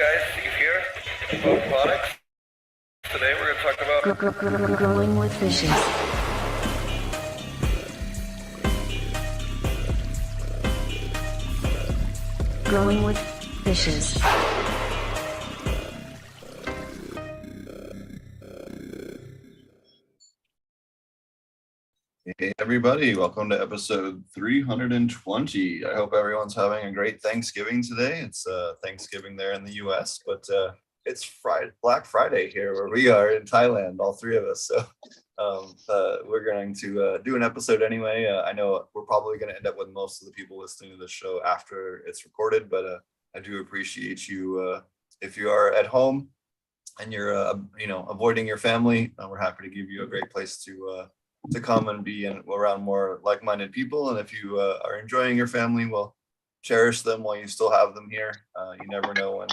guys, Steve here, Ponics. Today we're going to talk about growing with fishes. Growing with fishes. Hey everybody, welcome to episode 320. I hope everyone's having a great Thanksgiving today. It's Thanksgiving there in the US, but it's Black Friday here where we are in Thailand, all three of us. So we're going to do an episode anyway. I know we're probably going to end up with most of the people listening to the show after it's recorded, but I do appreciate you if you are at home and you're avoiding your family. We're happy to give you a great place to come and be around more like-minded people. And if you are enjoying your family, well, cherish them while you still have them here. You never know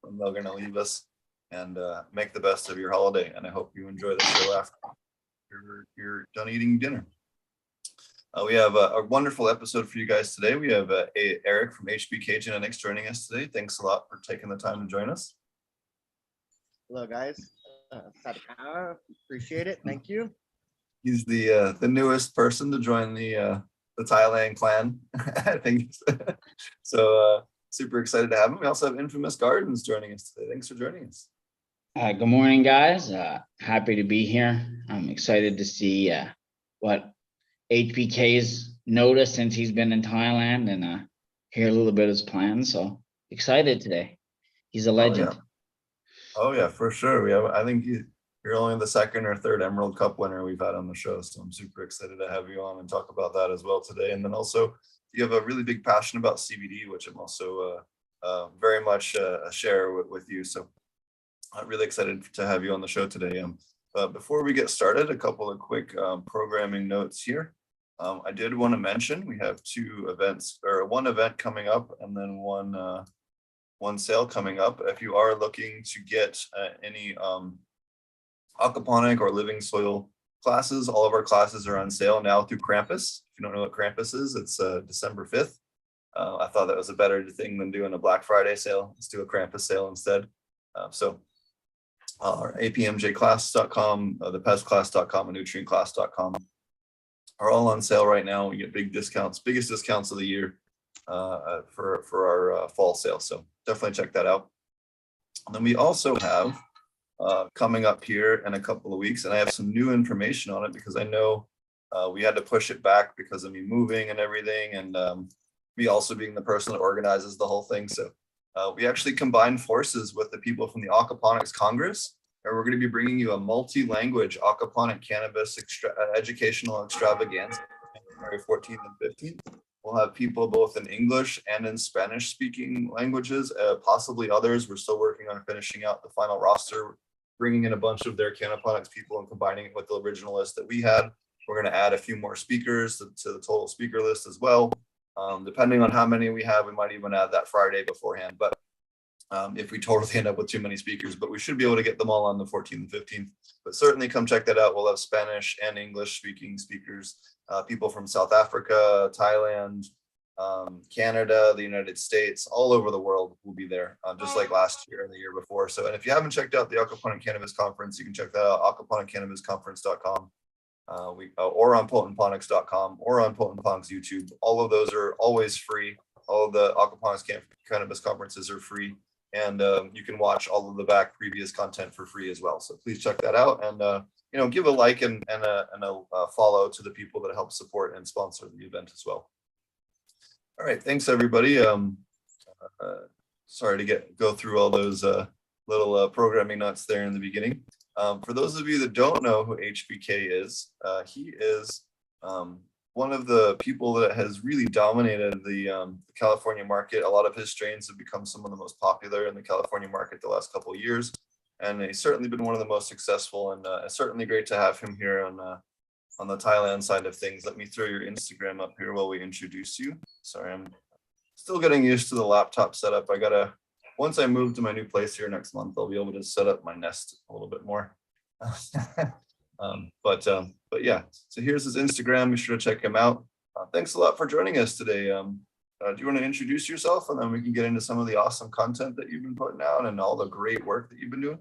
when they're going to leave us, and make the best of your holiday. And I hope you enjoy the show after you're done eating dinner. We have a wonderful episode for you guys today. We have Eric from HBK Genetics joining us today. Thanks a lot for taking the time to join us. Hello, guys. Appreciate it. Thank you. He's the newest person to join the Thailand clan, I think. So super excited to have him. We also have Infamous Gardens joining us today. Thanks for joining us. Good morning, guys. Happy to be here. I'm excited to see what HBK's noticed since he's been in Thailand and hear a little bit of his plans. So excited today. He's a legend. Oh yeah, for sure. I think you're only the second or third Emerald Cup winner we've had on the show. So I'm super excited to have you on and talk about that as well today. And then also you have a really big passion about CBD, which I'm also very much share with you. So I'm really excited to have you on the show today. Before we get started, a couple of quick programming notes here. I did want to mention we have two events, or one event coming up and then one sale coming up. If you are looking to get any aquaponic or living soil classes, all of our classes are on sale now through Cannabis. If you don't know what Cannabis is, it's December 5th. I thought that was a better thing than doing a Black Friday sale. Let's do a Cannabis sale instead. So our APMJclass.com, the PestClass.com, and NutrientClass.com are all on sale right now. We get big discounts, biggest discounts of the year for our fall sale. So definitely check that out. And then we also have coming up here in a couple of weeks, and I have some new information on it because I know we had to push it back because of me moving and everything, and me also being the person that organizes the whole thing. So we actually combined forces with the people from the Aquaponics Congress, and we're going to be bringing you a multi-language aquaponic cannabis educational extravaganza January 14th and 15th. We'll have people both in English and in Spanish speaking languages, possibly others. We're still working on finishing out the final roster, bringing in a bunch of their Cannaponics people and combining it with the original list that we had. We're going to add a few more speakers to the total speaker list as well. Depending on how many we have, we might even add that Friday beforehand. But if we totally end up with too many speakers, but we should be able to get them all on the 14th and 15th. But certainly come check that out. We'll have Spanish and English speaking speakers, people from South Africa, Thailand, Canada, the United States, all over the world will be there, just like last year and the year before. So, and if you haven't checked out the Aquaponic Cannabis Conference, you can check that out, aquaponiccannabisconference.com, or on potentponics.com, or on Potent Ponics YouTube. All of those are always free. All of the Aquaponics Cannabis Conferences are free. And you can watch all of the previous content for free as well. So please check that out, and give a like and a follow to the people that help support and sponsor the event as well. All right, thanks everybody. Sorry to go through all those little programming notes there in the beginning. For those of you that don't know who HBK is, he is one of the people that has really dominated the California market. A lot of his strains have become some of the most popular in the California market the last couple of years, and he's certainly been one of the most successful. And it's certainly great to have him here on the Thailand side of things. Let me throw your Instagram up here while we introduce you. Sorry, I'm still getting used to the laptop setup. Once I move to my new place here next month, I'll be able to set up my nest a little bit more. But yeah, so here's his Instagram. Be sure to check him out. Thanks a lot for joining us today. Do you want to introduce yourself, and then we can get into some of the awesome content that you've been putting out and all the great work that you've been doing?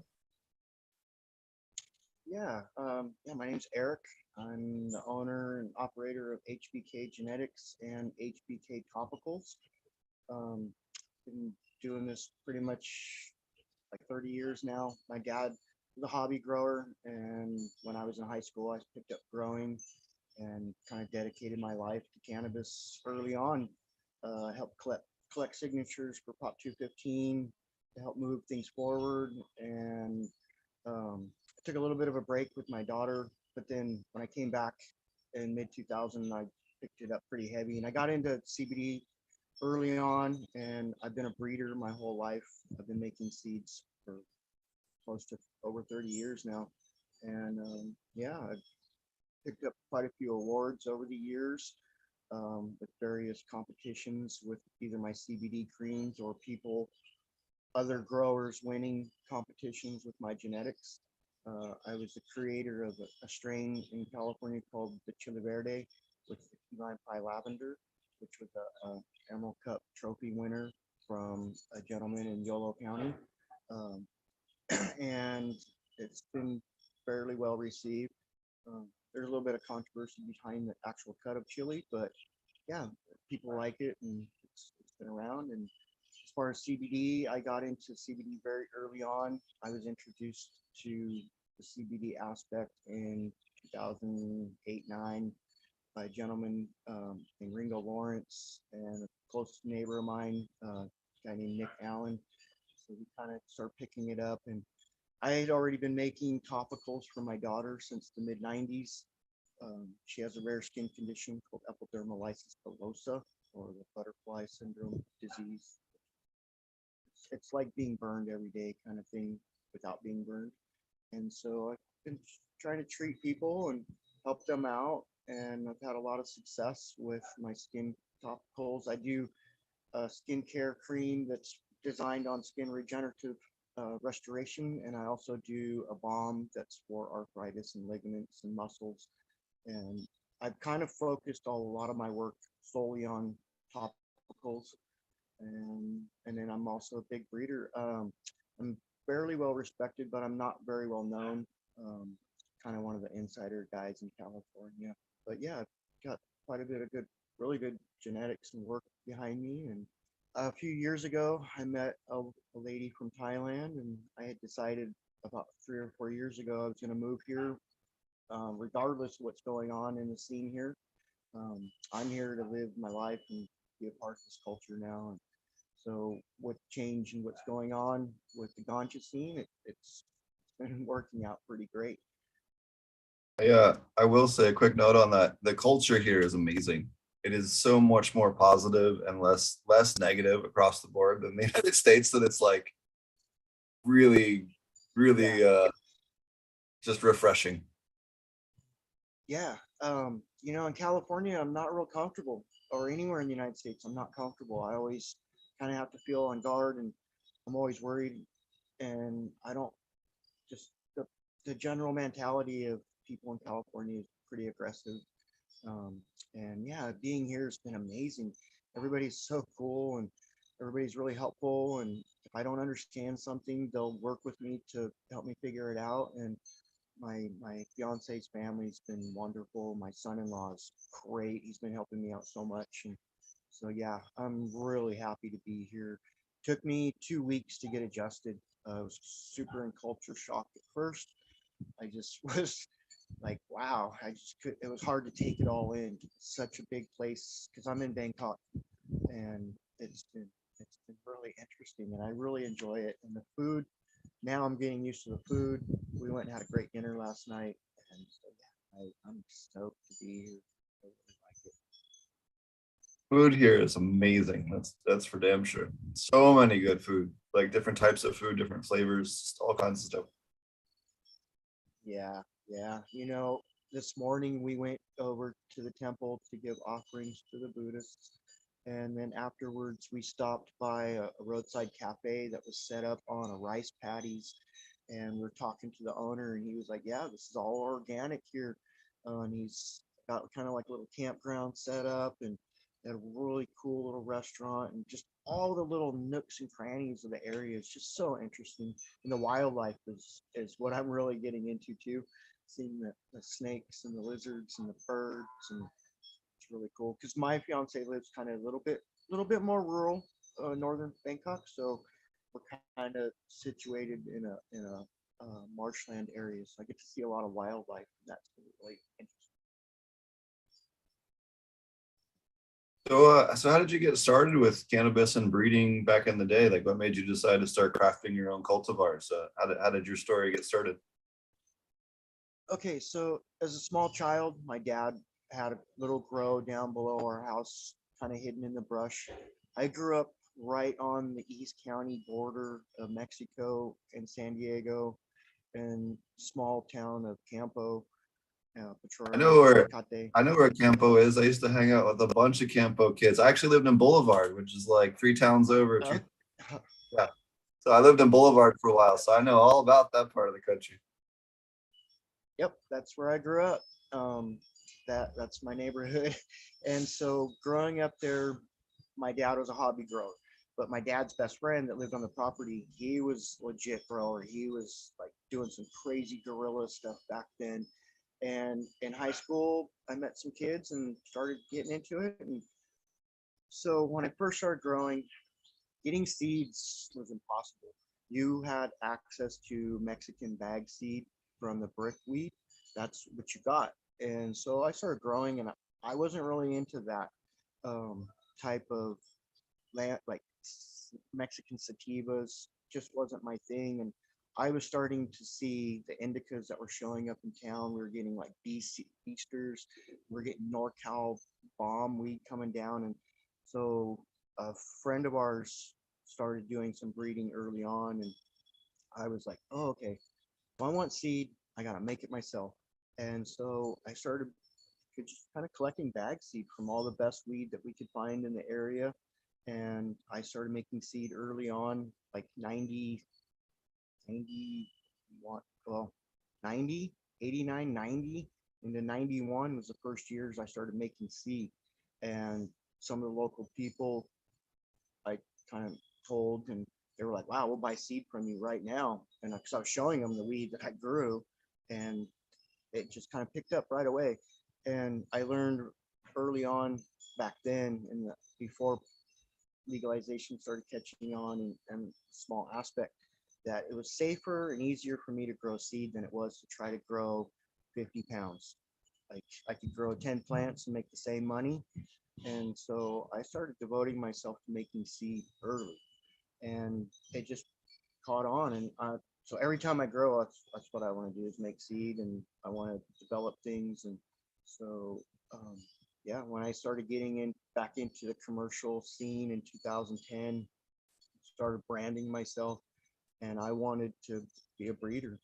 Yeah, my name's Eric. I'm the owner and operator of HBK Genetics and HBK Topicals. Been doing this pretty much like 30 years now. My dad was a hobby grower, and when I was in high school, I picked up growing and kind of dedicated my life to cannabis early on. Helped collect signatures for Prop 215 to help move things forward, and I took a little bit of a break with my daughter, but then when I came back in mid 2000, I picked it up pretty heavy, and I got into CBD early on, and I've been a breeder my whole life. I've been making seeds for close to over 30 years now, and yeah, I've picked up quite a few awards over the years, with various competitions with either my CBD creams or other growers winning competitions with my genetics. I was the creator of a strain in California called the Chile Verde with the key lime pie lavender, which was a Emerald Cup trophy winner from a gentleman in Yolo County. Um, and it's been fairly well received. There's a little bit of controversy behind the actual cut of chili, but yeah, people like it, and it's been around. And as far as CBD, I got into CBD very early on. I was introduced to the CBD aspect in 2008-9 by a gentleman named Ringo Lawrence and a close neighbor of mine, a guy named Nick Allen. So we kind of started picking it up, and I had already been making topicals for my daughter since the mid 90s. She has a rare skin condition called epidermolysis bullosa, or the butterfly syndrome disease. It's like being burned every day kind of thing without being burned. And so I've been trying to treat people and help them out. And I've had a lot of success with my skin topicals. I do a skincare cream that's designed on skin regenerative restoration. And I also do a balm that's for arthritis and ligaments and muscles. And I've kind of focused a lot of my work solely on topicals. And then I'm also a big breeder. I'm fairly well respected, but I'm not very well known. Kind of one of the insider guys in California. But yeah, I've got quite a bit of really good genetics and work behind me. And a few years ago, I met a lady from Thailand, and I had decided about 3 or 4 years ago I was going to move here, regardless of what's going on in the scene here. I'm here to live my life and be a part of this culture now. And so with change and what's going on with the ganja scene, it's been working out pretty great. Yeah, I will say a quick note on that. The culture here is amazing. It is so much more positive and less negative across the board than the United States, that it's like really, really just refreshing. Yeah. In California, I'm not real comfortable, or anywhere in the United States, I'm not comfortable. I always kind of have to feel on guard, and I'm always worried. And I don't just the general mentality of people in California is pretty aggressive. And yeah, being here has been amazing. Everybody's so cool, and everybody's really helpful. And if I don't understand something, they'll work with me to help me figure it out. And my fiance's family's been wonderful. My son-in-law is great. He's been helping me out so much. And so yeah, I'm really happy to be here. Took me 2 weeks to get adjusted. I was super in culture shock at first. I just was like, wow, it was hard to take it all in. It's such a big place because I'm in Bangkok, and it's been really interesting, and I really enjoy it. And the food, now I'm getting used to the food. We went and had a great dinner last night, and so yeah, I'm stoked to be here. I really like it. Food here is amazing. That's for damn sure. So many good food, like different types of food, different flavors, all kinds of stuff. Yeah, yeah. This morning we went over to the temple to give offerings to the Buddhists. And then afterwards, we stopped by a roadside cafe that was set up on a rice patties. And we're talking to the owner, and he was like, yeah, this is all organic here. And he's got kind of like a little campground set up, and They had a really cool little restaurant, and just all the little nooks and crannies of the area is just so interesting. And the wildlife is what I'm really getting into too. Seeing the snakes and the lizards and the birds, and it's really cool. Because my fiance lives kind of a little bit more rural, northern Bangkok, so we're kind of situated in a marshland area, so I get to see a lot of wildlife. And that's really interesting. So how did you get started with cannabis and breeding back in the day? Like, what made you decide to start crafting your own cultivars? How did your story get started? Okay, so as a small child, my dad had a little grow down below our house, kind of hidden in the brush. I grew up right on the East County border of Mexico and San Diego, and small town of Campo, I know Petroleum, where Tecate. I know where Campo is. I used to hang out with a bunch of Campo kids. I actually lived in Boulevard, which is like 3 towns over. Uh, Yeah. So I lived in Boulevard for a while, so I know all about that part of the country. Yep, that's where I grew up. Um, that's my neighborhood. And so growing up there, my dad was a hobby grower, but my dad's best friend that lived on the property, he was legit grower. He was like doing some crazy guerrilla stuff back then. And in high school, I met some kids and started getting into it. And so when I first started growing, getting seeds was impossible. You had access to Mexican bag seed from the brickweed. That's what you got. And so I started growing, and I wasn't really into that type of land, like Mexican sativas, just wasn't my thing. And I was starting to see the indicas that were showing up in town. We were getting like Beasters, we were getting NorCal bomb weed coming down. And so a friend of ours started doing some breeding early on, and I was like, oh, okay, if I want seed, I gotta make it myself. And so I started just kind of collecting bag seed from all the best weed that we could find in the area. And I started making seed early on, like 91, well, 90, 89, 90 into 91 was the first years I started making seed. And some of the local people I kind of told, and they were like, wow, we'll buy seed from you right now. And because I was showing them the weed that I grew, and it just kind of picked up right away. And I learned early on back then, before legalization started catching on, and small aspect, that it was safer and easier for me to grow seed than it was to try to grow 50 pounds. Like I could grow 10 plants and make the same money. And so I started devoting myself to making seed early, and it just caught on. And so every time I grow, that's what I want to do, is make seed, and I want to develop things. And so, yeah, when I started getting back into the commercial scene in 2010, started branding myself, and I wanted to be a breeder.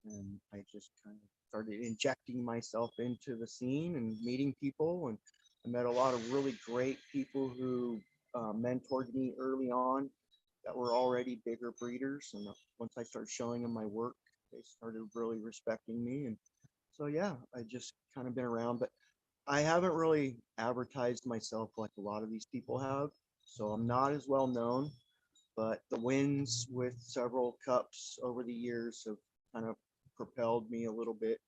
And I just kind of started injecting myself into the scene and meeting people. And I met a lot of really great people who mentored me early on that were already bigger breeders. And once I started showing them my work, they started really respecting me. And so, yeah, I just kind of been around, but I haven't really advertised myself like a lot of these people have. So I'm not as well known, but the wins with several cups over the years have kind of propelled me a little bit.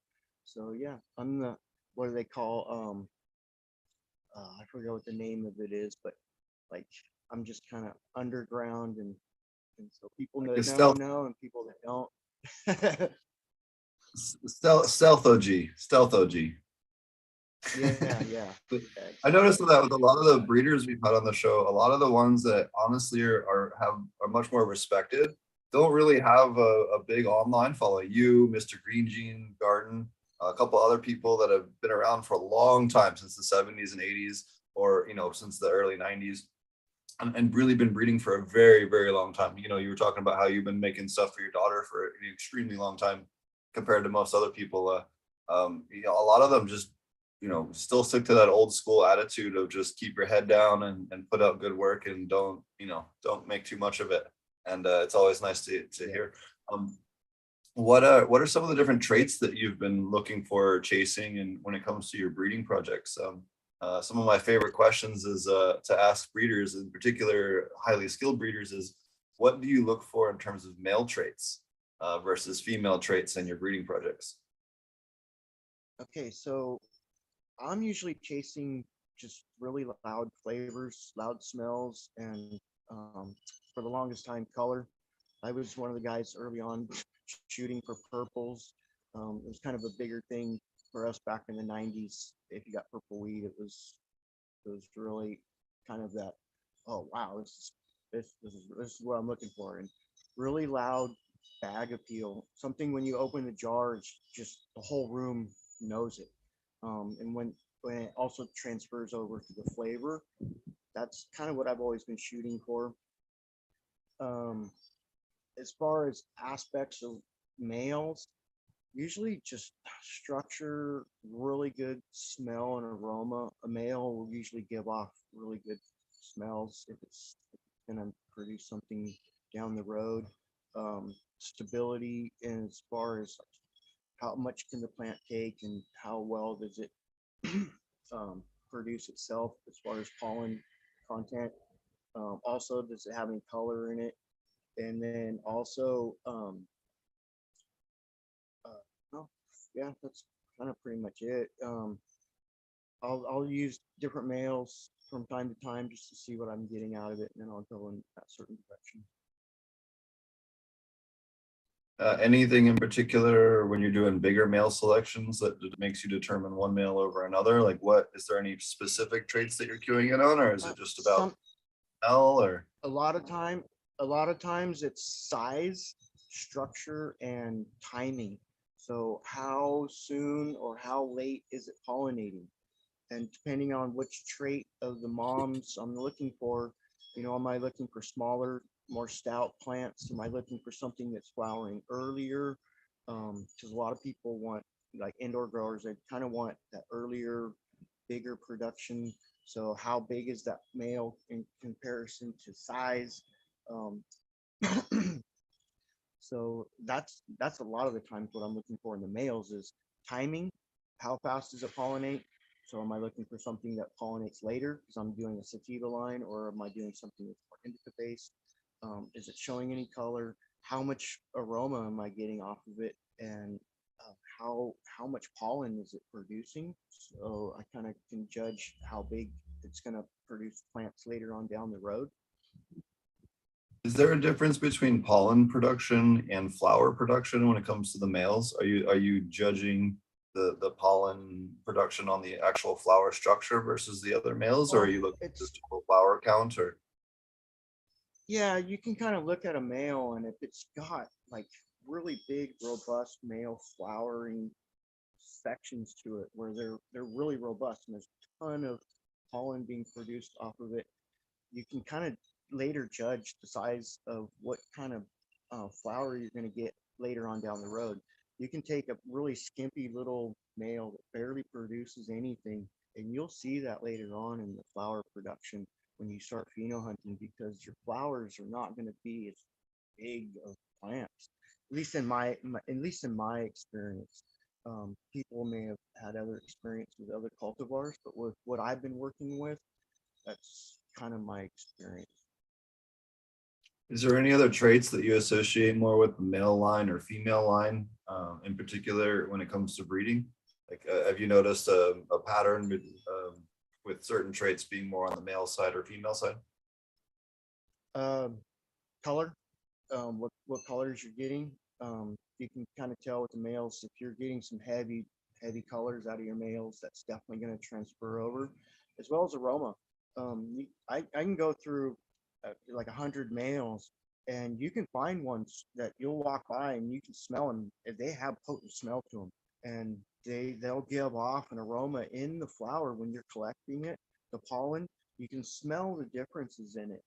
So yeah, I'm what do they call, I forget what the name of it is, but like I'm just kind of underground, and so people Like that a stealth, know, and people that don't. stealth OG, stealth OG. Yeah, yeah, I noticed exactly. that with a lot of the breeders we've had on the show, a lot of the ones that honestly are much more respected don't really have a big online following. You, Mr. Green Jean Garden, a couple other people that have been around for a long time, since the 70s and 80s, or since the early 90s, and really been breeding for a very, very long time. You were talking about how you've been making stuff for your daughter for an extremely long time compared to most other people. A lot of them just still stick to that old school attitude of just keep your head down and put out good work, and don't make too much of it. And it's always nice to Yeah. hear. What are some of the different traits that you've been looking for or chasing, and when it comes to your breeding projects? Some of my favorite questions is to ask breeders, in particular highly skilled breeders, is what do you look for in terms of male traits versus female traits in your breeding projects? Okay, so I'm usually chasing just really loud flavors, loud smells, and for the longest time, color. I was one of the guys early on shooting for purples. It was kind of a bigger thing for us back in the 90s. If you got purple weed, it was really kind of that, oh wow, this is what I'm looking for. And really loud bag appeal. Something when you open the jar, it's just the whole room knows it. And when it also transfers over to the flavor, that's kind of what I've always been shooting for. Um, as far as aspects of males, usually just structure, really good smell and aroma. A male will usually give off really good smells if it's going to produce something down the road. Stability, and as far as how much can the plant take and how well does it produce itself as far as pollen content. Also, does it have any color in it? And then also, oh, yeah, that's kind of pretty much it. I'll use different males from time to time just to see what I'm getting out of it, and then I'll go in that certain direction. Anything in particular when you're doing bigger male selections that makes you determine one male over another? Like what, is there any specific traits that you're queuing in on, or is it just about smell or? A lot of times it's size, structure, and timing. So how soon or how late is it pollinating? And depending on which trait of the moms I'm looking for, am I looking for smaller, more stout plants? Am I looking for something that's flowering earlier? Because a lot of people want, like indoor growers, they kind of want that earlier, bigger production. So how big is that male in comparison to size? Um, so that's a lot of the times what I'm looking for in the males is timing. How fast does it pollinate? So am I looking for something that pollinates later because I'm doing a sativa line, or am I doing something that's more indica based? Is it showing any color? How much aroma am I getting off of it? And how much pollen is it producing? So I kind of can judge how big it's going to produce plants later on down the road. Is there a difference between pollen production and flower production when it comes to the males? Are you judging the pollen production on the actual flower structure versus the other males, or are you looking at the total flower count? Or yeah, you can kind of look at a male, and if it's got like really big, robust male flowering sections to it where they're really robust and there's a ton of pollen being produced off of it, you can kind of later judge the size of what kind of flower you're going to get later on down the road. You can take a really skimpy little male that barely produces anything, and you'll see that later on in the flower production when you start pheno hunting, because your flowers are not going to be as big of plants. At least in my experience. People may have had other experience with other cultivars, but with what I've been working with, that's kind of my experience. is there any other traits that you associate more with the male line or female line, in particular when it comes to breeding? Like, have you noticed a pattern with certain traits being more on the male side or female side? Color, what colors you're getting. You can kind of tell with the males if you're getting some heavy colors out of your males, that's definitely going to transfer over, as well as aroma. I can go through like 100 males, and you can find ones that you'll walk by and you can smell them. If they have potent smell to them, and they'll give off an aroma in the flower when you're collecting it, the pollen. You can smell the differences in it.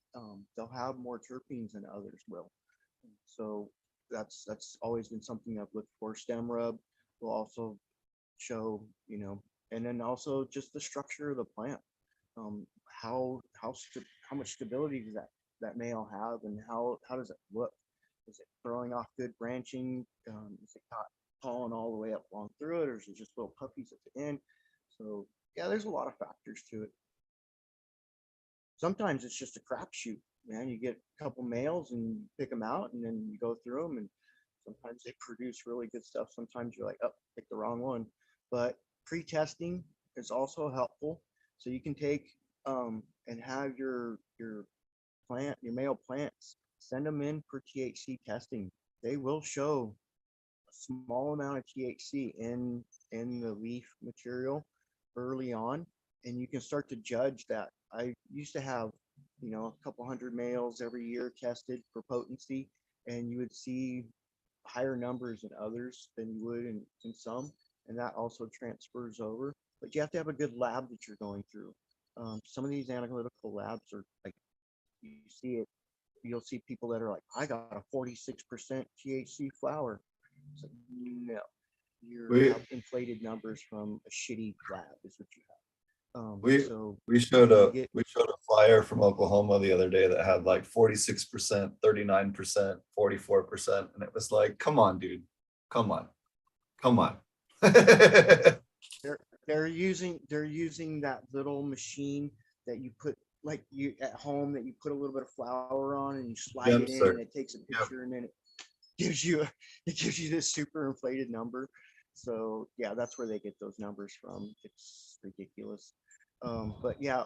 They'll have more terpenes than others will. So that's always been something I've looked for. Stem rub will also show, and then also just the structure of the plant. How much stability does that male have, and how does it look? Is it throwing off good branching? Is it got pollen all the way up along through it, or is it just little puppies at the end? So yeah, there's a lot of factors factors to it. Sometimes it's just a crapshoot, man. You get a couple males and you pick them out, and then you go through them, and sometimes they produce really good stuff. Sometimes you're like, oh, pick the wrong one. But pre-testing is also helpful. So you can take and have your male plants, send them in for THC testing. They will show a small amount of THC in the leaf material early on, and you can start to judge that. I used to have, a couple hundred males every year tested for potency, and you would see higher numbers in others than you would in some, and that also transfers over. But you have to have a good lab that you're going through. Some of these analytical labs are like, you'll see people that are like, I got a 46% THC flower. It's like, no, you have inflated numbers from a shitty lab is what you have. We showed a flyer from Oklahoma the other day that had like 46%, 39%, 44%, and it was like, come on, dude, come on. They're using that little machine that you put like you at home, that you put a little bit of flour on and you slide it in, and it takes a picture, and then it gives you this super inflated number. So yeah, that's where they get those numbers from. It's ridiculous. But yeah,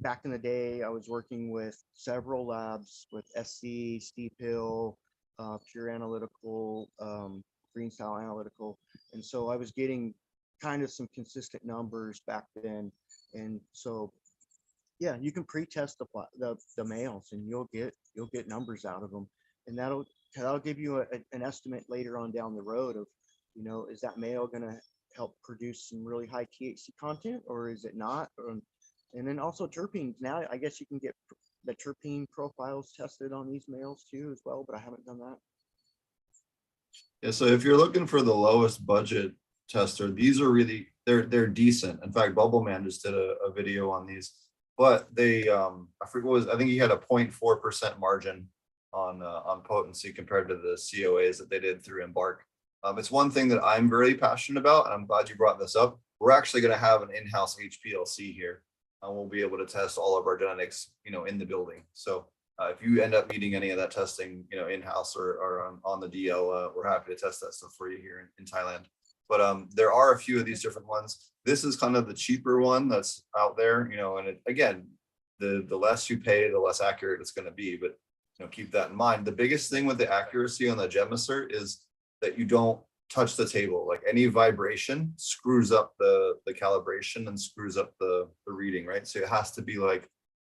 back in the day, I was working with several labs with SC, Steep Hill, Pure Analytical, Green Style Analytical, and so I was getting kind of some consistent numbers back then. And so yeah, you can pre-test the males, and you'll get numbers out of them, and that'll give you an estimate later on down the road of, is that male going to help produce some really high THC content, or is it not? And then also terpenes. Now I guess you can get the terpene profiles tested on these males too as well, but I haven't done that. Yeah, so if you're looking for the lowest budget tester, these are really, they're decent. In fact, Bubble Man just did a video on these, but they I think he had a 0.4% margin on potency compared to the COAs that they did through Embark. It's one thing that I'm very passionate about, and I'm glad you brought this up. We're actually going to have an in-house HPLC here, and we'll be able to test all of our genetics, in the building. So if you end up needing any of that testing, in-house or on the DL, we're happy to test that stuff for you here in Thailand. But there are a few of these different ones. This is kind of the cheaper one that's out there, and again, the less you pay, the less accurate it's going to be. But keep that in mind. The biggest thing with the accuracy on the Gemisert is that you don't touch the table. Like any vibration screws up the calibration and screws up the reading, right? So it has to be like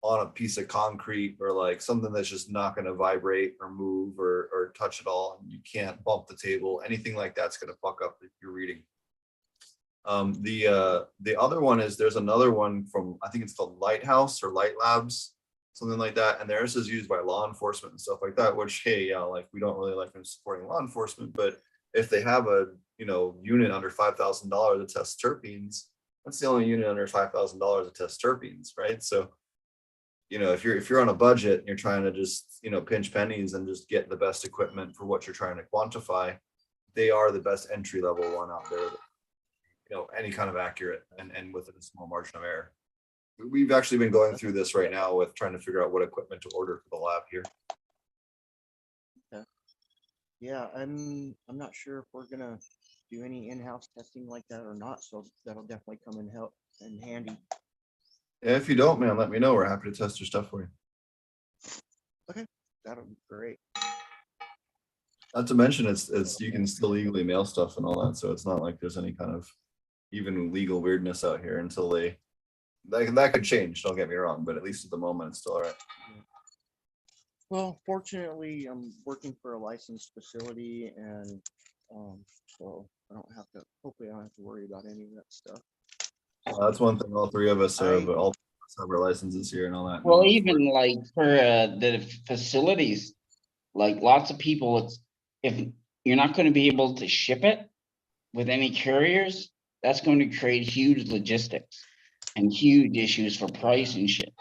on a piece of concrete, or like something that's just not going to vibrate or move or touch at all. And you can't bump the table. Anything like that's going to fuck up your reading. The other one is, there's another one from, I think it's called Lighthouse or Light Labs, something like that. And theirs is used by law enforcement and stuff like that, which, hey, like we don't really like them supporting law enforcement, but if they have a, unit under $5,000 to test terpenes, that's the only unit under $5,000 to test terpenes, right? So, if you're on a budget and you're trying to just, pinch pennies and just get the best equipment for what you're trying to quantify, they are the best entry level one out there, any kind of accurate and with a small margin of error. We've actually been going through this right now with trying to figure out what equipment to order for the lab here. Okay. Yeah, I'm not sure if we're gonna do any in-house testing like that or not, so that'll definitely come in handy. Yeah, if you don't, man, let me know. We're happy to test your stuff for you. Okay, that'll be great. Not to mention, it's you can still legally mail stuff and all that, so it's not like there's any kind of even legal weirdness out here until that could change. Don't get me wrong, but at least at the moment, it's still all right. Well, fortunately, I'm working for a licensed facility, and so hopefully I don't have to worry about any of that stuff. That's one thing all three of us have, all of us have our licenses here and all that. Well, even like for the facilities, like lots of people, if you're not going to be able to ship it with any couriers, that's going to create huge logistics and huge issues for price and shit.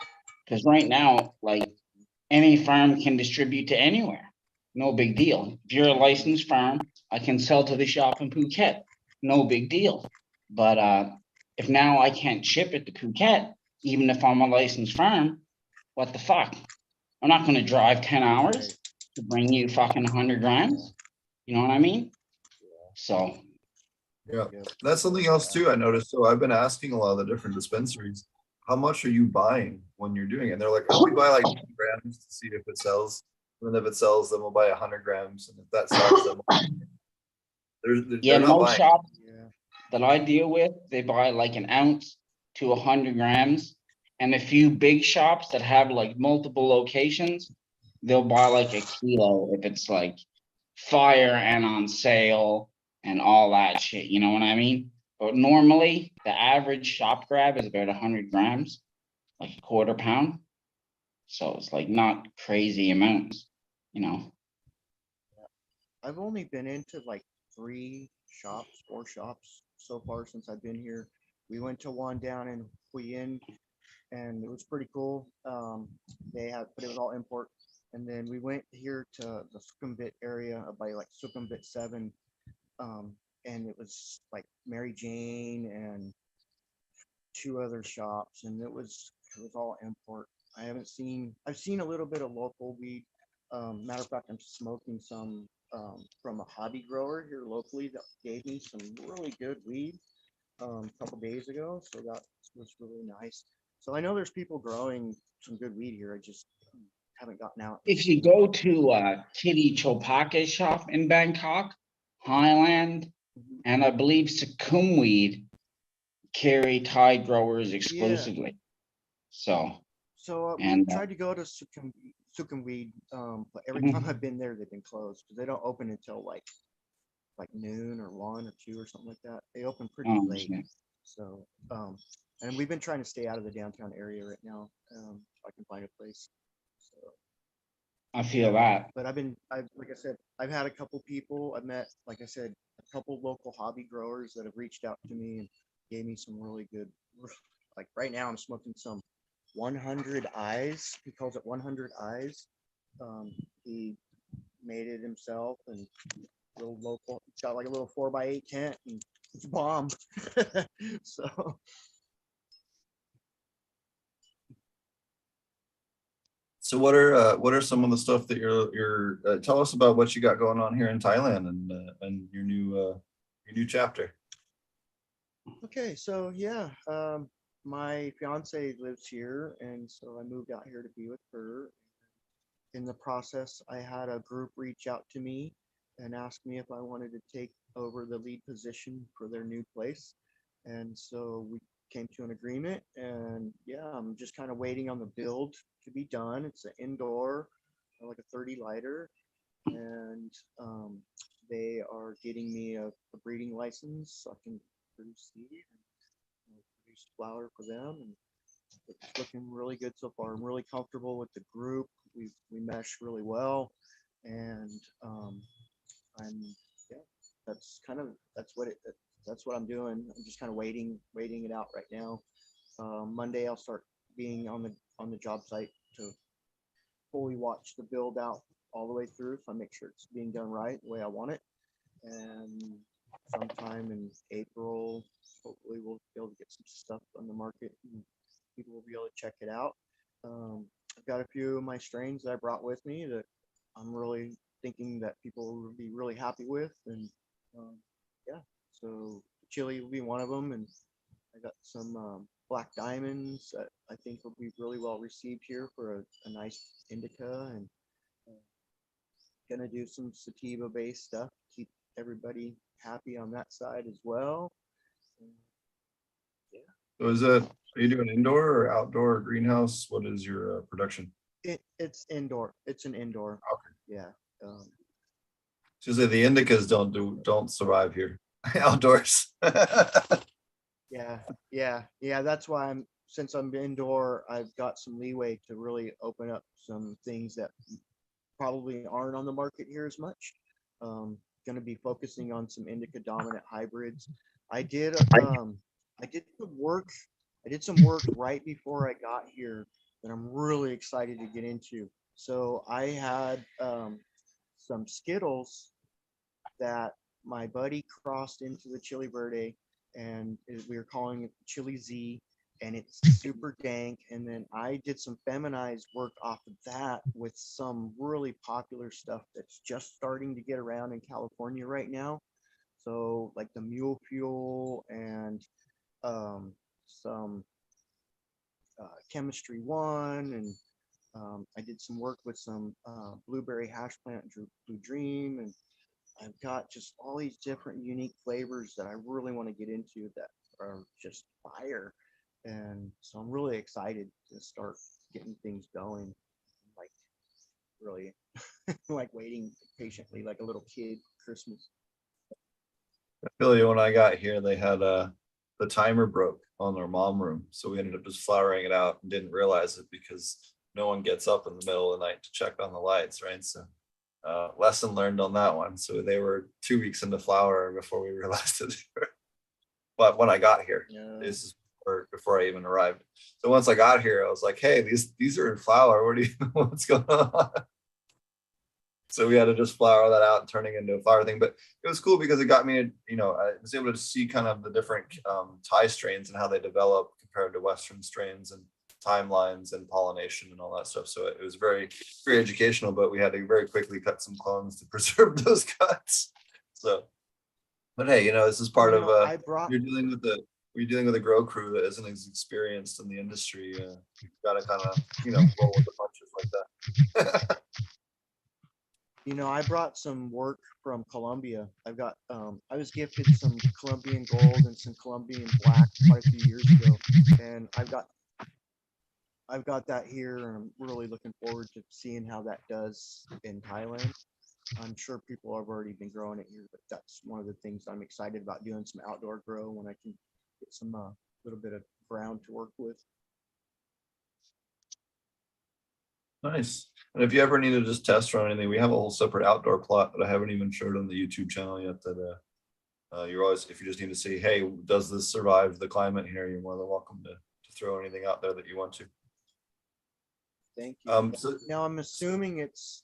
Because right now, like any farm can distribute to anywhere. No big deal. If you're a licensed farm, I can sell to the shop in Phuket. No big deal. But if now I can't ship it to Phuket, even if I'm a licensed farm, what the fuck? I'm not gonna drive 10 hours to bring you fucking 100 grams. You know what I mean? So, Yeah, Yep. that's something else too, I noticed. So I've been asking a lot of the different dispensaries, how much are you buying when you're doing it? And they're like, oh, we buy like 10 grams to see if it sells. And then if it sells, then we'll buy 100 grams. And if that sells, then yeah, they're not most buying. shops Yeah. that I deal with, they buy like an ounce to 100 grams. And a few big shops that have like multiple locations, they'll buy like a kilo if it's like fire and on sale and all that shit. You know what I mean? But normally the average shop grab is about 100 grams, like a quarter pound. So it's like not crazy amounts, you know. I've only been into like 4 shops so far since I've been here. We went to one down in Huyen and it was pretty cool. But it was all import. And then we went here to the Sukhumvit area by like Sukhumvit 7. And it was like Mary Jane and 2 other shops, and it was all import. I've seen a little bit of local weed. Matter of fact, I'm smoking some from a hobby grower here locally that gave me some really good weed a couple days ago. So that was really nice. So I know there's people growing some good weed here. I just haven't gotten out. If you go to Kitty Chopaka's shop in Bangkok, Highland, and I believe Sukhumweed carry Thai growers exclusively. So, So we and tried to go to Sukhumweed, but every Mhm. time I've been there, they've been closed because they don't open until like noon or 1 or 2 or something like that. They open pretty oh, late. shit. So, and we've been trying to stay out of the downtown area right now, if I can find a place. So, I feel that. but like I said, I've had a couple people. I've met, like I said, a couple local hobby growers that have reached out to me and gave me some really good. Like right now, I'm smoking some 100 Eyes. He calls it 100 Eyes. He made it himself and little local. It's got like a little 4x8 tent and it's bomb. So So what are some of the stuff that you're tell us about what you got going on here in Thailand and your new chapter. okay, so yeah, my fiance lives here, and so I moved out here to be with her. In the process, I had a group reach out to me and ask me if I wanted to take over the lead position for their new place. And so we came to an agreement, and yeah, I'm just kind of waiting on the build to be done. It's an indoor, like a 30 lighter, and they are getting me a breeding license so I can produce seed and produce flower for them. And it's looking really good so far. I'm really comfortable with the group. We mesh really well, and I'm yeah. That's what I'm doing. I'm just kind of waiting it out right now. Monday I'll start being on the job site to fully watch the build out all the way through, so I make sure it's being done right the way I want it. And sometime in April, hopefully we'll be able to get some stuff on the market and people will be able to check it out. I've got a few of my strains that I brought with me that I'm really thinking that people will be really happy with. And yeah, so chili will be one of them. And I got some black diamonds that I think will be really well received here for a nice indica. And gonna do some sativa based stuff, keep everybody happy on that side as well. Yeah. So are you doing indoor or outdoor or greenhouse? What is your production? It's indoor. It's an indoor. Okay. Yeah. So the indicas don't survive here outdoors. Yeah. That's why since I'm indoor, I've got some leeway to really open up some things that probably aren't on the market here as much. Going to be focusing on some indica dominant hybrids. I did some work. I did some work right before I got here that I'm really excited to get into. So I had some Skittles that my buddy crossed into the Chili Verde, and we were calling it Chili Z. and it's super dank. And then I did some feminized work off of that with some really popular stuff that's just starting to get around in California right now. So like the mule fuel and some chemistry one, and I did some work with some blueberry hash plant, blue dream, and I've got just all these different unique flavors that I really want to get into that are just fire. And so I'm really excited to start getting things going. Like really like waiting patiently like a little kid for Christmas. I feel you. When I got here, they had the timer broke on their mom room, so we ended up just flowering it out and didn't realize it because no one gets up in the middle of the night to check on the lights, right? So lesson learned on that one. So they were 2 weeks into flower before we realized it. But when I got here, Yeah. this is before I even arrived. So once I got here, I was like, hey, these are in flower. What do you what's going on? So we had to just flower that out and turning into a flower thing. But it was cool because it got me, you know, I was able to see kind of the different Thai strains and how they develop compared to Western strains and timelines and pollination and all that stuff. So it was very, very educational, but we had to very quickly cut some clones to preserve those cuts. So, but hey, you know, this is part of I brought you're dealing with a grow crew that isn't as experienced in the industry. You've got to kind of, you know, roll with the punches like that. I brought some work from Colombia. I've got I was gifted some Colombian gold and some Colombian black quite a few years ago, and I've got that here, and I'm really looking forward to seeing how that does in Thailand. I'm sure people have already been growing it here, but that's one of the things I'm excited about, doing some outdoor grow when I can get some little bit of ground to work with. Nice. And if you ever need to just test run anything, we have a whole separate outdoor plot that I haven't even showed on the YouTube channel yet. That you're always, if you just need to see, hey, does this survive the climate here? You're more than welcome to throw anything out there that you want to. Thank you. So Now I'm assuming it's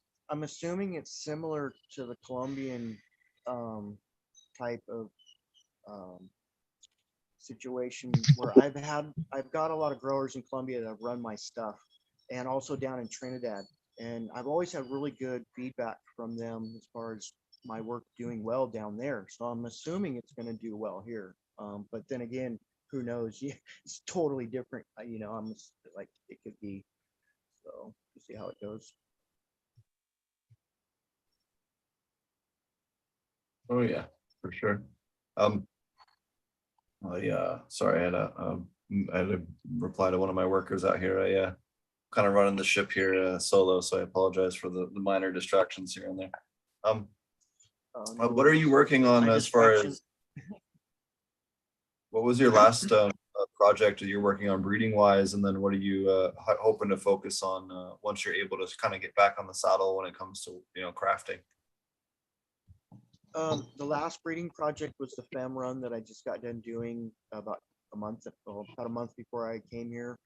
similar to the Colombian type of situation where I've got a lot of growers in Colombia that have run my stuff, and also down in Trinidad, and I've always had really good feedback from them as far as my work doing well down there. So I'm assuming it's going to do well here. But then again, who knows? Yeah, it's totally different. I'm like, it could be. So we'll see how it goes. oh yeah, for sure. Sorry, I had to reply to one of my workers out here. I kind of running the ship here solo, so I apologize for the minor distractions here and there. What are you working on My as far distraction- as what was your last project that you're working on breeding wise, and then what are you hoping to focus on once you're able to kind of get back on the saddle when it comes to crafting? The last breeding project was the fem run that I just got done doing about a month before I came here.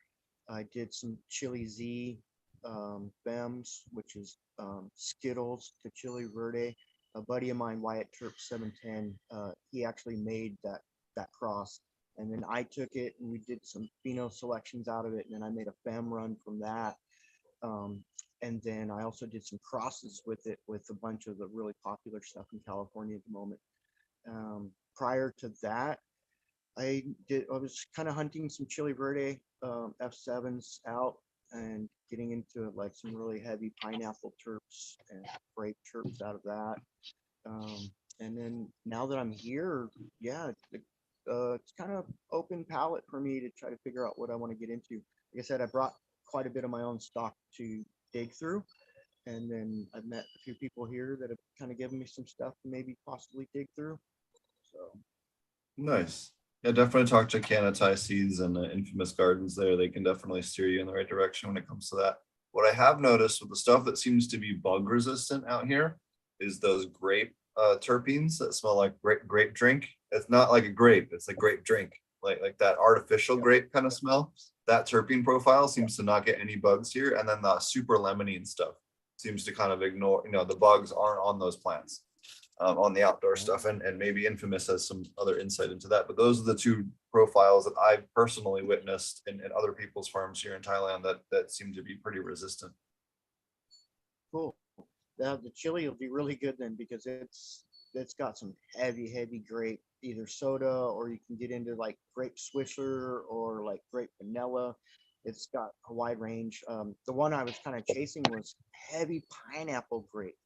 I did some Chili Z fems, which is Skittles to Chili Verde. A buddy of mine, Wyatt Terp 710, he actually made that cross, and then I took it and we did some pheno selections out of it, and then I made a fem run from that. And then I also did some crosses with it with a bunch of the really popular stuff in California at the moment. Prior to that, I was kind of hunting some Chili Verde F7s out and getting into like some really heavy pineapple terps and grape terps out of that. And then now that I'm here, yeah, it's kind of open palette for me to try to figure out what I want to get into. Like I said, I brought quite a bit of my own stock to dig through, and then I've met a few people here that have kind of given me some stuff to maybe possibly dig through. So Nice. Yeah, definitely talk to Canatai Seeds and Infamous Gardens there. They can definitely steer you in the right direction when it comes to that. What I have noticed with the stuff that seems to be bug resistant out here is those grape terpenes that smell like grape drink. It's not like a grape, it's a grape drink, like that artificial grape kind of smell. That terpene profile seems to not get any bugs here. And then the super lemonine stuff seems to kind of ignore, the bugs aren't on those plants. on the outdoor stuff, and maybe Infamous has some other insight into that. But those are the two profiles that I personally witnessed in other people's farms here in Thailand that seem to be pretty resistant. Cool. The chili will be really good then, because it's got some heavy grape, either soda, or you can get into like grape Swisher or like grape vanilla. It's got a wide range. The one I was kind of chasing was heavy pineapple grape.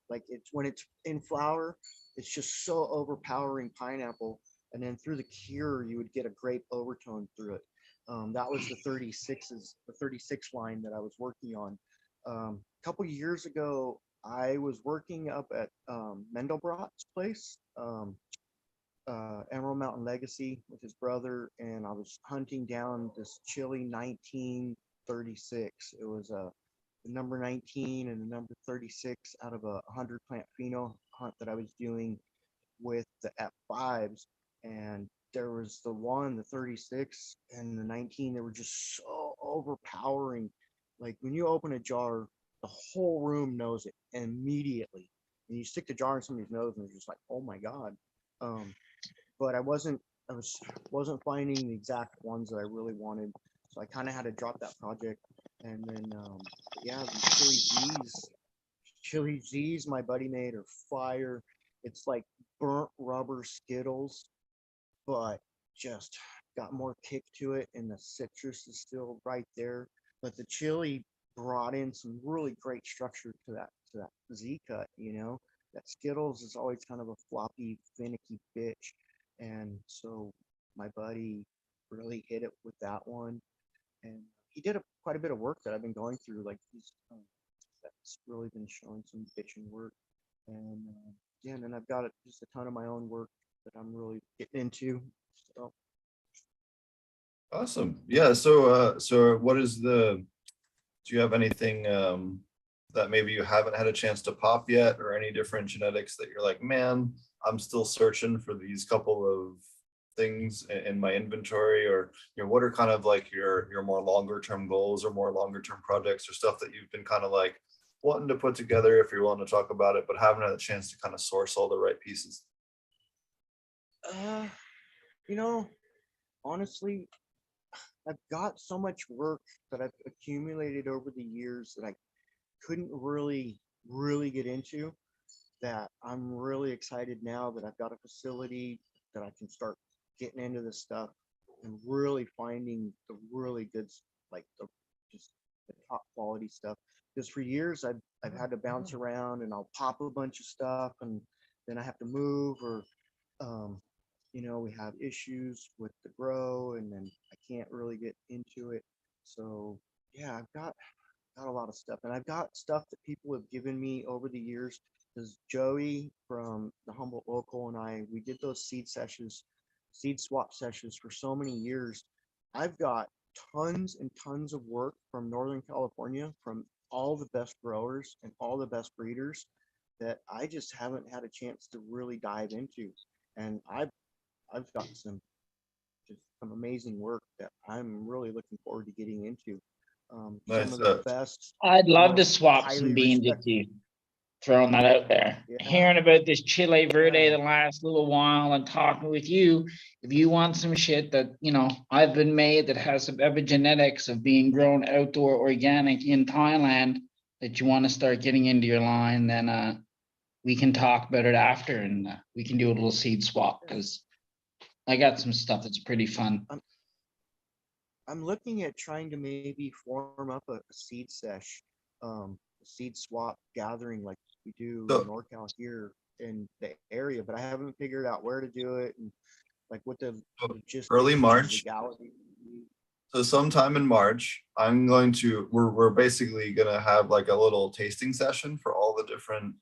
Like it's when it's in flower, it's just so overpowering pineapple. And then through the cure, you would get a grape overtone through it. That was the 36 line that I was working on. A couple years ago, I was working up at Mendelbrot's place, Emerald Mountain Legacy, with his brother, and I was hunting down this chili 1936. It was the number 19 and the number 36 out of a 100 plant pheno hunt that I was doing with the F5s. And there was the 36 and the 19, they were just so overpowering. Like when you open a jar, the whole room knows it immediately. And you stick the jar in somebody's nose and they're just like, oh my God. But I wasn't finding the exact ones that I really wanted. So I kind of had to drop that project. And then, yeah, the Chili Z's my buddy made are fire. It's like burnt rubber Skittles, but just got more kick to it, and the citrus is still right there. But the chili brought in some really great structure to that Z cut. That Skittles is always kind of a floppy, finicky bitch, and so my buddy really hit it with that one, and he did quite a bit of work that I've been going through. Like that's really been showing some bitching work, and yeah, and then I've got just a ton of my own work that I'm really getting into. So Awesome. Yeah. So what is do you have anything that maybe you haven't had a chance to pop yet, or any different genetics that you're like, man, I'm still searching for these couple of things in my inventory, or what are kind of like your more longer term goals or more longer term projects or stuff that you've been kind of like wanting to put together, if you're willing to talk about it, but haven't had a chance to kind of source all the right pieces? Honestly, I've got so much work that I've accumulated over the years that I couldn't really get into, that I'm really excited now that I've got a facility that I can start getting into this stuff and really finding the really good, like just the top quality stuff. Because for years I've had to bounce around, and I'll pop a bunch of stuff and then I have to move, or we have issues with the grow, and then I can't really get into it. So yeah, I've got a lot of stuff, and I've got stuff that people have given me over the years. Because Joey from the Humboldt Local and we did those seed swap sessions for so many years. I've got tons and tons of work from Northern California, from all the best growers and all the best breeders, that I just haven't had a chance to really dive into. And I've got some amazing work that I'm really looking forward to getting into. Nice. Some of the best. I'd love to most swap some highly beans with respected- you. Throwing that out there. Yeah. Hearing about this Chile Verde Yeah. the last little while and talking with you, if you want some shit that, I've been made that has some epigenetics of being grown outdoor organic in Thailand, that you want to start getting into your line, then we can talk about it after, and we can do a little seed swap, because I got some stuff that's pretty fun. I'm looking at trying to maybe form up a seed sesh, seed swap gathering like we do So- in NorCal here in the area, but I haven't figured out where to do it and like what the logistics Early and March. legality. So sometime in March, we're basically gonna have like a little tasting session for all the different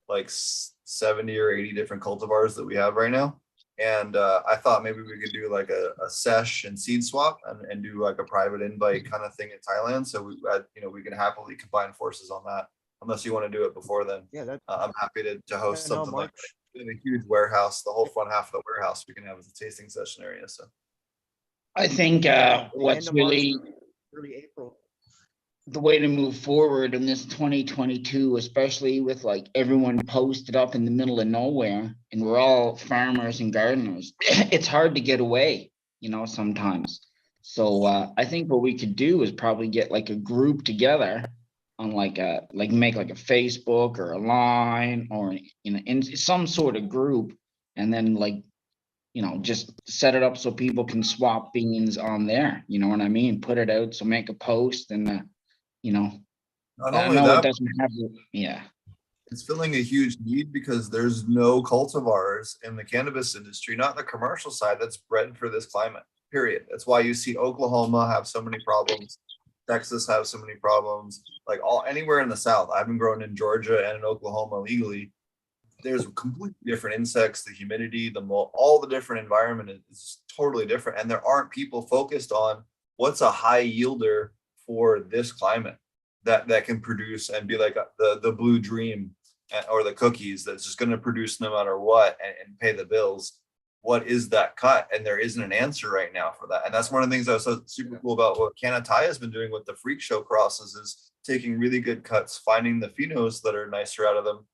like 70 or 80 different cultivars that we have right now. And I thought maybe we could do like a sesh and seed swap and do like a private invite kind of thing in Thailand. So we can happily combine forces on that, unless you want to do it before then. Yeah, that I'm happy to host no, something like March. that in a huge warehouse. The whole front half of the warehouse we can have as a tasting session area. So I think The end what's of March, really early April. the way to move forward in this 2022, especially with like everyone posted up in the middle of nowhere and we're all farmers and gardeners. It's hard to get away, sometimes. So I think what we could do is probably get like a group together on make like a Facebook or a line or in some sort of group, and then just set it up so people can swap beans on there. You know what I mean? Put it out. So make a post and you know, Not I only know it that, doesn't have yeah. it's filling a huge need because there's no cultivars in the cannabis industry, not the commercial side, that's bred for this climate, period. That's why you see Oklahoma have so many problems. Texas have so many problems, like anywhere in the South. I've been growing in Georgia and in Oklahoma legally. There's completely different insects, the humidity, the mold, all the different environment is totally different. And there aren't people focused on what's a high yielder for this climate that can produce and be like the blue dream or the cookies that's just going to produce no matter what and pay the bills. What is that cut? And there isn't an answer right now for that. And that's one of the things that was so super cool about what Cannatai has been doing with the freak show crosses, is taking really good cuts, finding the phenos that are nicer out of them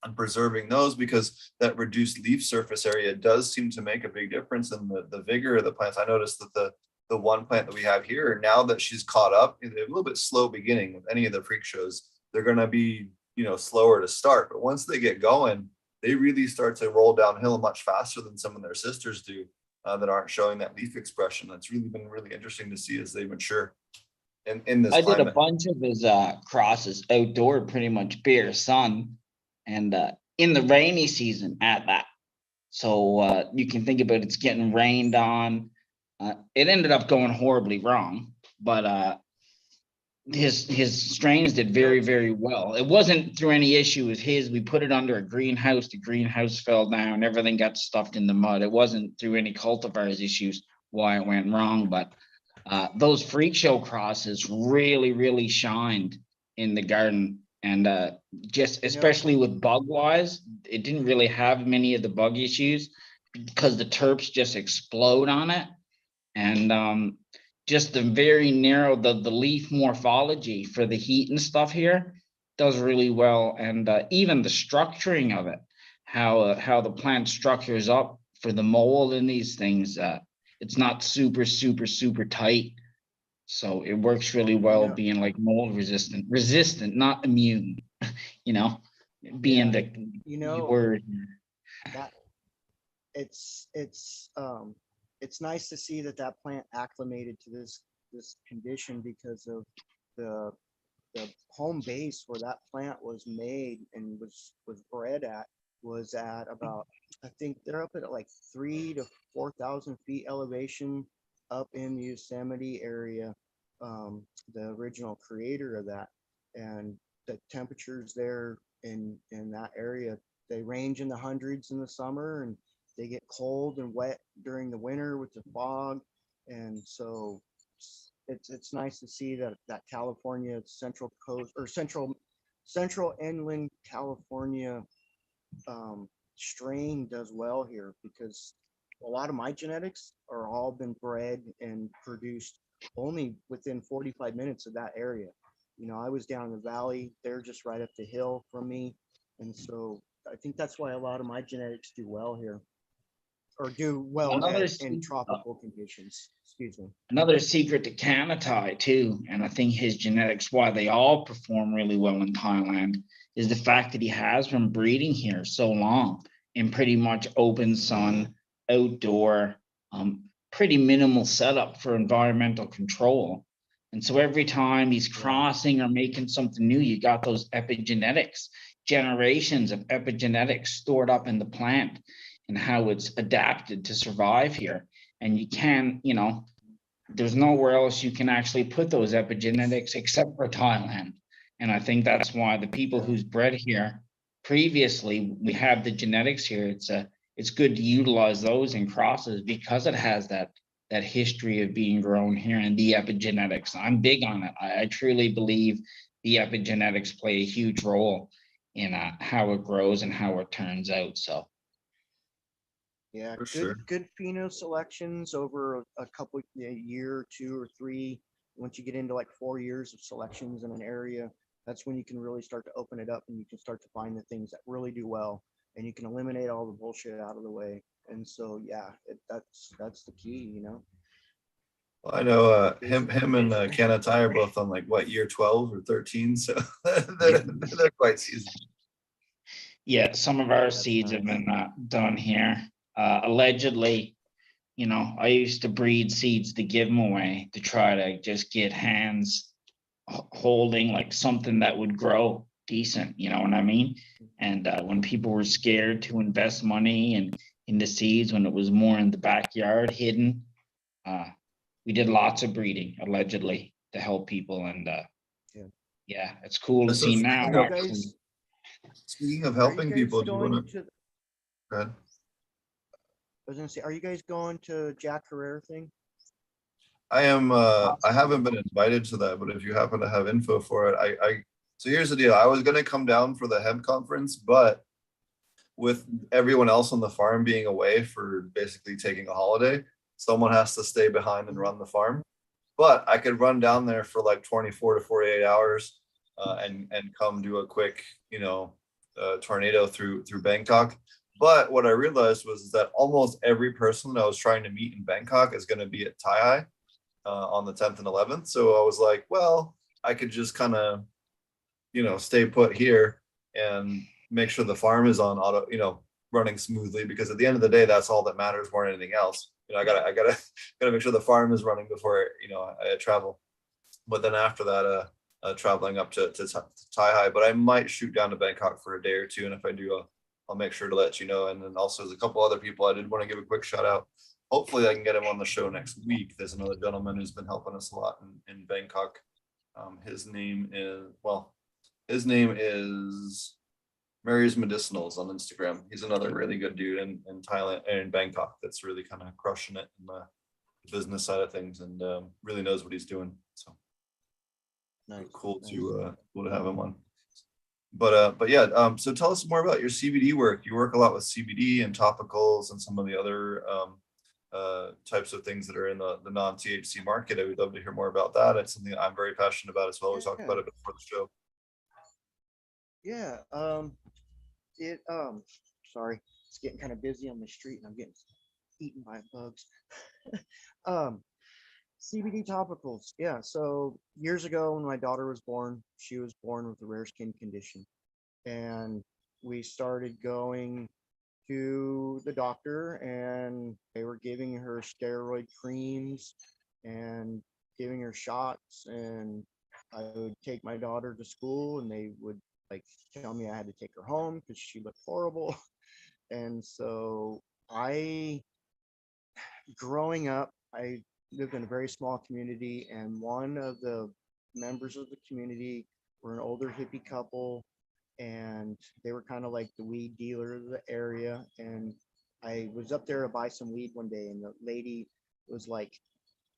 and preserving those, because that reduced leaf surface area does seem to make a big difference in the vigor of the plants. I noticed that the one plant that we have here, now that she's caught up, a little bit slow beginning with any of the freak shows, they're going to be, slower to start. But once they get going, they really start to roll downhill much faster than some of their sisters do that aren't showing that leaf expression. That's really been really interesting to see as they mature in this I climate. did a bunch of his crosses outdoor, pretty much bare sun, and in the rainy season at that. So you can think about it's getting rained on. It ended up going horribly wrong, but his strains did very, very well. It wasn't through any issue with his. We put it under a greenhouse. The greenhouse fell down. Everything got stuffed in the mud. It wasn't through any cultivars issues why it went wrong. But those freak show crosses really, really shined in the garden. And just especially with bug wise, it didn't really have many of the bug issues because the terps just explode on it. And just the very narrow, the leaf morphology for the heat and stuff here does really well. And even the structuring of it, how the plant structures up for the mold in these things, it's not super, super, super tight. So it works really well being like mold resistant, not immune, being the word. That it's nice to see that plant acclimated to this condition, because of the home base where that plant was made and was bred at was at about, I think they're up at like 3,000 to 4,000 feet elevation up in the Yosemite area. The original creator of that, and the temperatures there in that area, they range in the hundreds in the summer, and they get cold and wet during the winter with the fog. And so it's nice to see that California Central Coast or Central Inland California strain does well here, because a lot of my genetics are all been bred and produced only within 45 minutes of that area. I was down in the valley, they're just right up the hill from me. And so I think that's why a lot of my genetics do well here, or do well in tropical conditions. Excuse me. Another secret to Cannatai too, and I think his genetics, why they all perform really well in Thailand, is the fact that he has been breeding here so long in pretty much open sun, outdoor, pretty minimal setup for environmental control. And so every time he's crossing or making something new, you got those epigenetics, generations of epigenetics stored up in the plant and how it's adapted to survive here. And you can, there's nowhere else you can actually put those epigenetics except for Thailand. And I think that's why the people who's bred here previously, we have the genetics here. It's good to utilize those in crosses because it has that history of being grown here and the epigenetics. I'm big on it. I truly believe the epigenetics play a huge role in how it grows and how it turns out. So. Yeah, good pheno selections over a couple, a year or 2 or 3 once you get into like 4 years of selections in an area, that's when you can really start to open it up and you can start to find the things that really do well, and you can eliminate all the bullshit out of the way. And so, yeah, that's the key, you know. Well, I know him Basic and information. Kanatai are both on like what, year 12 or 13, so they're quite seasoned. Yeah, some of our That's seeds have nice. been done here. Allegedly, you know, I used to breed seeds to give them away to try to just get hands holding like something that would grow decent, you know what I mean? And when people were scared to invest money in the seeds, when it was more in the backyard hidden, we did lots of breeding allegedly to help people. And Yeah. yeah, it's cool to So see now. Are you Actually. guys speaking of are you helping guys people, do you want going to to go ahead? I was gonna say, are you guys going to Jack Herrera thing? I am I haven't been invited to that, but if you happen to have info for it, I so here's the deal. I was gonna come down for the hemp conference, but with everyone else on the farm being away for basically taking a holiday, someone has to stay behind and run the farm. But I could run down there for like 24 to 48 hours and come do a quick, tornado through Bangkok. But what I realized was that almost every person that I was trying to meet in Bangkok is going to be at Tai on the 10th and 11th. So I was like, well, I could just kind of, stay put here and make sure the farm is on auto, running smoothly, because at the end of the day, that's all that matters more than anything else. I gotta make sure the farm is running before, I travel. But then after that, traveling up to Tai, but I might shoot down to Bangkok for a day or two. And if I do, I'll make sure to let you know. And then also there's a couple other people I did want to give a quick shout out. Hopefully I can get him on the show next week. There's another gentleman who's been helping us a lot in Bangkok. His name is Mary's Medicinals on Instagram. He's another really good dude in Thailand and in Bangkok that's really kind of crushing it in the business side of things, and really knows what he's doing. So Nice. cool nice. to have him on. But yeah, so tell us more about your CBD work. You work a lot with CBD and topicals and some of the other types of things that are in the non-THC market. I would love to hear more about that. It's something that I'm very passionate about as well. We talked about it before the show. Yeah. Sorry, it's getting kind of busy on the street and I'm getting eaten by bugs. CBD topicals. Yeah. So years ago when my daughter was born, she was born with a rare skin condition. And we started going to the doctor and they were giving her steroid creams and giving her shots. And I would take my daughter to school and they would like tell me I had to take her home because she looked horrible. And so growing up, I lived in a very small community, and one of the members of the community were an older hippie couple, and they were kind of like the weed dealer of the area. And I was up there to buy some weed one day, and the lady was like,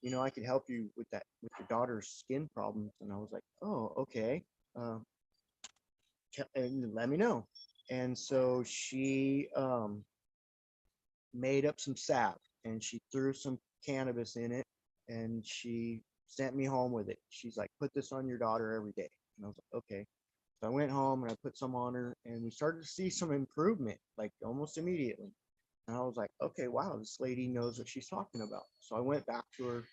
I could help you with that, with your daughter's skin problems. And I was like, oh, okay. And let me know. And so she made up some sap and she threw some cannabis in it and she sent me home with it. She's like, put this on your daughter every day. And I was like, okay. So I went home and I put some on her and we started to see some improvement like almost immediately. And I was like, okay, wow, this lady knows what she's talking about. So I went back to her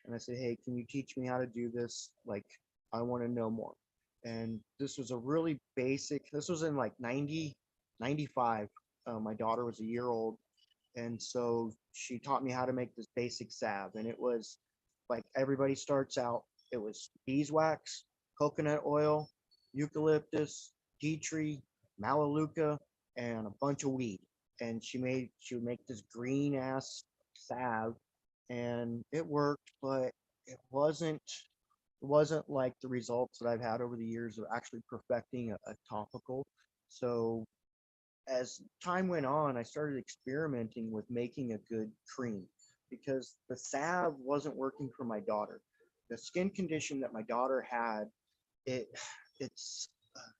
and I said, hey, can you teach me how to do this? Like, I want to know more. And this was a really basic, this was in like 95. My daughter was a year old. And so she taught me how to make this basic salve. And it was like everybody starts out, it was beeswax, coconut oil, eucalyptus, tea tree, melaleuca, and a bunch of weed. And she would make this green ass salve and it worked, but it wasn't like the results that I've had over the years of actually perfecting a topical. So as time went on, I started experimenting with making a good cream because the salve wasn't working for my daughter. The skin condition that my daughter had, it it's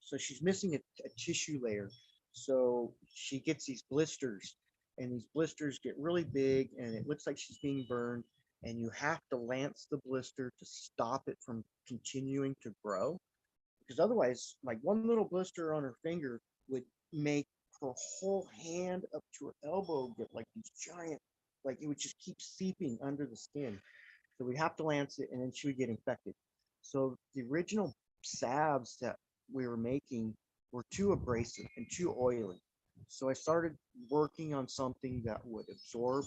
so she's missing a tissue layer. So she gets these blisters, and these blisters get really big, and it looks like she's being burned. and you have to lance the blister to stop it from continuing to grow. Because otherwise, like one little blister on her finger would make her whole hand up to her elbow get like these giant, like it would just keep seeping under the skin. So we have to lance it, and then she would get infected. So the original salves that we were making were too abrasive and too oily. So I started working on something that would absorb,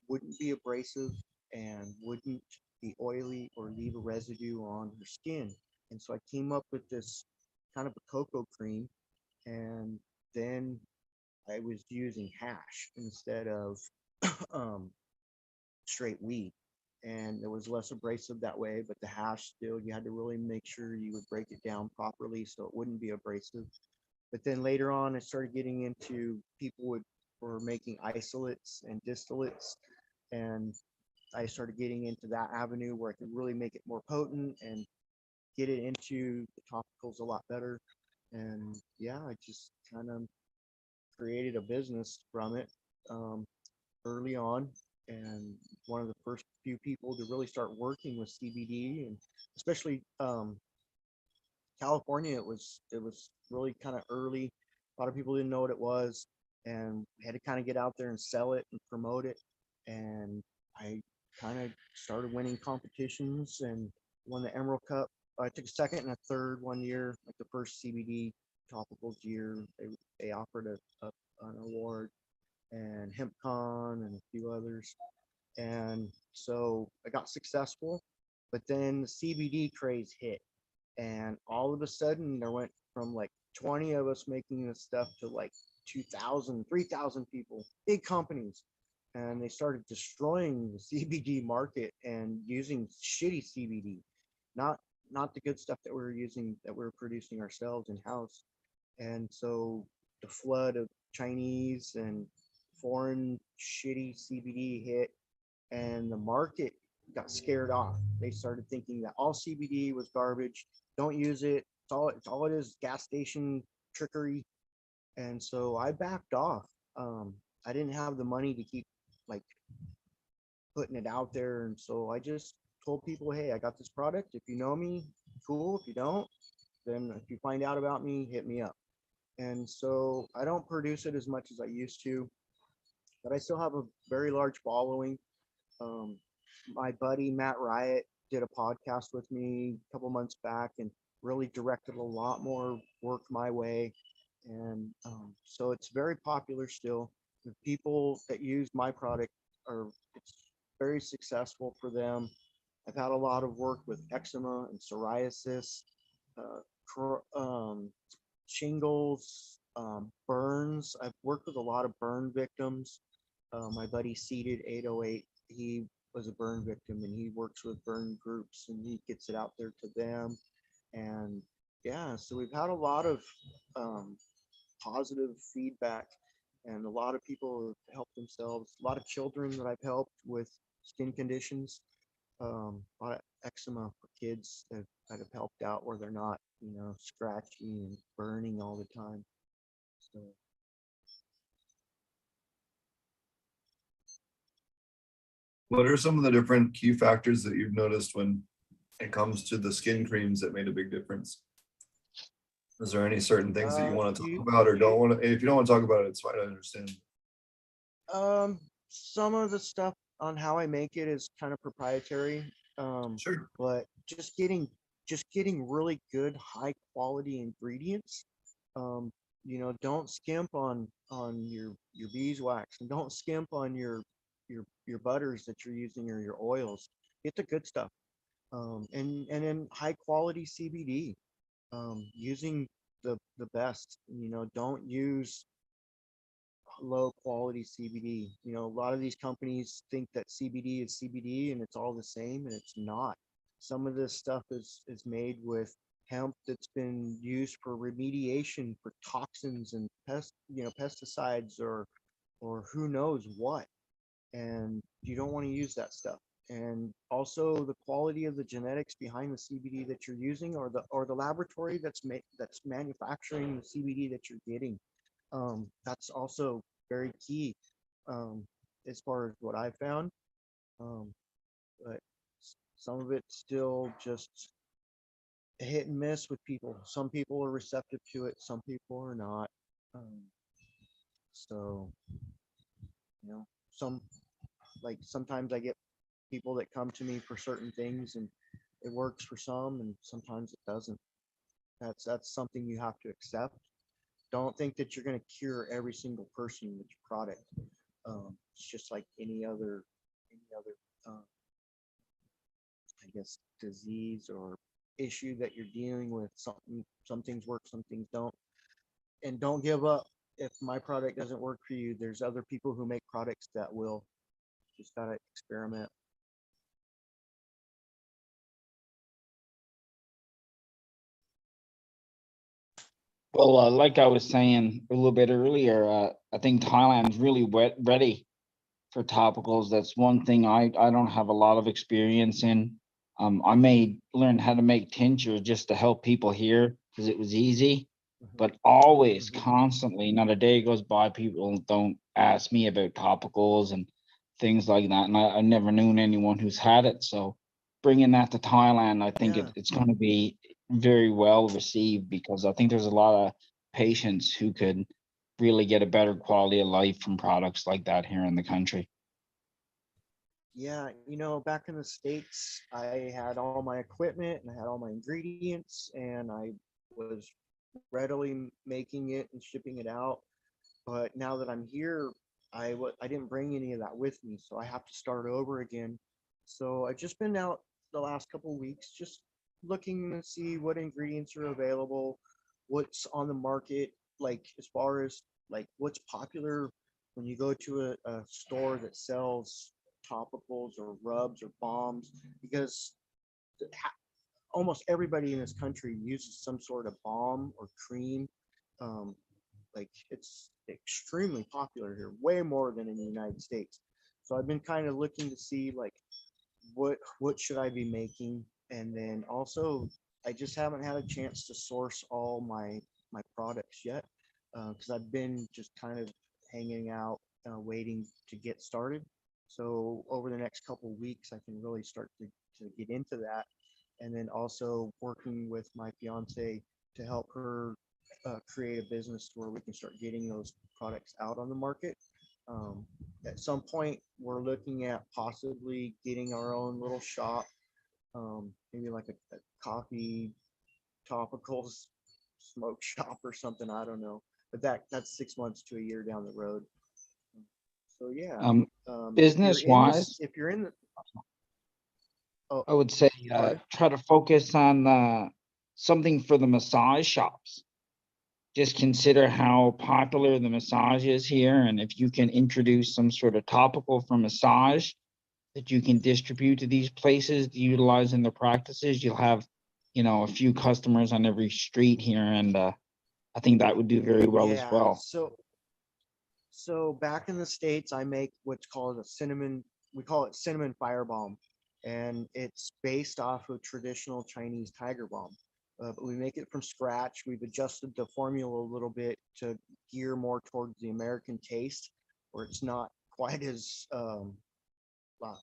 wouldn't be abrasive, and wouldn't be oily or leave a residue on her skin. And so I came up with this kind of a cocoa cream, and then I was using hash instead of um, straight weed. And it was less abrasive that way, but the hash still, you had to really make sure you would break it down properly so it wouldn't be abrasive. But then later on, I started getting into people were making isolates and distillates, and I started getting into that avenue where I could really make it more potent and get it into the topicals a lot better. And yeah, I just kind of created a business from it early on, and one of the first few people to really start working with CBD, and especially California, it was really kind of early. A lot of people didn't know what it was, and we had to kind of get out there and sell it and promote it. And I kind of started winning competitions and won the Emerald Cup. I took a second and a third one year, like the first CBD topicals year. They offered an award, and HempCon and a few others. And so I got successful, but then the CBD craze hit, and all of a sudden there went from like 20 of us making this stuff to like 2,000, 3,000 people, big companies, and they started destroying the CBD market and using shitty CBD, not not the good stuff that we were using, that we were producing ourselves in house. And so the flood of Chinese and foreign shitty CBD hit, and the market got scared off. They started thinking that all CBD was garbage. Don't use it. It's all it is, gas station trickery. And so I backed off. I didn't have the money to keep like putting it out there, and so I just told people, hey, I got this product. If you know me, cool. If you don't, then if you find out about me, hit me up. And so I don't produce it as much as I used to, but I still have a very large following. Um, my buddy Matt Riot did a podcast with me a couple months back and really directed a lot more work my way. And so it's very popular still. The people that use my product are, it's very successful for them. I've had a lot of work with eczema and psoriasis, uh, shingles, burns. I've worked with a lot of burn victims. My buddy Seated 808, he was a burn victim, and he works with burn groups, and he gets it out there to them. And yeah, so we've had a lot of um, positive feedback, and a lot of people have helped themselves. A lot of children that I've helped with skin conditions, a lot of eczema for kids that have helped out where they're not, scratchy and burning all the time. So What are some of the different key factors that you've noticed when it comes to the skin creams that made a big difference? Is there any certain things that you want to talk about or don't want to? If you don't want to talk about it, it's fine. I understand. some of the stuff on how I make it is kind of proprietary. Sure. But just getting really good high quality ingredients. Um, don't skimp on your beeswax, and don't skimp on your butters that you're using, or your oils. Get the good stuff. And then high quality CBD. Using the best. Don't use low quality CBD. A lot of these companies think that CBD is CBD and it's all the same, and it's not. Some of this stuff is made with hemp that's been used for remediation for toxins and pesticides, or who knows what. And you don't want to use that stuff. And also the quality of the genetics behind the CBD that you're using, or the laboratory that's manufacturing the CBD that you're getting. That's also very key, as far as what I found. Um, but some of it's still just a hit and miss with people. Some people are receptive to it, some people are not. Um, so, you know, some like sometimes I get people that come to me for certain things and it works for some and sometimes it doesn't. That's something you have to accept. Don't think that you're going to cure every single person with your product. It's just like any other I guess disease or issue that you're dealing with. Some things work, some things don't. And don't give up. If my product doesn't work for you, there's other people who make products that will. Just gotta experiment. Well, like I was saying a little bit earlier, I think Thailand's really ready for topicals. That's one thing I don't have a lot of experience in. I may learn how to make tincture just to help people here because it was easy, Mhm. but always, Mhm. constantly, not a day goes by people don't ask me about topicals and things like that. And I never known anyone who's had it. So bringing that to Thailand, I think Yeah. it's going to be very well received because I think there's a lot of patients who could really get a better quality of life from products like that here in the country. Yeah, back in the States, I had all my equipment and I had all my ingredients and I was readily making it and shipping it out. But now that I'm here, I didn't bring any of that with me, so I have to start over again. So I've just been out the last couple of weeks, just looking to see what ingredients are available, what's on the market, like as far as like what's popular when you go to a store that sells topicals or rubs or balms, because almost everybody in this country uses some sort of balm or cream. Um, like it's extremely popular here, way more than in the United States. So I've been kind of looking to see like what should I be making, and then also I just haven't had a chance to source all my products yet because I've been just kind of hanging out, waiting to get started. So over the next couple of weeks, I can really start to get into that, and then also working with my fiance to help her create a business where we can start getting those products out on the market. Um, at some point, we're looking at possibly getting our own little shop, maybe like a coffee topicals smoke shop or something. I don't know, but that's 6 months to a year down the road. So yeah, Um, if you're business in this, wise, if you're in the, oh, I would say pardon? try to focus on something for the massage shops. Just consider how popular the massage is here, and if you can introduce some sort of topical for massage that you can distribute to these places to utilize in their practices, you'll have, a few customers on every street here, and I think that would do very well as Yeah. well. So back in the States, I make what's called a cinnamon, we call it cinnamon firebomb, and it's based off of traditional Chinese tiger balm. But we make it from scratch. We've adjusted the formula a little bit to gear more towards the American taste, where it's not quite as,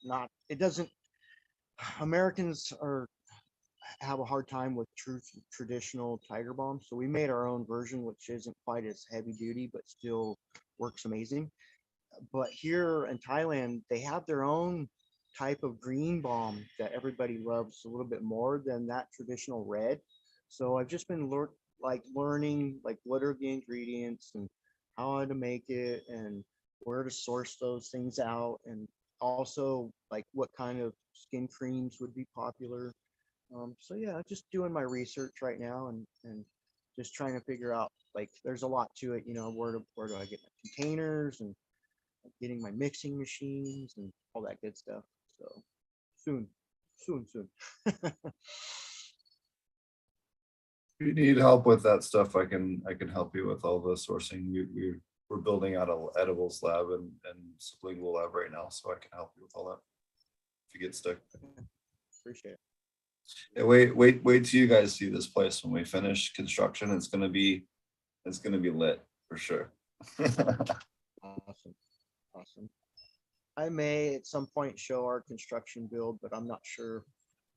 not, it doesn't, Americans have a hard time with true traditional tiger balm. So we made our own version, which isn't quite as heavy duty, but still works amazing. But here in Thailand, they have their own type of green balm that everybody loves a little bit more than that traditional red. So I've just been learning like what are the ingredients and how to make it and where to source those things out, and also like what kind of skin creams would be popular. So yeah, just doing my research right now and just trying to figure out like there's a lot to it, where do I get my containers and getting my mixing machines and all that good stuff. So soon, soon. If you need help with that stuff, I can help you with all the sourcing. We're building out an edibles lab and sublingual lab right now, so I can help you with all that if you get stuck. Appreciate it. Yeah, wait till you guys see this place when we finish construction. It's gonna be lit for sure. Awesome. I may at some point show our construction build, but I'm not sure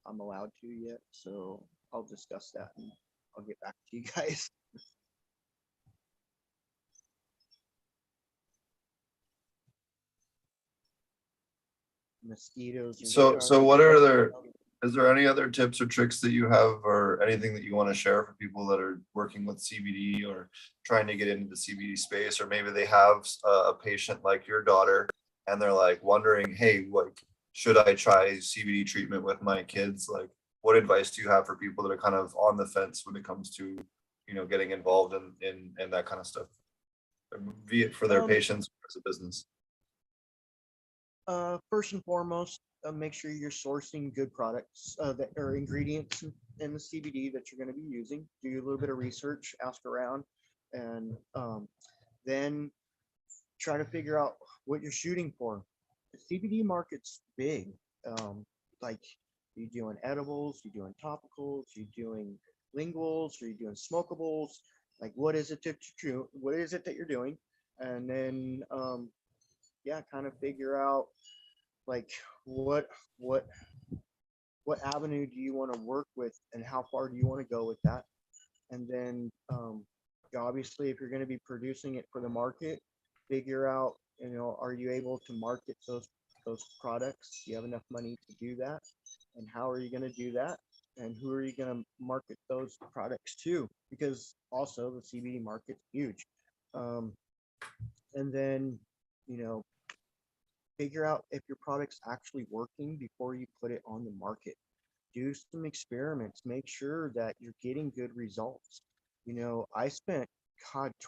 I'm allowed to yet. So I'll discuss that and I'll get back to you guys. Mosquitoes. So what are there, is there any other tips or tricks that you have or anything that you want to share for people that are working with CBD or trying to get into the CBD space, or maybe they have a patient like your daughter and they're like wondering, hey, what should I try CBD treatment with my kids? Like, what advice do you have for people that are kind of on the fence when it comes to, getting involved in that kind of stuff, be it for their patients or as a business? First and foremost, make sure you're sourcing good products that are ingredients in the CBD that you're going to be using. Do a little bit of research, ask around, and then try to figure out what you're shooting for. The CBD market's big. Like, you doing edibles, you doing topicals, you doing linguals, or you doing smokables. Like, what is it that you're doing? And then yeah, kind of figure out like what avenue do you want to work with and how far do you want to go with that. And then obviously if you're going to be producing it for the market, figure out, are you able to market those products? Do you have enough money to do that? And how are you going to do that? And who are you going to market those products to? Because also the CBD market's huge. And then figure out if your product's actually working before you put it on the market. Do some experiments, make sure that you're getting good results. I spent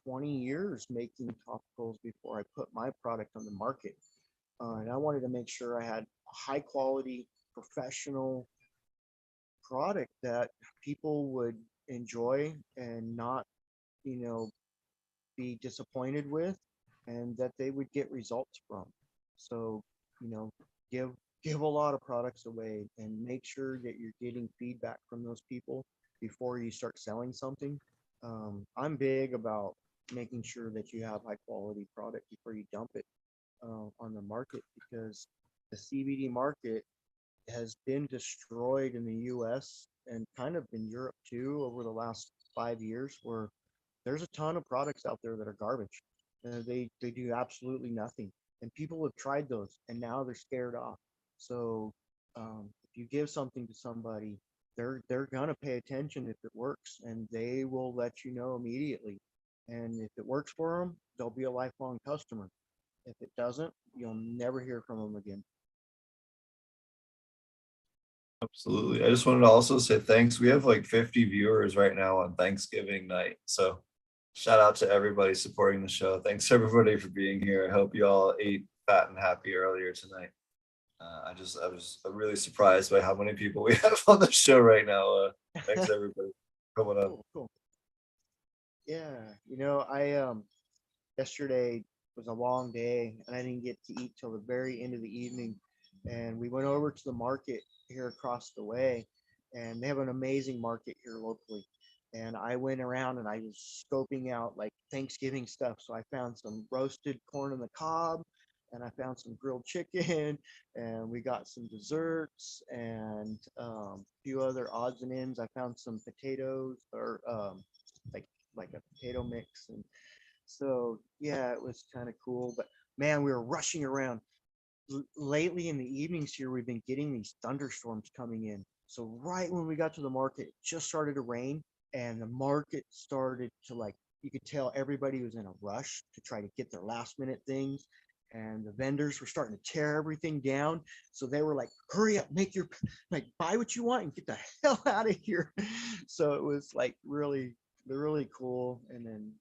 20 years making topicals before I put my product on the market. And I wanted to make sure I had a high quality professional product that people would enjoy and not, be disappointed with, and that they would get results from. So, give a lot of products away and make sure that you're getting feedback from those people before you start selling something. I'm big about making sure that you have high quality product before you dump it on the market, because the CBD market has been destroyed in the US and kind of in Europe too over the last 5 years, where there's a ton of products out there that are garbage. They do absolutely nothing, and people have tried those and now they're scared off. So if you give something to somebody, they're gonna pay attention if it works, and they will let you know immediately. And if it works for them, they'll be a lifelong customer. If it doesn't, you'll never hear from them again. Absolutely. I just wanted to also say thanks. We have like 50 viewers right now on Thanksgiving night. So shout out to everybody supporting the show. Thanks everybody for being here. I hope you all ate fat and happy earlier tonight. I was really surprised by how many people we have on the show right now. Thanks everybody for coming on. Cool. Yeah, I yesterday was a long day and I didn't get to eat till the very end of the evening. And we went over to the market here across the way, and they have an amazing market here locally. And I went around and I was scoping out like Thanksgiving stuff. So I found some roasted corn on the cob, and I found some grilled chicken, and we got some desserts and a few other odds and ends. I found some potatoes, or like a potato mix. And so yeah, it was kind of cool. But man, we were rushing around. Lately in the evenings here, we've been getting these thunderstorms coming in. So right when we got to the market, it just started to rain, and the market started to, like, you could tell everybody was in a rush to try to get their last minute things, and the vendors were starting to tear everything down. So they were like, hurry up, buy what you want and get the hell out of here. So it was like really cool. And then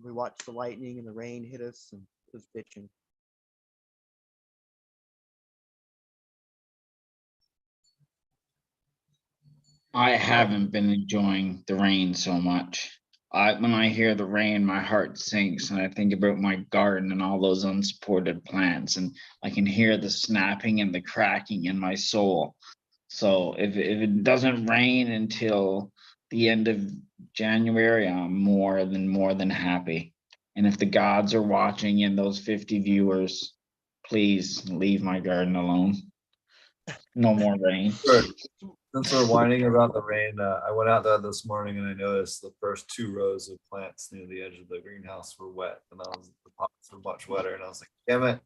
we watched the lightning and the rain hit us, and it was bitching. I haven't been enjoying the rain so much. When I hear the rain, my heart sinks, and I think about my garden and all those unsupported plants, and I can hear the snapping and the cracking in my soul. So if it doesn't rain until the end of January, I'm more than happy. And if the gods are watching and those 50 viewers, please leave my garden alone. No more rain. Sure. Since we're whining about the rain, I went out there this morning and I noticed the first 2 rows of plants near the edge of the greenhouse were wet, and the pots were much wetter, and I was like, damn it,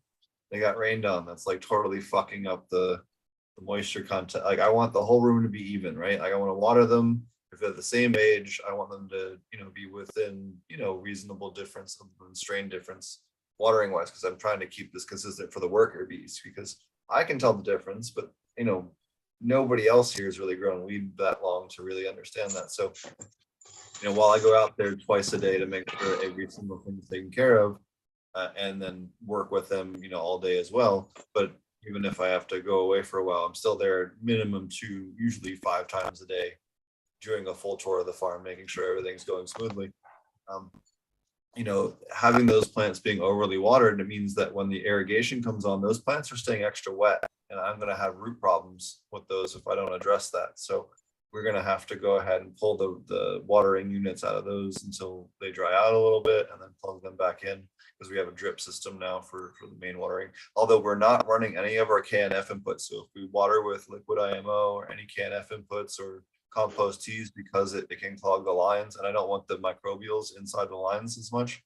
they got rained on. That's like totally fucking up the moisture content. Like I want the whole room to be even, right? Like I want to water them. If they're the same age, I want them to, be within, reasonable difference of strain difference watering wise, because I'm trying to keep this consistent for the worker bees, because I can tell the difference, but nobody else here has really grown weed that long to really understand that. So, while I go out there twice a day to make sure every single thing is taken care of, and then work with them, all day as well. But even if I have to go away for a while, I'm still there minimum 2, usually 5 times a day, doing a full tour of the farm, making sure everything's going smoothly. Having those plants being overly watered, it means that when the irrigation comes on, those plants are staying extra wet, and I'm going to have root problems with those if I don't address that. So we're going to have to go ahead and pull the watering units out of those until they dry out a little bit, and then plug them back in, because we have a drip system now for the main watering. Although we're not running any of our KNF inputs. So if we water with liquid IMO or any KNF inputs or compost teas, because it can clog the lines, and I don't want the microbials inside the lines as much.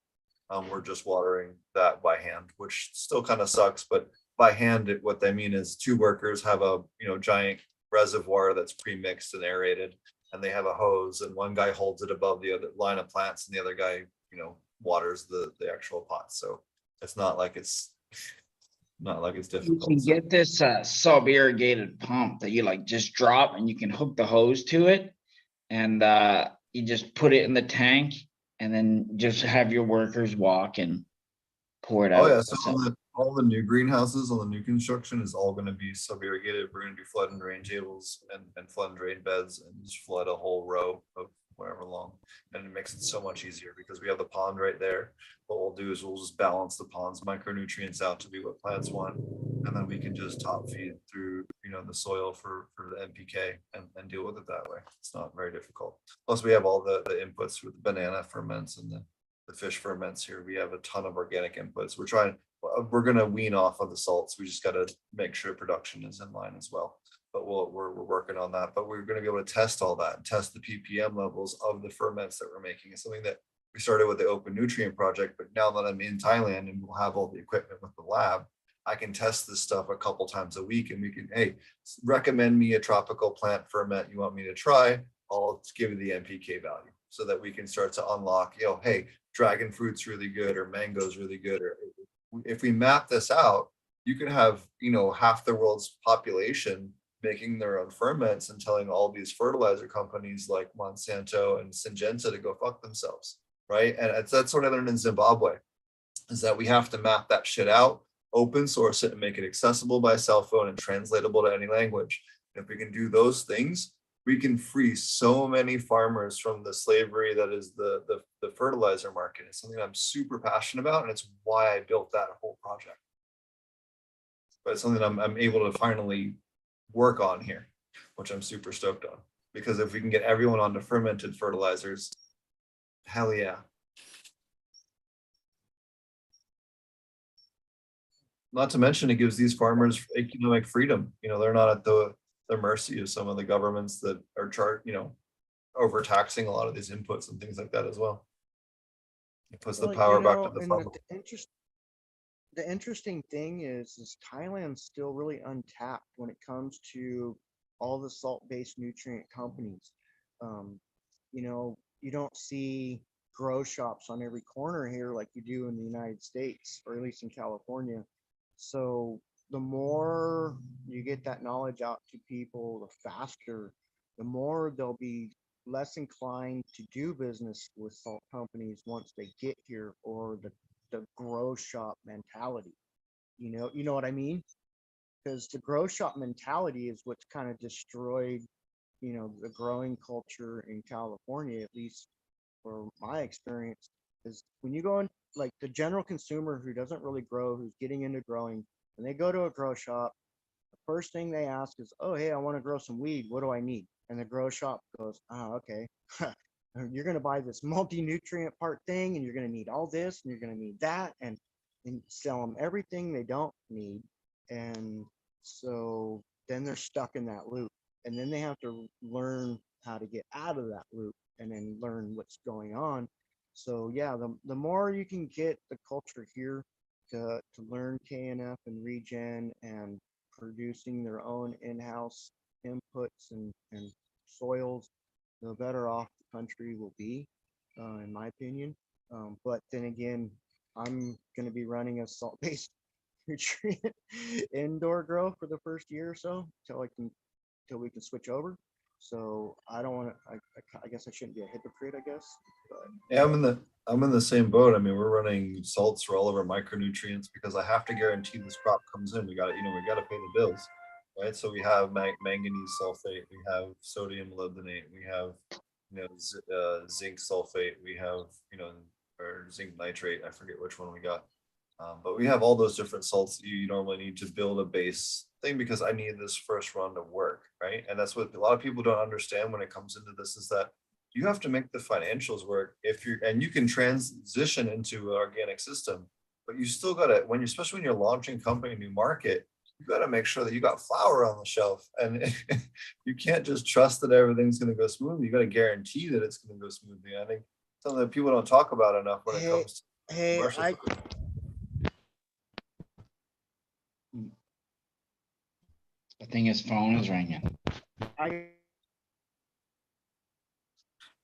We're just watering that by hand, which still kind of sucks, but by hand, what they mean is 2 workers have a giant reservoir that's pre-mixed and aerated, and they have a hose, and one guy holds it above the other line of plants, and the other guy waters the actual pot. So it's not like it's You difficult. can get this sub-irrigated pump that you like just drop, and you can hook the hose to it, and you just put it in the tank, and then just have your workers walk and pour it out. Oh yeah, so all the new greenhouses on the new construction is all going to be sub-irrigated. We're going to do flood and drain tables and flood and drain beds, and just flood a whole row of whatever long, and it makes it so much easier because we have the pond right there. What we'll do is we'll just balance the pond's micronutrients out to be what plants want, and then we can just top feed through the soil for the NPK and deal with it that way. It's not very difficult. Plus we have all the inputs with the banana ferments and the fish ferments here. We have a ton of organic inputs. We're going to wean off of the salts. We just got to make sure production is in line as well. But we're working on that. But we're going to be able to test all that and test the ppm levels of the ferments that we're making. It's something that we started with the Open Nutrient Project, but now that I'm in Thailand and we'll have all the equipment with the lab, I can test this stuff a couple times a week, and we can, hey, recommend me a tropical plant ferment you want me to try. I'll give you the NPK value so that we can start to unlock, hey, dragon fruit's really good, or mango's really good. Or if we map this out, you can have, half the world's population making their own ferments and telling all these fertilizer companies like Monsanto and Syngenta to go fuck themselves, right? And that's what I learned in Zimbabwe, is that we have to map that shit out, open source it, and make it accessible by cell phone and translatable to any language. If we can do those things, we can free so many farmers from the slavery that is the fertilizer market. It's something I'm super passionate about, and it's why I built that whole project. But it's something I'm able to finally work on here, which I'm super stoked on. Because if we can get everyone onto fermented fertilizers, hell yeah. Not to mention, it gives these farmers economic freedom. They're not at the mercy of some of the governments that are overtaxing a lot of these inputs and things like that as well. It puts the power back to the farmer. The interesting thing is Thailand's still really untapped when it comes to all the salt-based nutrient companies. You don't see grow shops on every corner here like you do in the United States, or at least in California. So the more you get that knowledge out to people, the faster, the more they'll be less inclined to do business with salt companies once they get here, or the grow shop mentality. You know what I mean? Because the grow shop mentality is what's kind of destroyed, the growing culture in California, at least for my experience, is when you go in, like the general consumer who doesn't really grow, who's getting into growing, when they go to a grow shop, the first thing they ask is, oh, hey, I want to grow some weed. What do I need? And the grow shop goes, oh, okay. You're going to buy this multi-nutrient part thing, and you're going to need all this, and you're going to need that. And and sell them everything they don't need. And so then they're stuck in that loop. And then they have to learn how to get out of that loop and then learn what's going on. So yeah, the more you can get the culture here to learn KNF and regen and producing their own in-house inputs and soils, the better off the country will be, in my opinion. But then again, I'm going to be running a salt-based nutrient indoor grow for the first year or so till we can switch over. So I don't want to. I guess I shouldn't be a hypocrite. I guess, but Yeah, I'm in the same boat. I mean, we're running salts for all of our micronutrients because I have to guarantee this crop comes in. We got to, we got to pay the bills, right? So we have manganese sulfate, we have sodium molybdenate, we have zinc sulfate, we have or zinc nitrate. I forget which one we got. But we have all those different salts that you normally need to build a base thing because I need this first run to work, right? And that's what a lot of people don't understand when it comes into this is that you have to make the financials work and you can transition into an organic system, but you still got to, especially when you're launching a company, new market, you got to make sure that you got flour on the shelf and you can't just trust that everything's going to go smoothly. You got to guarantee that it's going to go smoothly. I think something that people don't talk about enough when it comes to commercial. I think his phone is ringing.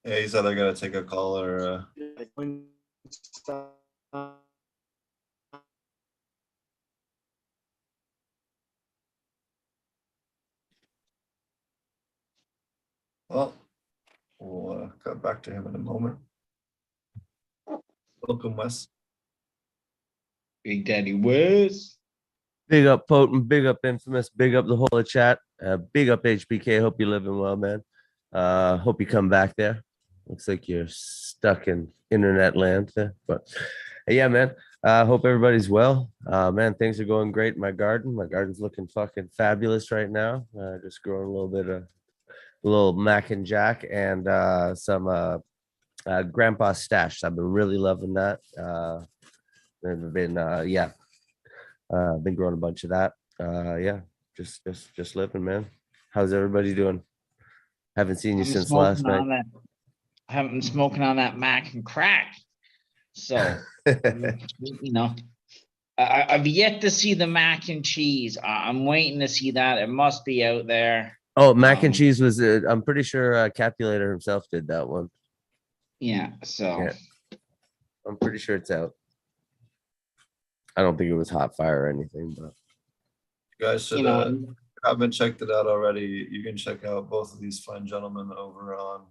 Yeah, he's either gonna take a call or well, we'll cut back to him in a moment. Welcome, Wes. Big Daddy Wes. Big up Potent, big up Infamous, big up the whole of chat, big up HBK. Hope you're living well, man. Hope you come back there. Looks like you're stuck in internet land there, but yeah, man. Hope everybody's well. Man, things are going great in my garden. My garden's looking fucking fabulous right now. Just growing a little bit of mac and jack and some grandpa's stash. I've been really loving that. Been growing a bunch of that. Yeah, just living, man. How's everybody doing? Haven't seen you since last night. I haven't been smoking on that mac and crack. So, I've yet to see the mac and cheese. I'm waiting to see that. It must be out there. Oh, mac and cheese was. I'm pretty sure Capulator himself did that one. Yeah. So, yeah. I'm pretty sure it's out. I don't think it was hot fire or anything, but you guys should. If you haven't checked it out already, you can check out both of these fine gentlemen over on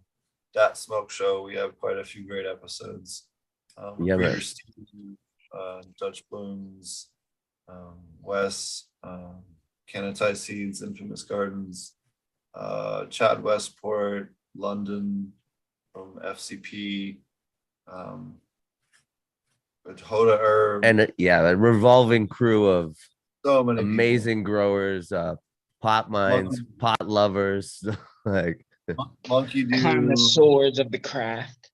Dat Smoke Show. We have quite a few great episodes. Yeah, Steve, Dutch Blooms, Wes, Canatized Seeds, Infamous Gardens, Chad Westport, London from FCP, with Hoda Herb, and a revolving crew of so many amazing growers, pot minds, pot lovers, like Monkey Dude, connoisseurs of the craft.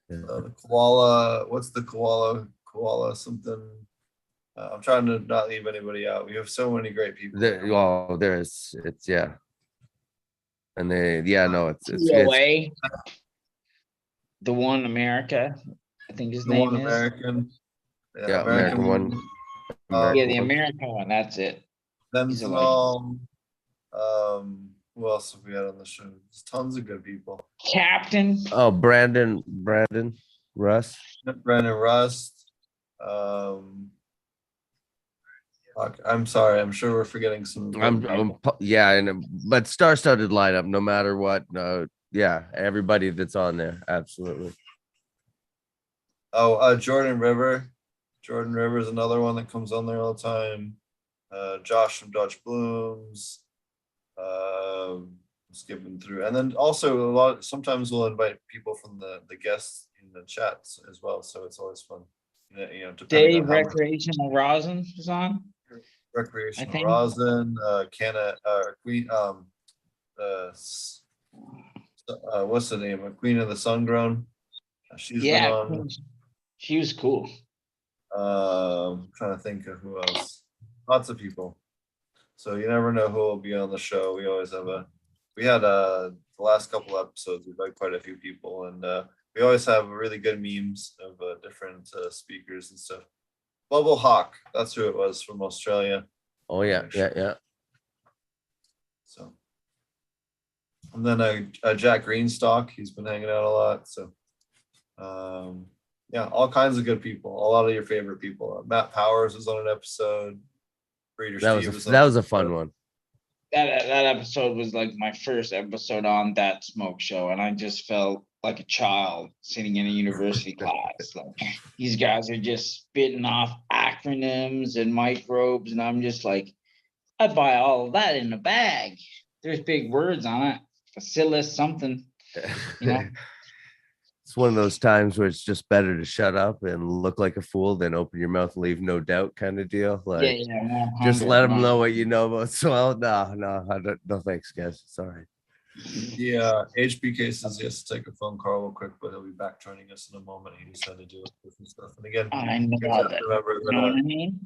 The koala. What's the koala? Koala something. I'm trying to not leave anybody out. We have so many great people. It's yeah. And it's the one America, I think his the name one is American. Yeah, American one. The American one. That's it. Then who else have we had on the show? There's tons of good people. Captain. Oh, Brandon Russ. Brandon Rust. I'm sorry. I'm sure we're forgetting some. But star-studded lineup, no matter what. Everybody that's on there, absolutely. Oh, Jordan River. Jordan River is another one that comes on there all the time. Josh from Dutch Blooms. Skipping through, and then also sometimes we'll invite people from the guests in the chats as well, so it's always fun. Dave Recreational Rosin is on. Recreational Rosin, Queen, what's the name? Queen of the Sun Grown. She's been on. She was cool. Trying to think of who else. Lots of people. So you never know who will be on the show. We always have we had the last couple episodes, we've had quite a few people, and we always have really good memes of different speakers and stuff. Bubble Hawk, that's who it was from Australia. Oh yeah, yeah. So, and then Jack Greenstock, he's been hanging out a lot. So, yeah, all kinds of good people. A lot of your favorite people. Matt Powers was on an episode. Breeder Steve was That on was an a fun episode. one. That episode was like my first episode on that smoke show, and I just felt like a child sitting in a university class. Like these guys are just spitting off acronyms and microbes, and I'm just like, I buy all of that in a bag. There's big words on it, bacillus something, you know. It's one of those times where it's just better to shut up and look like a fool than open your mouth and leave no doubt kind of deal. Like, Yeah, just let them know 100. what you know about soil. No, I don't. No, thanks, guys. Sorry. Yeah, HBK says he has to take a phone call real quick, but he'll be back joining us in a moment. He just had to do different stuff. And again, I you guys know have that. to remember You know what I that mean?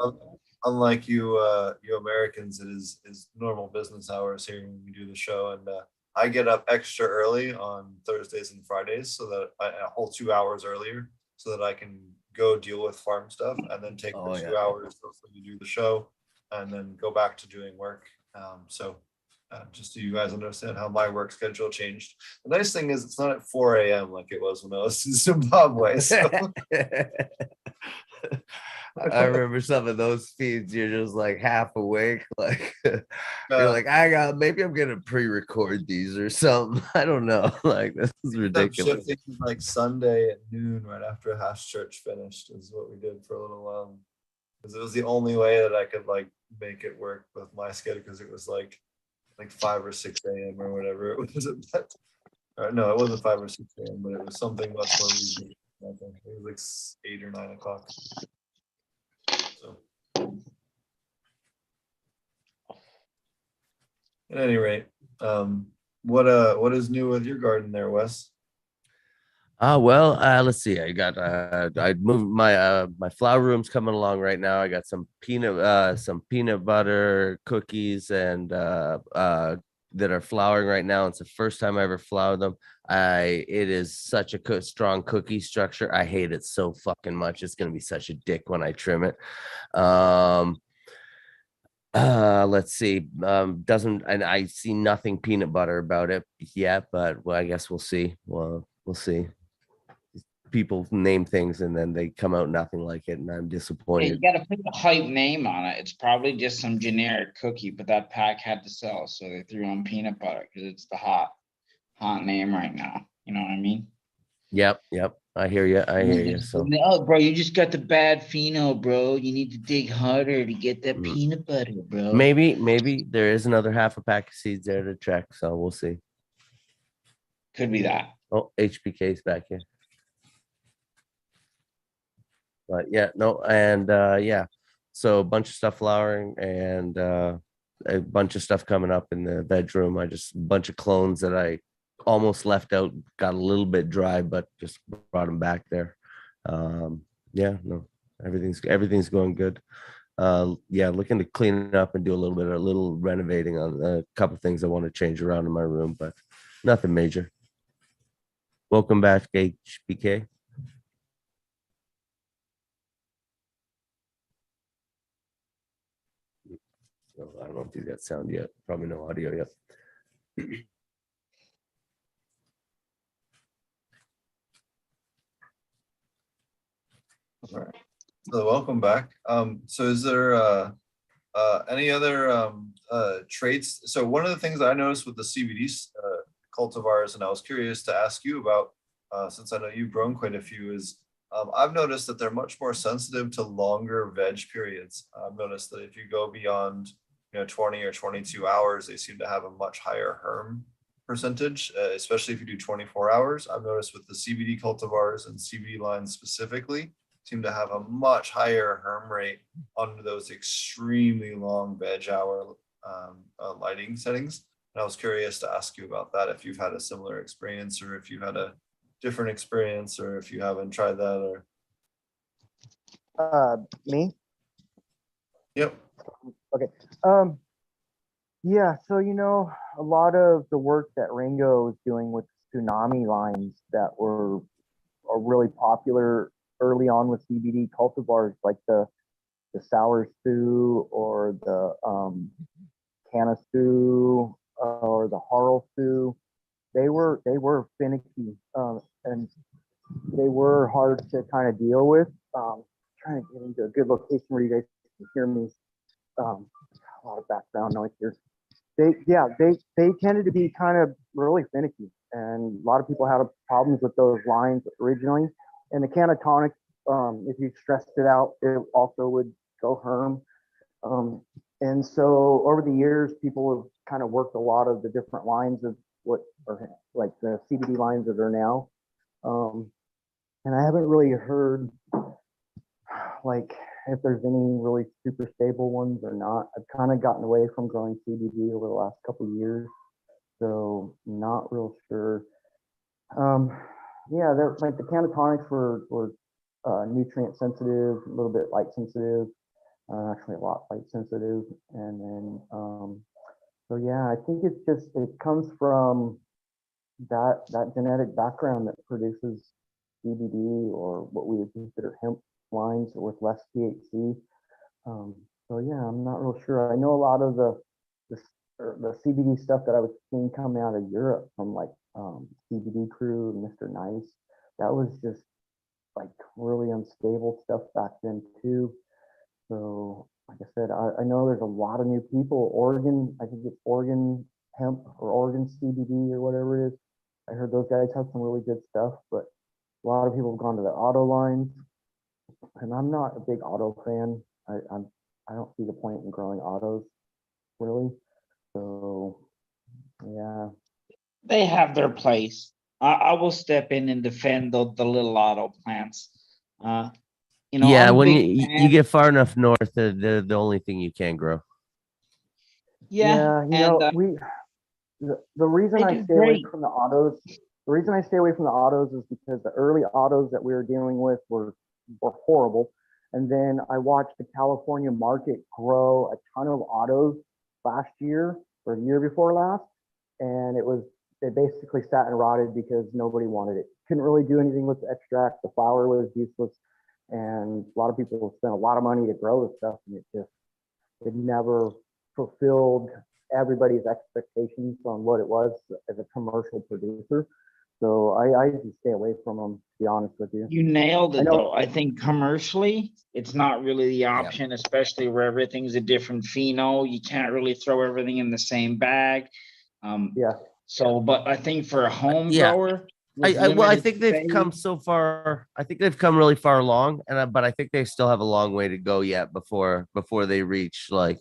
unlike you Americans, it is normal business hours here when we do the show, and I get up extra early on Thursdays and Fridays so that a whole 2 hours earlier so that I can go deal with farm stuff and then take Oh, the 2 yeah. hours before you do the show and then go back to doing work. Just so you guys understand how my work schedule changed. The nice thing is it's not at 4 a.m. like it was when I was in Zimbabwe. So I remember some of those feeds. You're just like half awake, like you're uh, like, maybe I'm gonna pre-record these or something. I don't know. Like, this is ridiculous. shifting like Sunday at noon right after Hash Church finished is what we did for a little while. Because it was the only way that I could like make it work with my schedule, because it was like 5 or 6 a.m. or whatever it was at that. No, it wasn't 5 or 6 a.m., but it was something much more reasonable. I think it was like 8 or 9 o'clock. So, at any rate, what is new with your garden there, Wes? Well, let's see. I moved my flower room's coming along right now. I got some peanut butter cookies and that are flowering right now. It's the first time I ever flowered them. It is such a strong cookie structure. I hate it so fucking much. It's gonna be such a dick when I trim it. Let's see. Doesn't, and I see nothing peanut butter about it yet, but well, I guess we'll see. Well, we'll see. People name things and then they come out nothing like it, and I'm Yeah, you disappointed. got to put the hype name on it. It's probably just some generic cookie, but that pack had to sell, so they threw on peanut butter because it's the hot name right now. You know what I mean? Yep. I hear you. So Oh, bro, you just got the bad pheno, bro. You need to dig harder to get that peanut butter, bro. maybe there is another half a pack of seeds there to check. So we'll see. Could be that. Oh, HBK's back here. But yeah, no, and yeah, so a bunch of stuff flowering and a bunch of stuff coming up in the bedroom. A bunch of clones that I almost left out, got a little bit dry, but just brought them back there. Yeah, no, everything's going good. Yeah, looking to clean it up and do a little renovating on a couple things I want to change around in my room, but nothing major. Welcome back, HBK. I don't know if he's got sound yet. Probably no audio yet. All right. So welcome back. So is there any other traits? So one of the things I noticed with the CBD cultivars, and I was curious to ask you about, since I know you've grown quite a few, is I've noticed that they're much more sensitive to longer veg periods. I've noticed that if you go beyond 20 or 22 hours, they seem to have a much higher herm percentage, especially if you do 24 hours. I've noticed with the CBD cultivars and CBD lines specifically, seem to have a much higher herm rate on those extremely long veg hour lighting settings. And I was curious to ask you about that, if you've had a similar experience, or if you've had a different experience, or if you haven't tried that. Or Me? Yep. Okay. Yeah, so a lot of the work that Ringo is doing with tsunami lines that are really popular early on with CBD cultivars, like the sour stew or the canna stew or the harl stew. They were finicky, and they were hard to kind of deal with. Trying to get into a good location where you guys can hear me. A lot of background noise here. They tended to be kind of really finicky, and a lot of people had problems with those lines originally. And the cannatonic, if you stressed it out, it also would go herm. And so over the years, people have kind of worked a lot of the different lines of what are like the CBD lines that are now. And I haven't really heard like if there's any really super stable ones or not. I've kind of gotten away from growing CBD over the last couple of years, so not real sure. Yeah, they're like the cannatonics were nutrient sensitive, a little bit light sensitive, actually a lot light sensitive, and then so yeah, I think it comes from that genetic background that produces CBD or what we would consider hemp lines with less THC. So yeah, I'm not real sure. I know a lot of the CBD stuff that I was seeing coming out of Europe from like CBD Crew, Mr. Nice. That was just like really unstable stuff back then too. So like I said, I know there's a lot of new people. Oregon, I think it's Oregon Hemp or Oregon CBD or whatever it is. I heard those guys have some really good stuff, but a lot of people have gone to the auto lines, and I'm not a big auto fan. I don't see the point in growing autos really. So yeah. They have their place. I will step in and defend the little auto plants. Yeah, I'm a when big you fan. get far enough north, they're the only thing you can grow. Yeah, and The reason they I do stay away great. from the autos, the reason I stay away from the autos is because the early autos that we were dealing with were horrible. And then I watched the California market grow a ton of autos last year or the year before last. And it basically sat and rotted because nobody wanted it. Couldn't really do anything with the extract. The flower was useless. And a lot of people spent a lot of money to grow the stuff, and it never fulfilled everybody's expectations on what it was as a commercial producer. So I usually stay away from them, to be honest with you. You nailed I it know. though. I think commercially, it's not really the option, especially where everything's a different pheno. You can't really throw everything in the same bag. Yeah. So, but I think for a home Yeah. grower, with I limited think they've space, come so far. I think they've come really far along, but I think they still have a long way to go yet before they reach like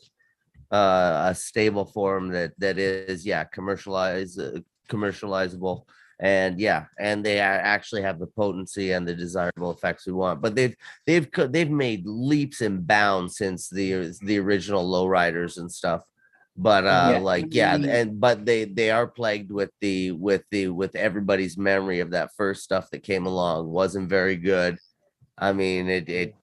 a stable form that is commercializable, and they actually have the potency and the desirable effects we want. But they've made leaps and bounds since the original lowriders and stuff. But but they are plagued with everybody's memory of that first stuff that came along. Wasn't very good. I mean, it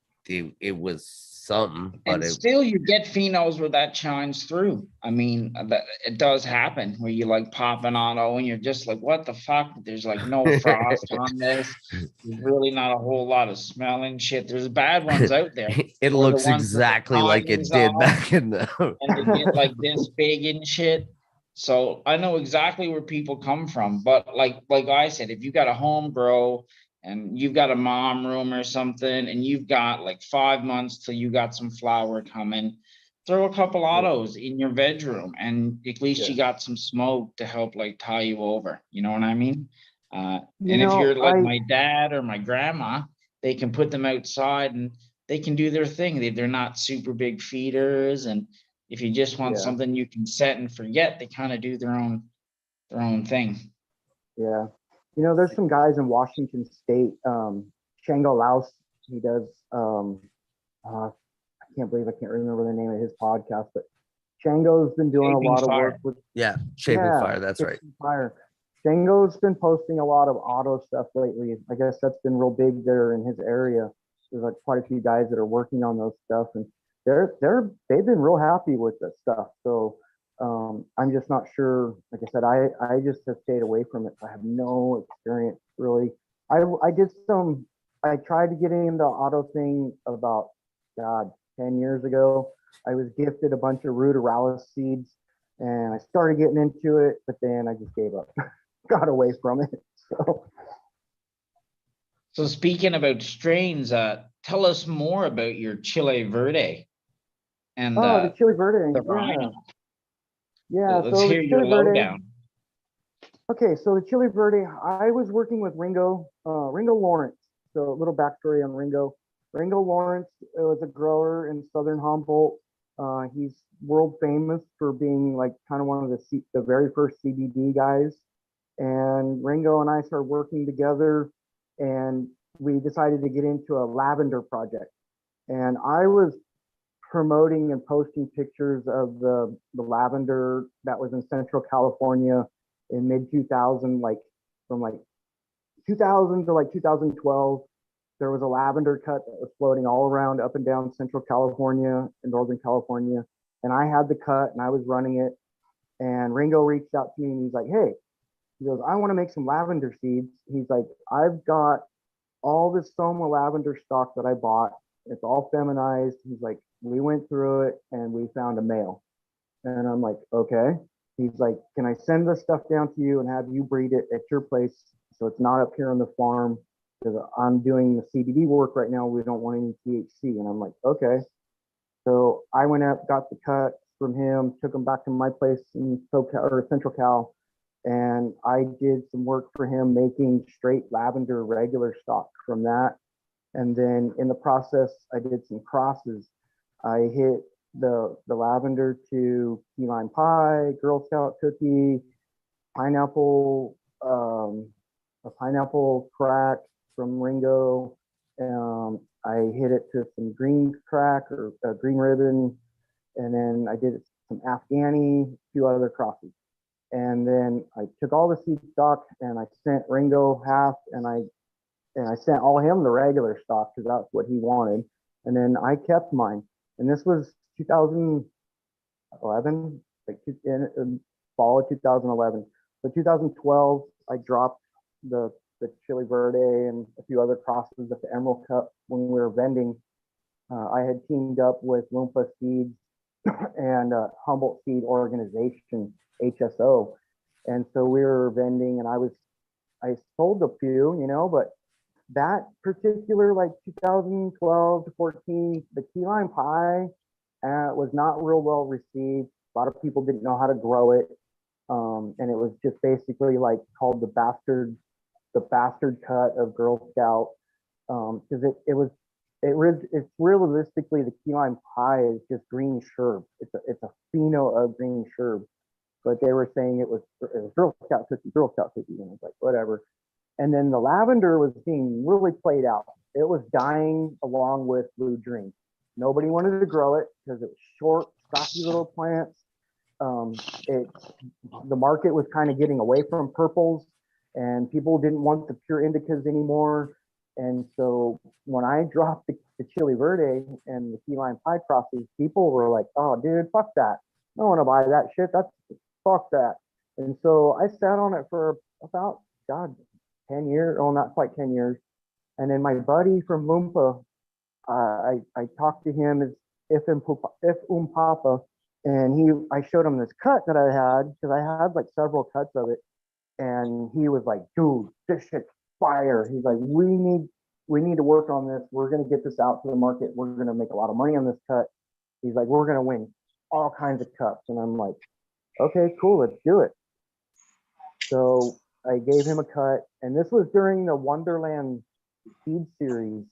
was something, but and still you get phenols where that shines through. I mean, that it does happen where you like pop an auto and you're just like, what the fuck? There's like no frost on this. There's really not a whole lot of smell and shit. There's bad ones out there. it Or the looks ones with the exactly like it cottons did on, back in the and they get like this big and shit. So I know exactly where people come from. But like I said, if you got a home grow and you've got a mom room or something, and you've got like 5 months till you got some flower coming, throw a couple autos in your bedroom, and at least you got some smoke to help like tie you over. You know what I mean? And if you're like my dad or my grandma, they can put them outside and they can do their thing. They're not super big feeders, and if you just want something you can set and forget, they kind of do their own thing. Yeah. There's some guys in Washington State, Shango Laos, he does, I can't believe I can't remember the name of his podcast, but Shango's been doing a lot of work with Shaping Fire. That's right. Fire. Shango's been posting a lot of auto stuff lately. I guess that's been real big there in his area. there's like quite a few guys that are working on those stuff, and they've been real happy with the stuff. So I'm just not sure. Like I said, I just have stayed away from it. I have no experience really. I tried to get into the auto thing about 10 years ago. I was gifted a bunch of ruderalis seeds and I started getting into it, but then I just gave up, got away from it. So speaking about strains, tell us more about your Chile Verde and The Chili Verde, the Rhino. yeah. Let's So hear the your Chili Verde. lowdown. Okay, so the Chili Verde, I was working with Ringo Lawrence. So a little backstory on Ringo. Ringo Lawrence was a grower in Southern Humboldt. He's world famous for being like kind of one of the very first CBD guys. And Ringo and I started working together, and we decided to get into a lavender project. And I was promoting and posting pictures of the lavender that was in Central California in mid 2000, like from like 2000 to like 2012. There was a lavender cut that was floating all around up and down Central California and Northern California. And I had the cut and I was running it. And Ringo reached out to me and he's like, hey, he goes, I want to make some lavender seeds. He's like, I've got all this Soma lavender stock that I bought. It's all feminized. He's like, we went through it and we found a male. And I'm like, okay. He's like, can I send this stuff down to you and have you breed it at your place so it's not up here on the farm? Because I'm doing the CBD work right now. We don't want any THC. And I'm like, okay. So I went up, got the cut from him, took him back to my place in Central Cal. And I did some work for him making straight lavender regular stock from that. And then in the process, I did some crosses. I hit the lavender to key lime pie, Girl Scout cookie, pineapple, a pineapple crack from Ringo. I hit it to some green crack or green ribbon, and then I did some Afghani, a few other crosses. And then I took all the seed stock and I sent Ringo half, and I sent all him the regular stock because that's what he wanted. And then I kept mine. And this was 2011, like in fall of 2011. So 2012, I dropped the Chili Verde and a few other crosses at the Emerald Cup when we were vending. I had teamed up with Loompa Seeds and Humboldt Seed Organization, HSO. And so we were vending, and I sold a few, but that particular like 2012 to 14, the key lime pie was not real well received. A lot of people didn't know how to grow it. And it was just basically like called the bastard cut of Girl Scout. Because it's realistically, the key lime pie is just green sherb. It's a pheno of green sherb. But they were saying it was Girl Scout cookie, and it's like whatever. And then the lavender was being really played out. It was dying along with Blue Dream. Nobody wanted to grow it because it was short, stocky little plants. The market was kind of getting away from purples, and people didn't want the pure indicas anymore. And so when I dropped the Chili Verde and the key lime pie crosses, people were like, "Oh, dude, fuck that! I don't want to buy that shit. Fuck that." And so I sat on it for about 10 years. Oh, not quite 10 years. And then my buddy from Loompa, I talked to him as if Papa, and I showed him this cut that I had because I had like several cuts of it, and he was like, "Dude, this shit's fire." He's like, "We need to work on this. We're gonna get this out to the market. We're gonna make a lot of money on this cut." He's like, "We're gonna win all kinds of cups," and I'm like, "Okay, cool, let's do it." So I gave him a cut, and this was during the Wonderland seed series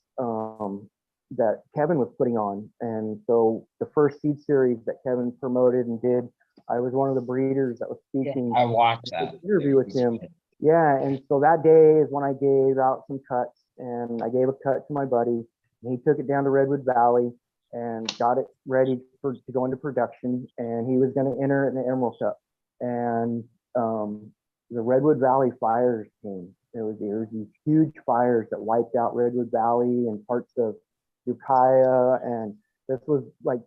that Kevin was putting on. And so the first seed series that Kevin promoted and did, I was one of the breeders that was speaking. I watched that interview with him. Yeah, and so that day is when I gave out some cuts, and I gave a cut to my buddy, and he took it down to Redwood Valley and got it ready to go into production, and he was going to enter it in the Emerald Cup. And the Redwood Valley fires came. There was these huge fires that wiped out Redwood Valley and parts of Ukiah, and this was like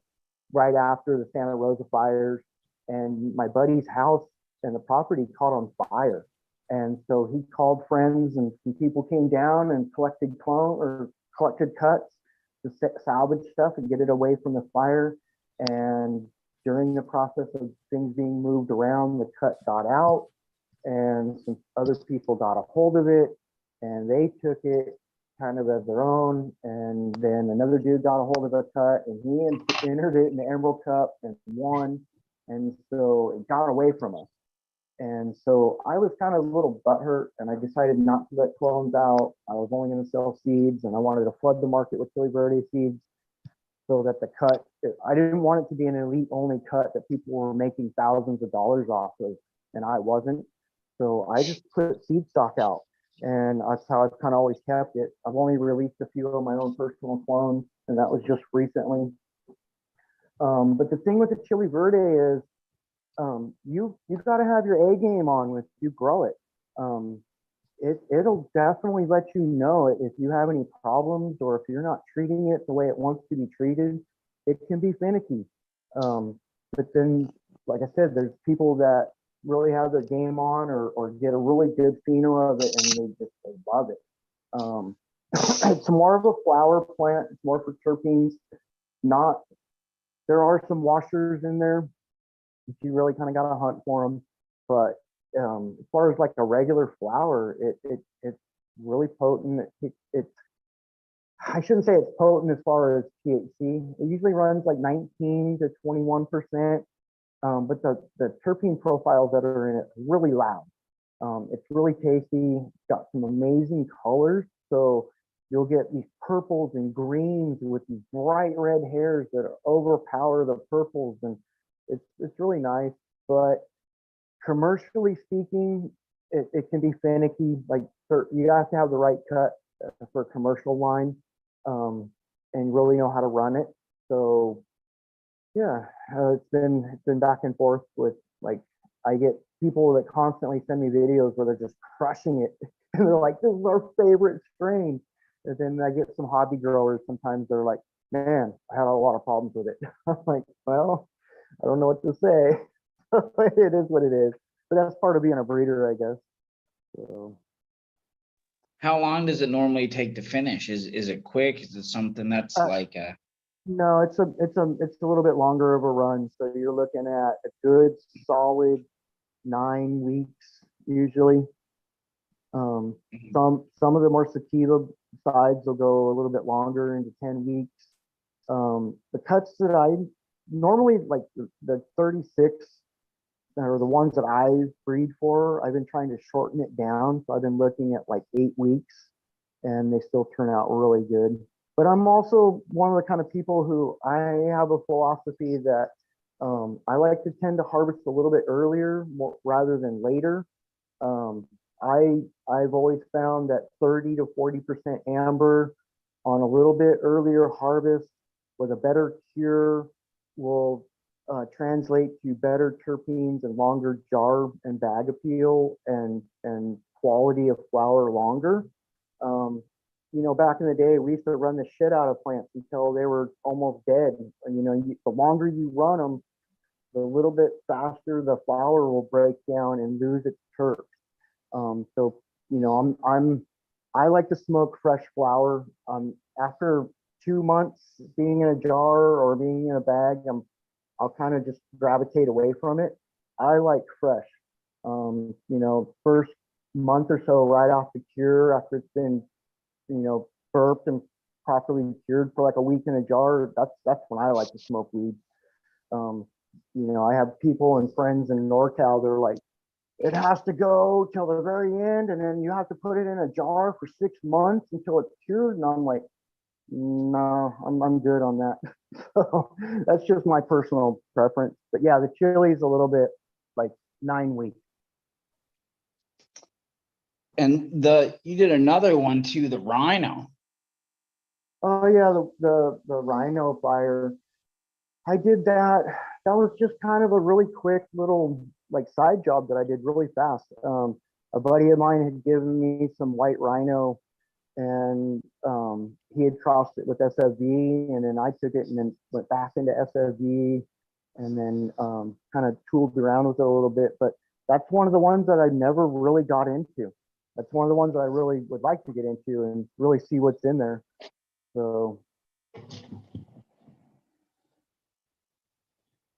right after the Santa Rosa fires, and my buddy's house and the property caught on fire. And so he called friends, and some people came down and collected collected cuts to salvage stuff and get it away from the fire. And during the process of things being moved around, the cut got out, and some other people got a hold of it, and they took it kind of as their own. And then another dude got a hold of the cut, and he entered it in the Emerald Cup and won. And so it got away from us. And so I was kind of a little butthurt, and I decided not to let clones out. I was only going to sell seeds, and I wanted to flood the market with Chili Verde seeds so that the cut, I didn't want it to be an elite only cut that people were making thousands of dollars off of, and I wasn't. So I just put seed stock out, and that's how I've kind of always kept it. I've only released a few of my own personal clones, and that was just recently. But the thing with the Chili Verde is, you've got to have your A game on when you grow it. It'll definitely let you know if you have any problems, or if you're not treating it the way it wants to be treated. It can be finicky. But then, like I said, there's people that really have their game on, or get a really good pheno of it, and they love it. It's more of a flower plant. It's more for terpenes. There are some washers in there. You really kind of got to hunt for them. But as far as like a regular flower, it's really potent. I shouldn't say it's potent as far as THC. It usually runs like 19 to 21%. But the terpene profiles that are in it are really loud. It's really tasty. It's got some amazing colors. So you'll get these purples and greens with these bright red hairs that overpower the purples, and it's really nice. But commercially speaking, it can be finicky. Like, you have to have the right cut for a commercial line, and really know how to run it. So yeah, it's been back and forth with, like, I get people that constantly send me videos where they're just crushing it, and they're like, "This is our favorite strain." And then I get some hobby growers. Sometimes they're like, "Man, I had a lot of problems with it." I'm like, "Well, I don't know what to say." It is what it is. But that's part of being a breeder, I guess. So. How long does it normally take to finish? Is it quick? Is it something that's like a? No, it's a little bit longer of a run. So you're looking at a good solid 9 weeks usually. Some of the more sativa sides will go a little bit longer, into 10 weeks. The cuts that I normally, like the 36, or the ones that I breed for, I've been trying to shorten it down. So I've been looking at like 8 weeks, and they still turn out really good. But I'm also one of the kind of people who, I have a philosophy that I like to tend to harvest a little bit earlier rather than later. I've always found that 30 to 40% amber on a little bit earlier harvest with a better cure will translate to better terpenes and longer jar and bag appeal, and quality of flower longer. Back in the day, we used to run the shit out of plants until they were almost dead. And, the longer you run them, the little bit faster the flower will break down and lose its terps. I like to smoke fresh flower. After 2 months being in a jar or being in a bag, I'll kind of just gravitate away from it. I like fresh. First month or so right off the cure, after it's been, burped and properly cured for like a week in a jar, that's when I like to smoke weed. I have people and friends in NorCal, they're like, it has to go till the very end, and then you have to put it in a jar for 6 months until it's cured. And I'm like, no, I'm good on that. So that's just my personal preference. But yeah, the chili's a little bit like 9 weeks. And you did another one too, the rhino. Oh yeah, the rhino fire. I did that. That was just kind of a really quick little like side job that I did really fast. A buddy of mine had given me some white rhino and he had crossed it with SFV, and then I took it and then went back into SFV, and then kind of tooled around with it a little bit. But that's one of the ones that I never really got into. That's one of the ones that I really would like to get into and really see what's in there. So.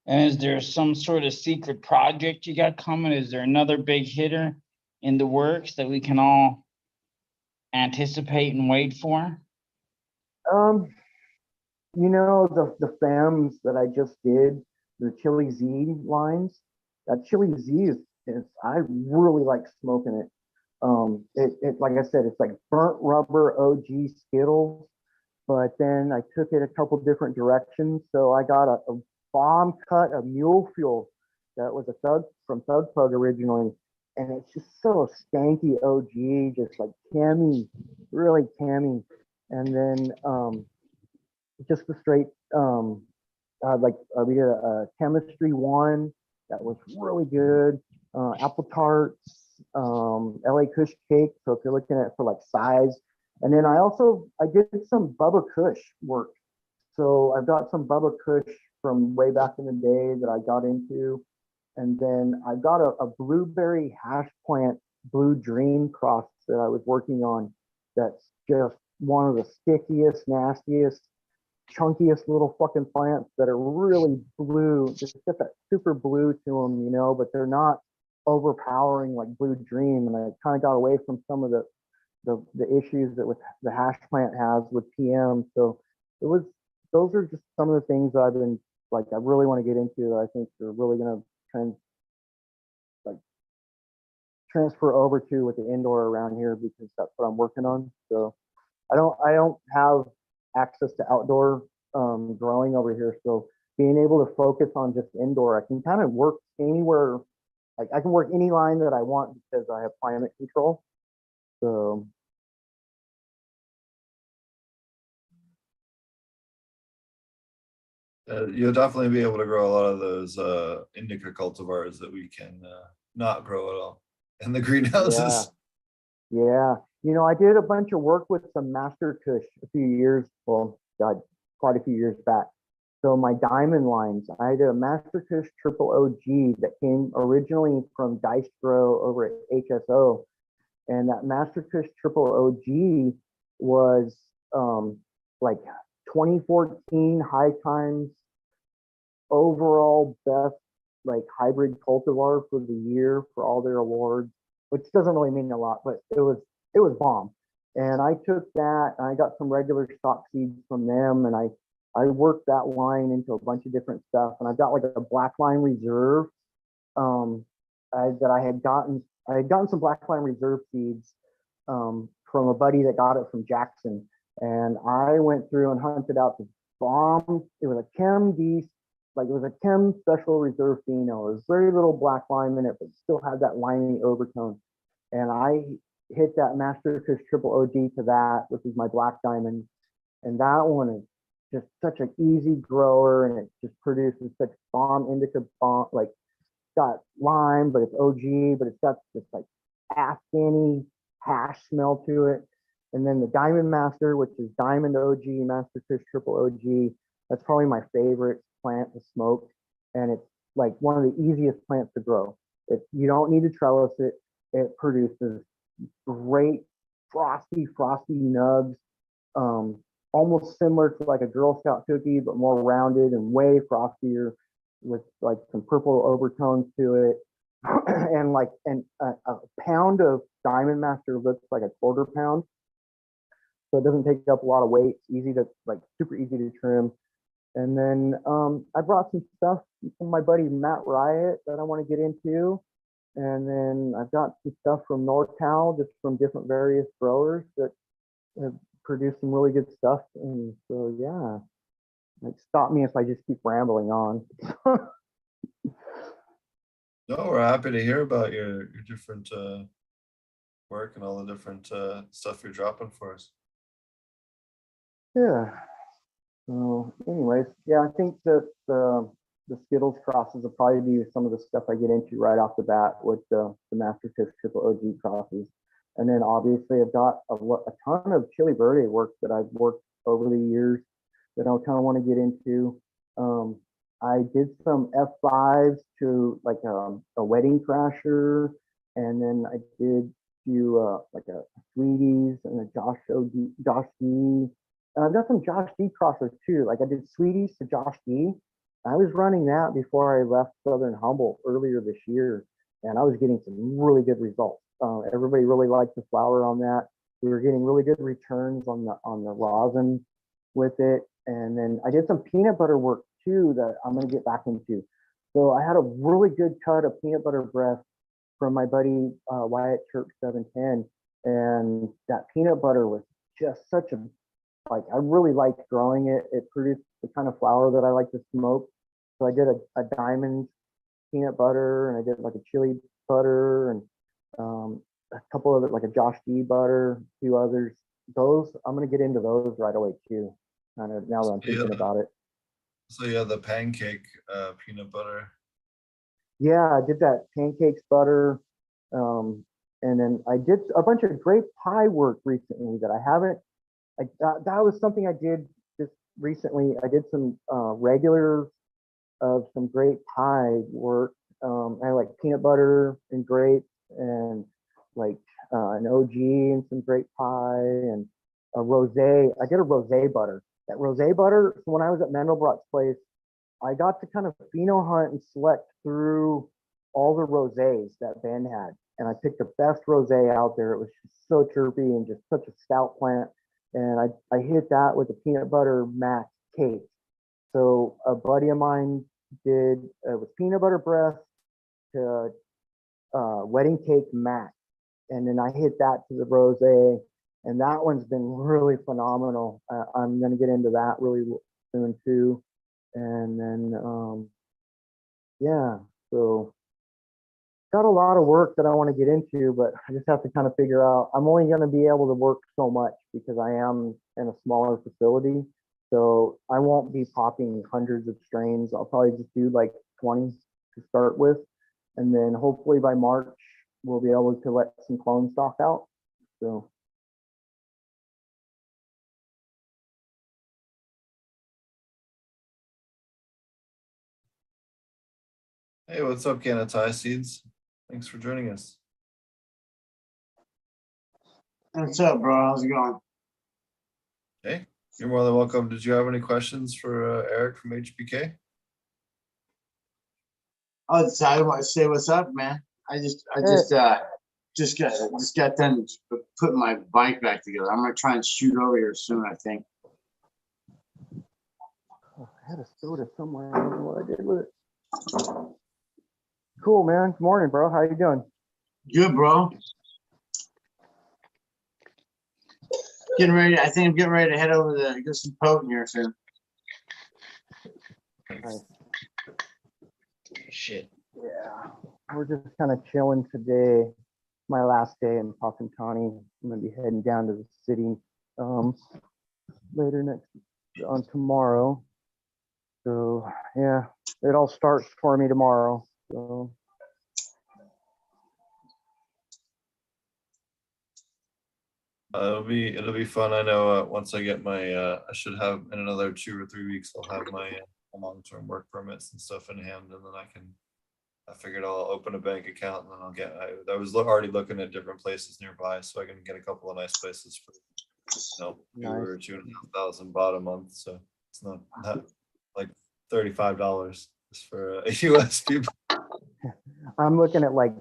And is there some sort of secret project you got coming? Is there another big hitter in the works that we can all anticipate and wait for? You know, the FAMs that I just did, the Chili Z lines, that Chili Z is I really like smoking it. It like I said, it's like burnt rubber OG Skittles, but then I took it a couple different directions. So I got a bomb cut of mule fuel that was a Thug from Thug Pug originally, and it's just so stanky OG, just like cammy, really cammy. And then just the straight we did a chemistry one that was really good. Apple tarts, LA Kush cake. So if you're looking at for like size, and then I did some Bubba Kush work. So I've got some Bubba Kush from way back in the day that I got into, and then I've got a blueberry hash plant Blue Dream cross that I was working on. That's just one of the stickiest, nastiest, chunkiest little fucking plants that are really blue. Just get that super blue to them, you know, but they're not overpowering like Blue Dream. And I kind of got away from some of the issues that with the hash plant has with PM. So those are just some of the things that I've been like I really want to get into that I think are really gonna transfer over to with the indoor around here, because that's what I'm working on. So I don't have access to outdoor growing over here. So being able to focus on just indoor, I can kind of work anywhere. Like I can work any line that I want because I have climate control. So You'll definitely be able to grow a lot of those indica cultivars that we can not grow at all in the greenhouses. yeah, you know, I did a bunch of work with some Master Kush a few years, well, God, quite a few years back. So my diamond lines, I did a Master Kush Triple OG that came originally from Dice Grow over at HSO. And that Master Kush Triple OG was like 2014 High Times overall best like hybrid cultivar for the year for all their awards, which doesn't really mean a lot, but it was bomb. And I took that and I got some regular stock seeds from them, and I worked that line into a bunch of different stuff. And I've got like a black line reserve that I had gotten some black line reserve seeds from a buddy that got it from Jackson. And I went through and hunted out the bomb. It was a Chem D, like it was a Chem Special Reserve Pheno. It was very little black lime in it, but still had that limey overtone. And I hit that Master Kush Triple OG to that, which is my black diamond. And that one is just such an easy grower, and it just produces such bomb indica bomb, like got lime, but it's OG, but it's got this like Afghani hash smell to it. And then the Diamond Master, which is Diamond OG, Master Kush Triple OG, that's probably my favorite plant to smoke. And it's like one of the easiest plants to grow. You don't need to trellis it. It produces great frosty nugs, almost similar to like a Girl Scout cookie, but more rounded and way frostier with like some purple overtones to it. And like a pound of Diamond Master looks like a quarter pound. So it doesn't take up a lot of weight. It's easy to like super easy to trim. And then I brought some stuff from my buddy Matt Riot that I want to get into. And then I've got some stuff from NorCal, just from different various growers that have produced some really good stuff. And so yeah, like stop me if I just keep rambling on. No, we're happy to hear about your different work and all the different stuff you're dropping for us. Yeah. So anyways, yeah, I think that the Skittles crosses will probably be some of the stuff I get into right off the bat with the Master Kush Triple OG crosses. And then obviously I've got a ton of chili verde work that I've worked over the years that I kind of want to get into. I did some F5s to like a wedding crasher, and then I did do like a Sweeties and a Josh D. And I've got some Josh D crossers too. Like I did Sweeties to Josh D. I was running that before I left Southern Humboldt earlier this year, and I was getting some really good results. Everybody really liked the flower on that. We were getting really good returns on the rosin with it. And then I did some peanut butter work too that I'm going to get back into. So I had a really good cut of peanut butter breath from my buddy Wyatt Church 710, and that peanut butter was just such a, like, I really liked growing it. It produced the kind of flower that I like to smoke. So I did a diamond peanut butter, and I did like a chili butter, and a couple of it, like a Josh D butter, a few others. Those, I'm going to get into those right away too, kind of now that I'm thinking about it. So yeah, the pancake peanut butter. Yeah, I did that pancakes butter. And then I did a bunch of grape pie work recently that I haven't, that was something I did just recently. I did some regular of some grape pie work. I like peanut butter and grapes, and like an OG and some grape pie, and a rosé. I did a rosé butter. That rosé butter, so when I was at Mendelbrot's place, I got to kind of pheno hunt and select through all the rosés that Ben had. And I picked the best rosé out there. It was just so chirpy and just such a stout plant. And I hit that with a peanut butter mac cake. So a buddy of mine did, it was peanut butter breath to wedding cake mac. And then I hit that to the rosé. And that one's been really phenomenal. I'm going to get into that really soon too. And then, yeah, so got a lot of work that I want to get into, but I just have to kind of figure out, I'm only going to be able to work so much because I am in a smaller facility. So I won't be popping hundreds of strains. I'll probably just do like 20 to start with. And then hopefully by March, we'll be able to let some clone stock out. So. Hey, what's up, Canatai Seeds? Thanks for joining us. What's up, bro? How's it going? Hey, you're more than welcome. Did you have any questions for Eric from HBK? Oh, I want to say what's up, man. I just got done putting my bike back together. I'm gonna try and shoot over here soon, I think. Oh, I had a soda somewhere. I don't know what I did with it. Cool, man. Good morning, bro. How you doing? Good, bro. Getting ready. I think I'm getting ready to head over to get some potent here soon. Nice. Shit. Yeah, we're just kind of chilling today. My last day in Paukantani. I'm gonna be heading down to the city later on tomorrow. So yeah, it all starts for me tomorrow. So it'll be fun. I know once I get my I should have in another 2 or 3 weeks I'll have my long-term work permits and stuff in hand, and then I figured I'll open a bank account, and then I'll get I was already looking at different places nearby, so I can get a couple of nice places for $2,000 or $2,500 baht a month. So it's not like $35 just for US people. I'm looking at like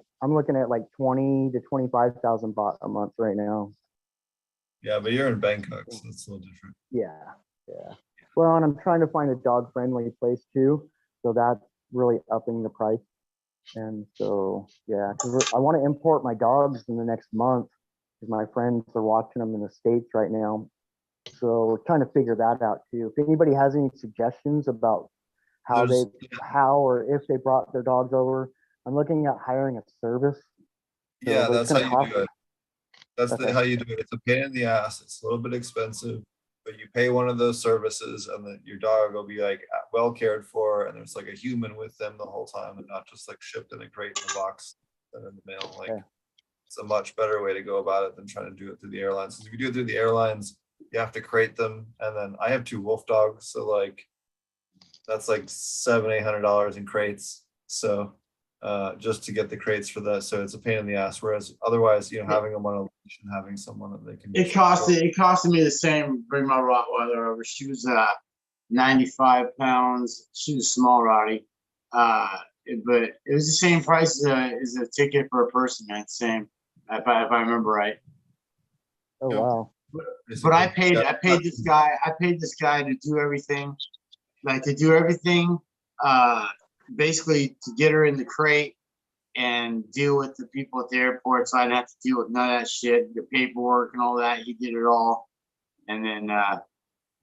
20 to 25,000 baht a month right now. Yeah, but you're in Bangkok, so it's a little different. Yeah. Well, and I'm trying to find a dog friendly place too, so that's really upping the price. And so yeah, because I want to import my dogs in the next month because my friends are watching them in the States right now. So we're trying to figure that out too. If anybody has any suggestions about how or if they brought their dogs over, I'm looking at hiring a service. So Yeah, that's how you do it. That's Okay. how you do it. It's a pain in the ass. It's a little bit expensive, but you pay one of those services, and then your dog will be like well cared for, and there's like a human with them the whole time, and not just like shipped in a crate in a box and in the mail. Like, Okay. It's a much better way to go about it than trying to do it through the airlines. 'Cause if you do it through the airlines, you have to crate them, and then I have 2 wolf dogs, so like that's like $700-800 in crates. So just to get the crates for that, so it's a pain in the ass. Whereas otherwise, you know, having them on a leash and having someone that they can. It costed me the same to bring my Rottweiler over. She was 95 pounds. She was small, Roddy. But it was the same price as a ticket for a person, man. Same, if I remember right. Oh, Yep. wow. But I paid this guy to do everything, basically to get her in the crate and deal with the people at the airport, so I didn't have to deal with none of that shit, the paperwork and all that. He did it all, and then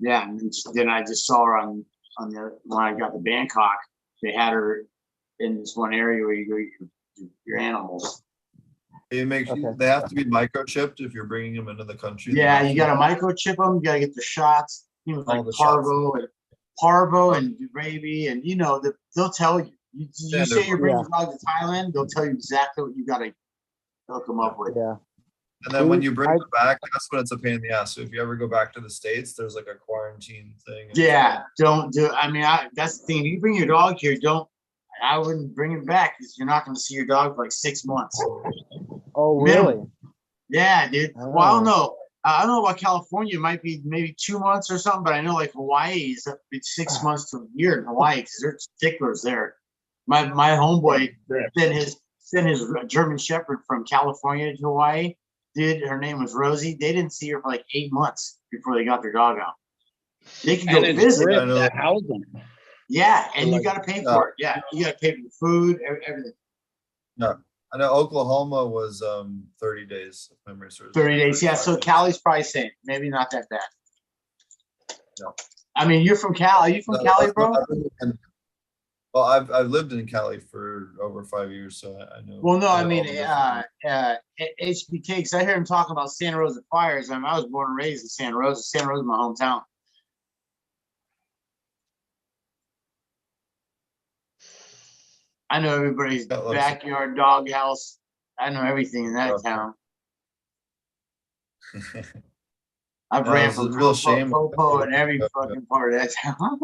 then I just saw her on when I got to Bangkok. They had her in this one area where you go your animals. It makes Okay. they have to be microchipped if you're bringing them into the country. They Yeah, have you to. got to microchip them. You got to get the shots. You know, All like the shots. parvo and rabies, and you know they'll tell you. You Yeah, say you're bringing yeah. your dog to Thailand, they'll tell you exactly what you got to hook them up with. Yeah. And then when See, you bring I- them back, that's when it's a pain in the ass. So if you ever go back to the States, there's like a quarantine thing. Yeah, don't do. I mean, that's the thing. If you bring your dog here, I wouldn't bring it back because you're not going to see your dog for like 6 months. Oh, Minimum. really? Yeah, dude. Well, I don't Oh. know. I don't know about California. It might be maybe 2 months or something, but I know like Hawaii is up to 6 months to a year in Hawaii because they're sticklers there. My homeboy sent his German Shepherd from California to Hawaii. Dude, her name was Rosie. They didn't see her for like 8 months before they got their dog out. They could go And it's visit. great I know. to house them. Yeah, and you Like, got to pay for it. Yeah, you got to pay for the food, everything. I know Oklahoma was 30 days, if memory serves. 30 days. Yeah, so 35 days. Cali's probably same. Maybe not that bad. Yeah. I mean, you're from Cali. Are you from No, Cali, bro? Well, I've lived in Cali for over 5 years, so I know. Well, no, I know mean, all the different- HBK, because I hear him talking about Santa Rosa fires. I mean, I was born and raised in Santa Rosa. Santa Rosa is my hometown. I know everybody's That looks- backyard doghouse. I know everything in that Okay. town. I've No, ran it's a from real shame. Popo in every fucking part of that town.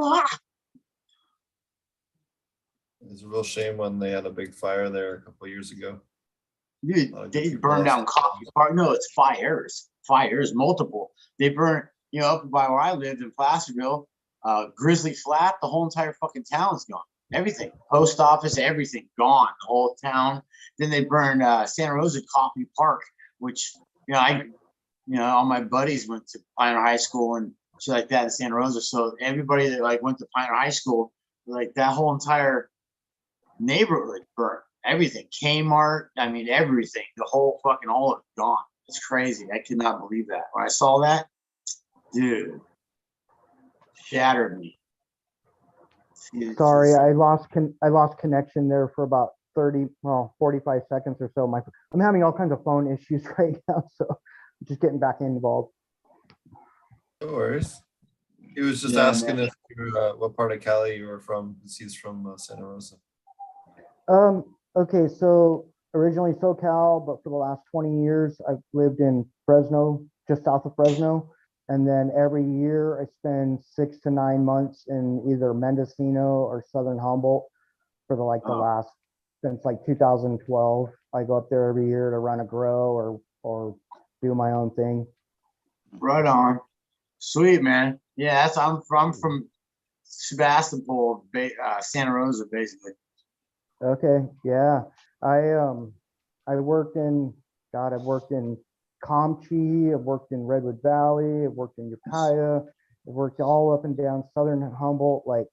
It's a real shame when they had a big fire there a couple of years ago. Dude, lot of they good burned people down Coffee Park. No, it's fires, multiple. They burned, up by where I lived in Placerville, Grizzly Flat, the whole entire fucking town is gone. Everything, post office, everything gone, the whole town. Then they burned Santa Rosa Coffee Park, which, all my buddies went to Pioneer High School and shit like that in Santa Rosa. So everybody that like went to Pioneer High School, like that whole entire neighborhood burned. Everything, Kmart, I mean everything, the whole fucking all of it gone. It's crazy. I could not believe that. When I saw that, dude, shattered me. It's Sorry, just- I lost connection there for about 45 seconds or so. I'm having all kinds of phone issues right now, so I'm just getting back involved. No worries. He was just Yeah, asking man. if you what part of Cali you were from, because he's from Santa Rosa. Okay, so originally SoCal, but for the last 20 years, I've lived in Fresno, just south of Fresno. And then every year I spend 6 to 9 months in either Mendocino or Southern Humboldt for the last, since like 2012. I go up there every year to run a grow or do my own thing. Right on. Sweet, man. Yeah, I'm from Sebastopol, Santa Rosa, basically. Okay, yeah. I've worked in Comchi, I've worked in Redwood Valley, I've worked in Ukiah, I've worked all up and down Southern Humboldt, like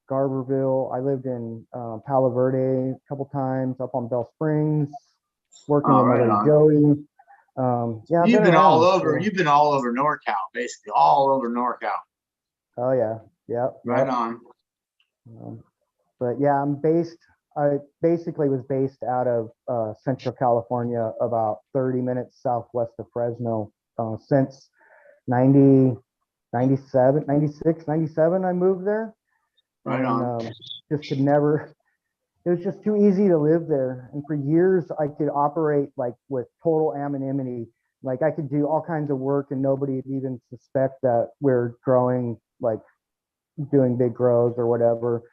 Garberville. I lived in Palo Verde a couple times, up on Bell Springs, working Oh, with my right buddy on. Joey. Yeah, I've You've been all around, over. so- You've been all over NorCal, basically, all over NorCal. Oh yeah, yep. Right yep. on. But yeah, I basically was based out of Central California, about 30 minutes southwest of Fresno, since 90, 96, 97, I moved there. Right and, on. just could never it was just too easy to live there. And for years, I could operate like with total anonymity. Like I could do all kinds of work and nobody would even suspect that we're growing, like doing big grows or whatever.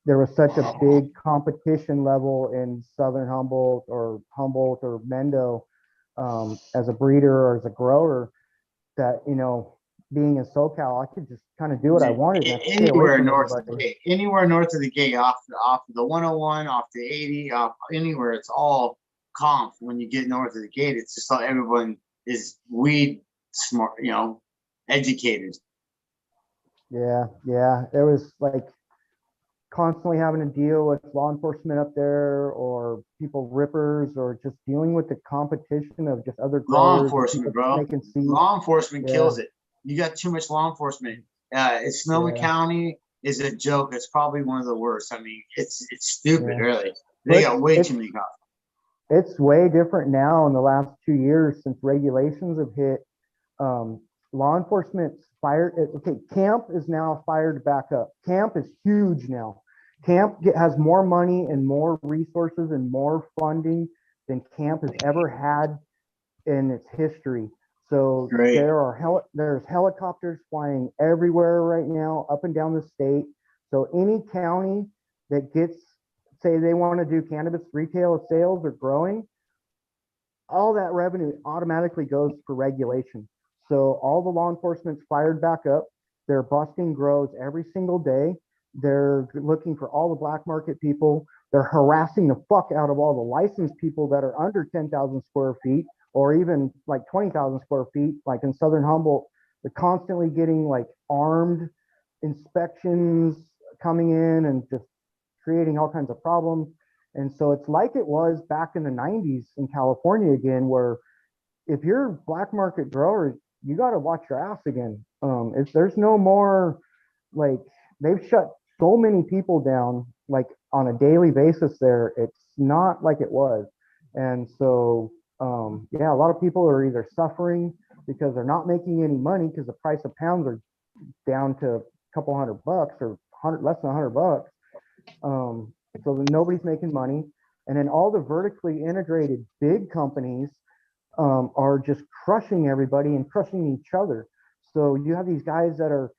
There was such a big competition level in Southern Humboldt or Mendo as a breeder or as a grower that, you know, being in SoCal, I could just kind of do what I wanted. And stay away Anywhere from north of the everybody. gate, anywhere north of the gate, off the 101, off the 80, off anywhere, it's all comp. When you get north of the gate, it's just like everyone is weed smart, you know, educated. Yeah, yeah. There was like constantly having to deal with law enforcement up there or people rippers or just dealing with the competition of just other Law growers and enforcement, people bro. making seeds. Law enforcement Yeah. kills it. You got too much law enforcement. Sonoma Yeah. County is a joke. It's probably one of the worst. I mean, it's stupid, Yeah. really. They got way It's- too many cops. It's way different now in the last 2 years since regulations have hit. Law enforcement's fired. Okay, camp is now fired back up. Camp is huge now. Has more money and more resources and more funding than camp has ever had in its history. So Great. there's helicopters flying everywhere right now, up and down the state. So any county that gets, say they want to do cannabis retail sales or growing, all that revenue automatically goes for regulation. So all the law enforcement's fired back up. They're busting grows every single day. They're looking for all the black market people. They're harassing the fuck out of all the licensed people that are under 10,000 square feet or even like 20,000 square feet. Like in Southern Humboldt, they're constantly getting like armed inspections coming in and just creating all kinds of problems. And so it's like it was back in the 90s in California again, where if you're a black market grower, you got to watch your ass again. If there's no more, like they've shut so many people down, like on a daily basis there, it's not like it was. And so, yeah, a lot of people are either suffering because they're not making any money because the price of pounds are down to a couple $100 or less than $100. So nobody's making money. And then all the vertically integrated big companies are just crushing everybody and crushing each other. So you have these guys that are,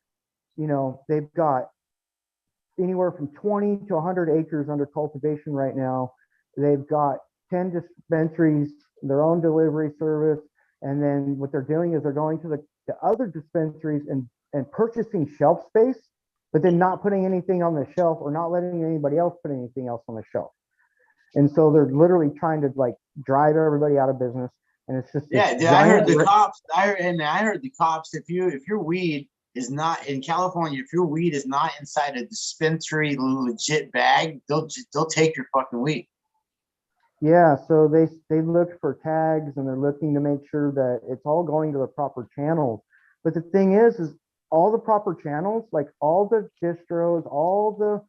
you know, they've got anywhere from 20 to 100 acres under cultivation right now. They've got 10 dispensaries, their own delivery service. And then what they're doing is they're going to the other dispensaries and purchasing shelf space, but then not putting anything on the shelf or not letting anybody else put anything else on the shelf. And so they're literally trying to like drive everybody out of business. And it's just, Yeah, it's I heard giant the cops. I heard the cops. If your weed is not in California, if your weed is not inside a dispensary legit bag, they'll take your fucking weed. Yeah, so they look for tags and they're looking to make sure that it's all going to the proper channels. But the thing is all the proper channels, like all the distros, all the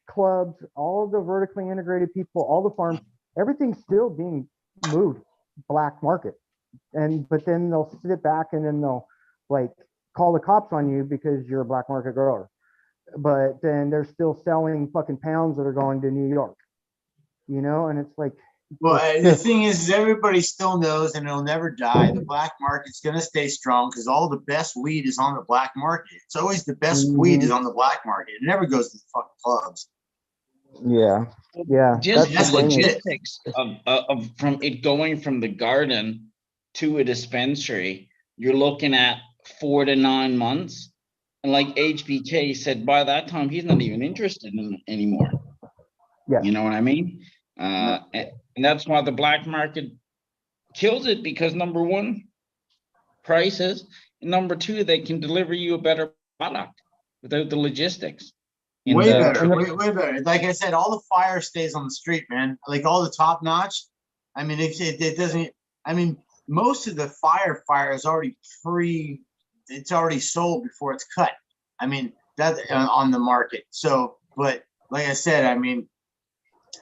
clubs, all the vertically integrated people, all the farms, everything's still being moved black market. But then they'll sit back and then they'll like call the cops on you because you're a black market grower. But then they're still selling fucking pounds that are going to New York, you know, and it's like, Well, the thing is everybody still knows, and it'll never die. The black market's gonna stay strong because all the best weed is on the black market. It's always the best weed is on the black market. It never goes to the fucking clubs. Yeah, yeah, Just that's the legit. logistics of from it going from the garden to a dispensary, you're looking at 4 to 9 months. And like HBK said, by that time, he's not even interested in it anymore. Yeah. You know what I mean? And that's why the black market kills it, because number one, prices, and number two, they can deliver you a better product without the logistics. Way better, way better. Like I said, all the fire stays on the street, man. Like all the top notch. I mean, it doesn't. I mean, most of the fire is already it's already sold before it's cut. I mean, that on the market. So, but like I said, I mean,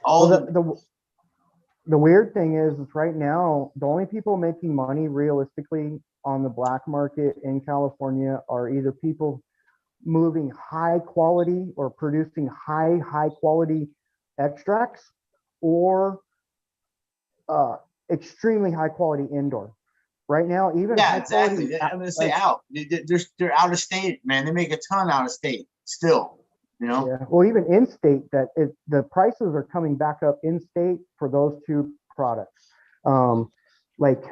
all the weird thing is right now, the only people making money realistically on the black market in California are either people moving high quality or producing high quality extracts or extremely high quality indoor. Right now, even Yeah, high exactly. quality, I'm gonna say out. They're out of state, man. They make a ton out of state still. You know. yeah, well, even in state, the prices are coming back up in state for those two products. Like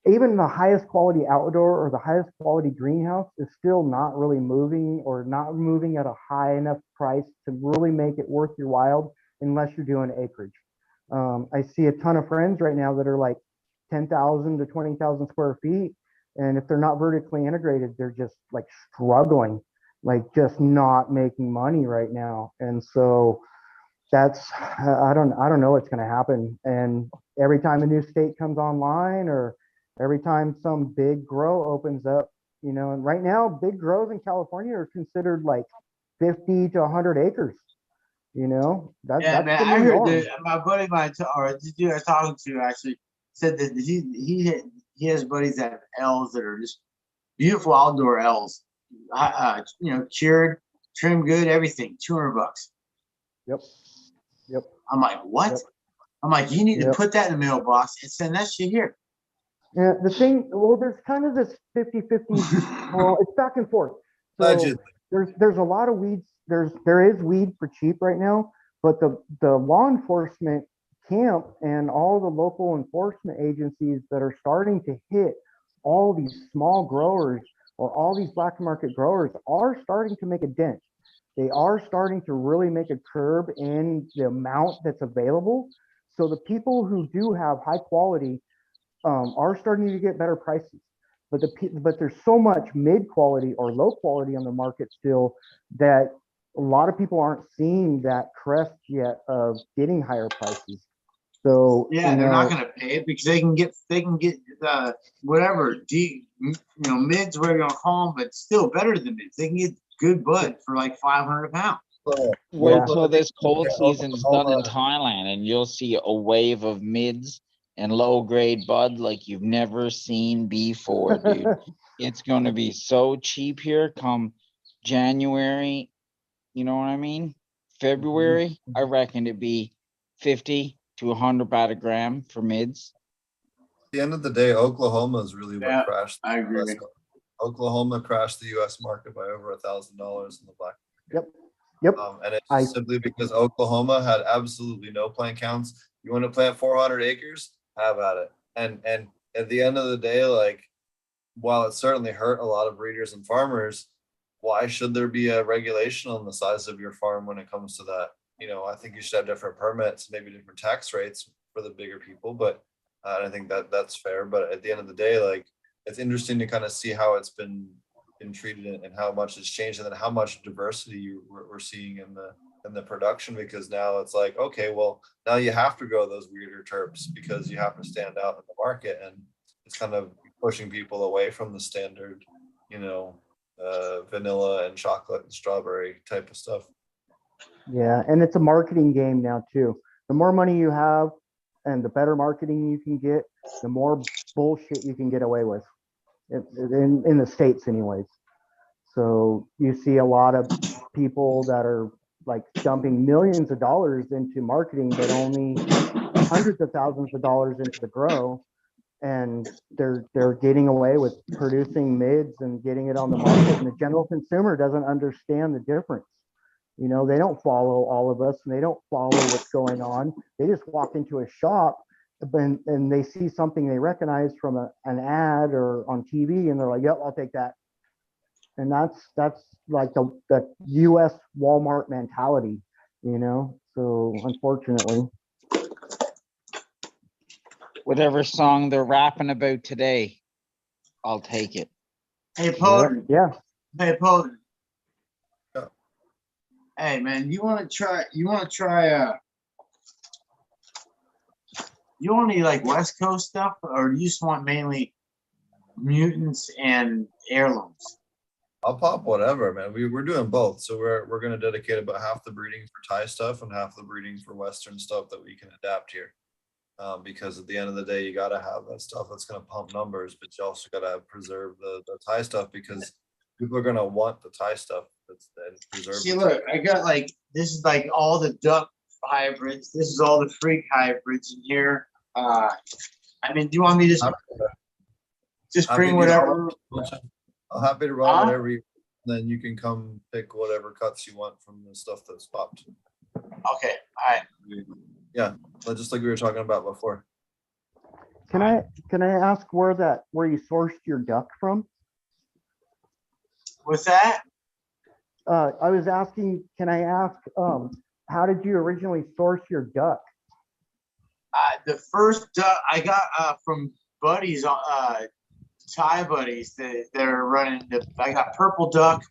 even the highest quality outdoor or the highest quality greenhouse is still not really moving or not moving at a high enough price to really make it worth your while unless you're doing acreage. I see a ton of friends right now that are like 10,000 to 20,000 square feet. And if they're not vertically integrated, they're just like struggling, like just not making money right now. And so that's, I don't know what's going to happen. And every time a new state comes online or every time some big grow opens up, you know, and right now big grows in California are considered like 50 to 100 acres. You know, Yeah, that's man. the I new heard norm. that my buddy, or the dude I was talking to actually said that he has buddies that have L's that are just beautiful outdoor L's. You know, cured, trim good, everything. $200. Yep. Yep. I'm like, what? Yep. I'm like, you need to Yep. put that in the mailbox and send that shit here. Yeah, the thing, well, there's kind of this 50-50, well, it's back and forth. So Allegedly. there's a lot of weeds. There is weed for cheap right now, but the law enforcement camp and all the local enforcement agencies that are starting to hit all these small growers or all these black market growers are starting to make a dent. They are starting to really make a curb in the amount that's available. So the people who do have high quality are starting to get better prices. But there's so much mid quality or low quality on the market still that a lot of people aren't seeing that crest yet of getting higher prices. So Yeah, they're not gonna pay it because they can get whatever mids, whatever you want to call them, but still better than mids. They can get good bud for like 500 a pound. Wait till this cold Yeah, season's done in Oklahoma. Thailand and you'll see a wave of mids and low grade bud like you've never seen before, dude. It's going to be so cheap here come January. You know what I mean? February, I reckon it'd be 50 to 100 baht a gram for mids. At the end of the day, Oklahoma is really what Yeah, crashed. I agree. US Oklahoma crashed the U.S. market by over $1,000 in the black. Yep. And it's I- simply because Oklahoma had absolutely no plant counts. You want to plant 400 acres? Have at it. And at the end of the day, like, while it certainly hurt a lot of breeders and farmers, why should there be a regulation on the size of your farm when it comes to that? You know, I think you should have different permits, maybe different tax rates for the bigger people, but I think that's fair. But at the end of the day, like, it's interesting to kind of see how it's been treated and how much has changed, and then how much diversity we're seeing in the production, because now it's like, okay, well, now you have to grow those weirder terps because you have to stand out in the market, and it's kind of pushing people away from the standard, vanilla and chocolate and strawberry type of stuff. Yeah, and it's a marketing game now too. The more money you have and the better marketing you can get, the more bullshit you can get away with in the States anyways. So you see a lot of people that are like dumping millions of dollars into marketing, but only hundreds of thousands of dollars into the grow. And they're getting away with producing mids and getting it on the market. And the general consumer doesn't understand the difference. You know, they don't follow all of us and they don't follow what's going on. They just walk into a shop and they see something they recognize from an ad or on TV and they're like, yep, I'll take that. And that's like the US Walmart mentality, so unfortunately. Whatever song they're rapping about today, I'll take it. Hey, Potent. Yeah. Hey, Potent. Yeah. Hey, man, you want any like West Coast stuff, or do you just want mainly mutants and heirlooms? I'll pop whatever, man. We're doing both. So we're gonna dedicate about half the breeding for Thai stuff and half the breeding for Western stuff that we can adapt here. Because at the end of the day, you gotta have that stuff that's gonna pump numbers, but you also gotta preserve the Thai stuff, because people are gonna want the Thai stuff that's preserved. See, look, I got like, this is like all the duck hybrids. This is all the freak hybrids in here. I mean, do you want me to just Happy bring to get whatever? I'm happy to run Huh? whatever you, then you can come pick whatever cuts you want from the stuff that's popped. Okay, all right. Yeah, just like we were talking about before. Can I ask where you sourced your duck from? With that, I was asking, can I ask, how did you originally source your duck? the first duck I got from buddies, Thai buddies that are running. I got purple duck,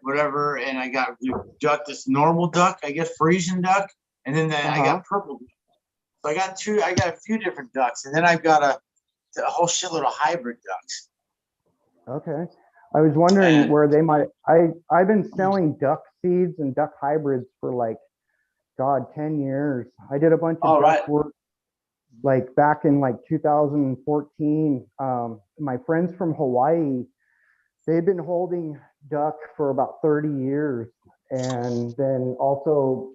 whatever, and I got duck, this normal duck, I guess Frisian duck, and then I got purple duck. So I got a few different ducks, and then I've got a whole shitload of hybrid ducks. Okay. I was wondering where they might, I've been selling duck seeds and duck hybrids for like, God, 10 years. I did a bunch of duck work like back in like 2014. My friends from Hawaii, they've been holding duck for about 30 years. And then also,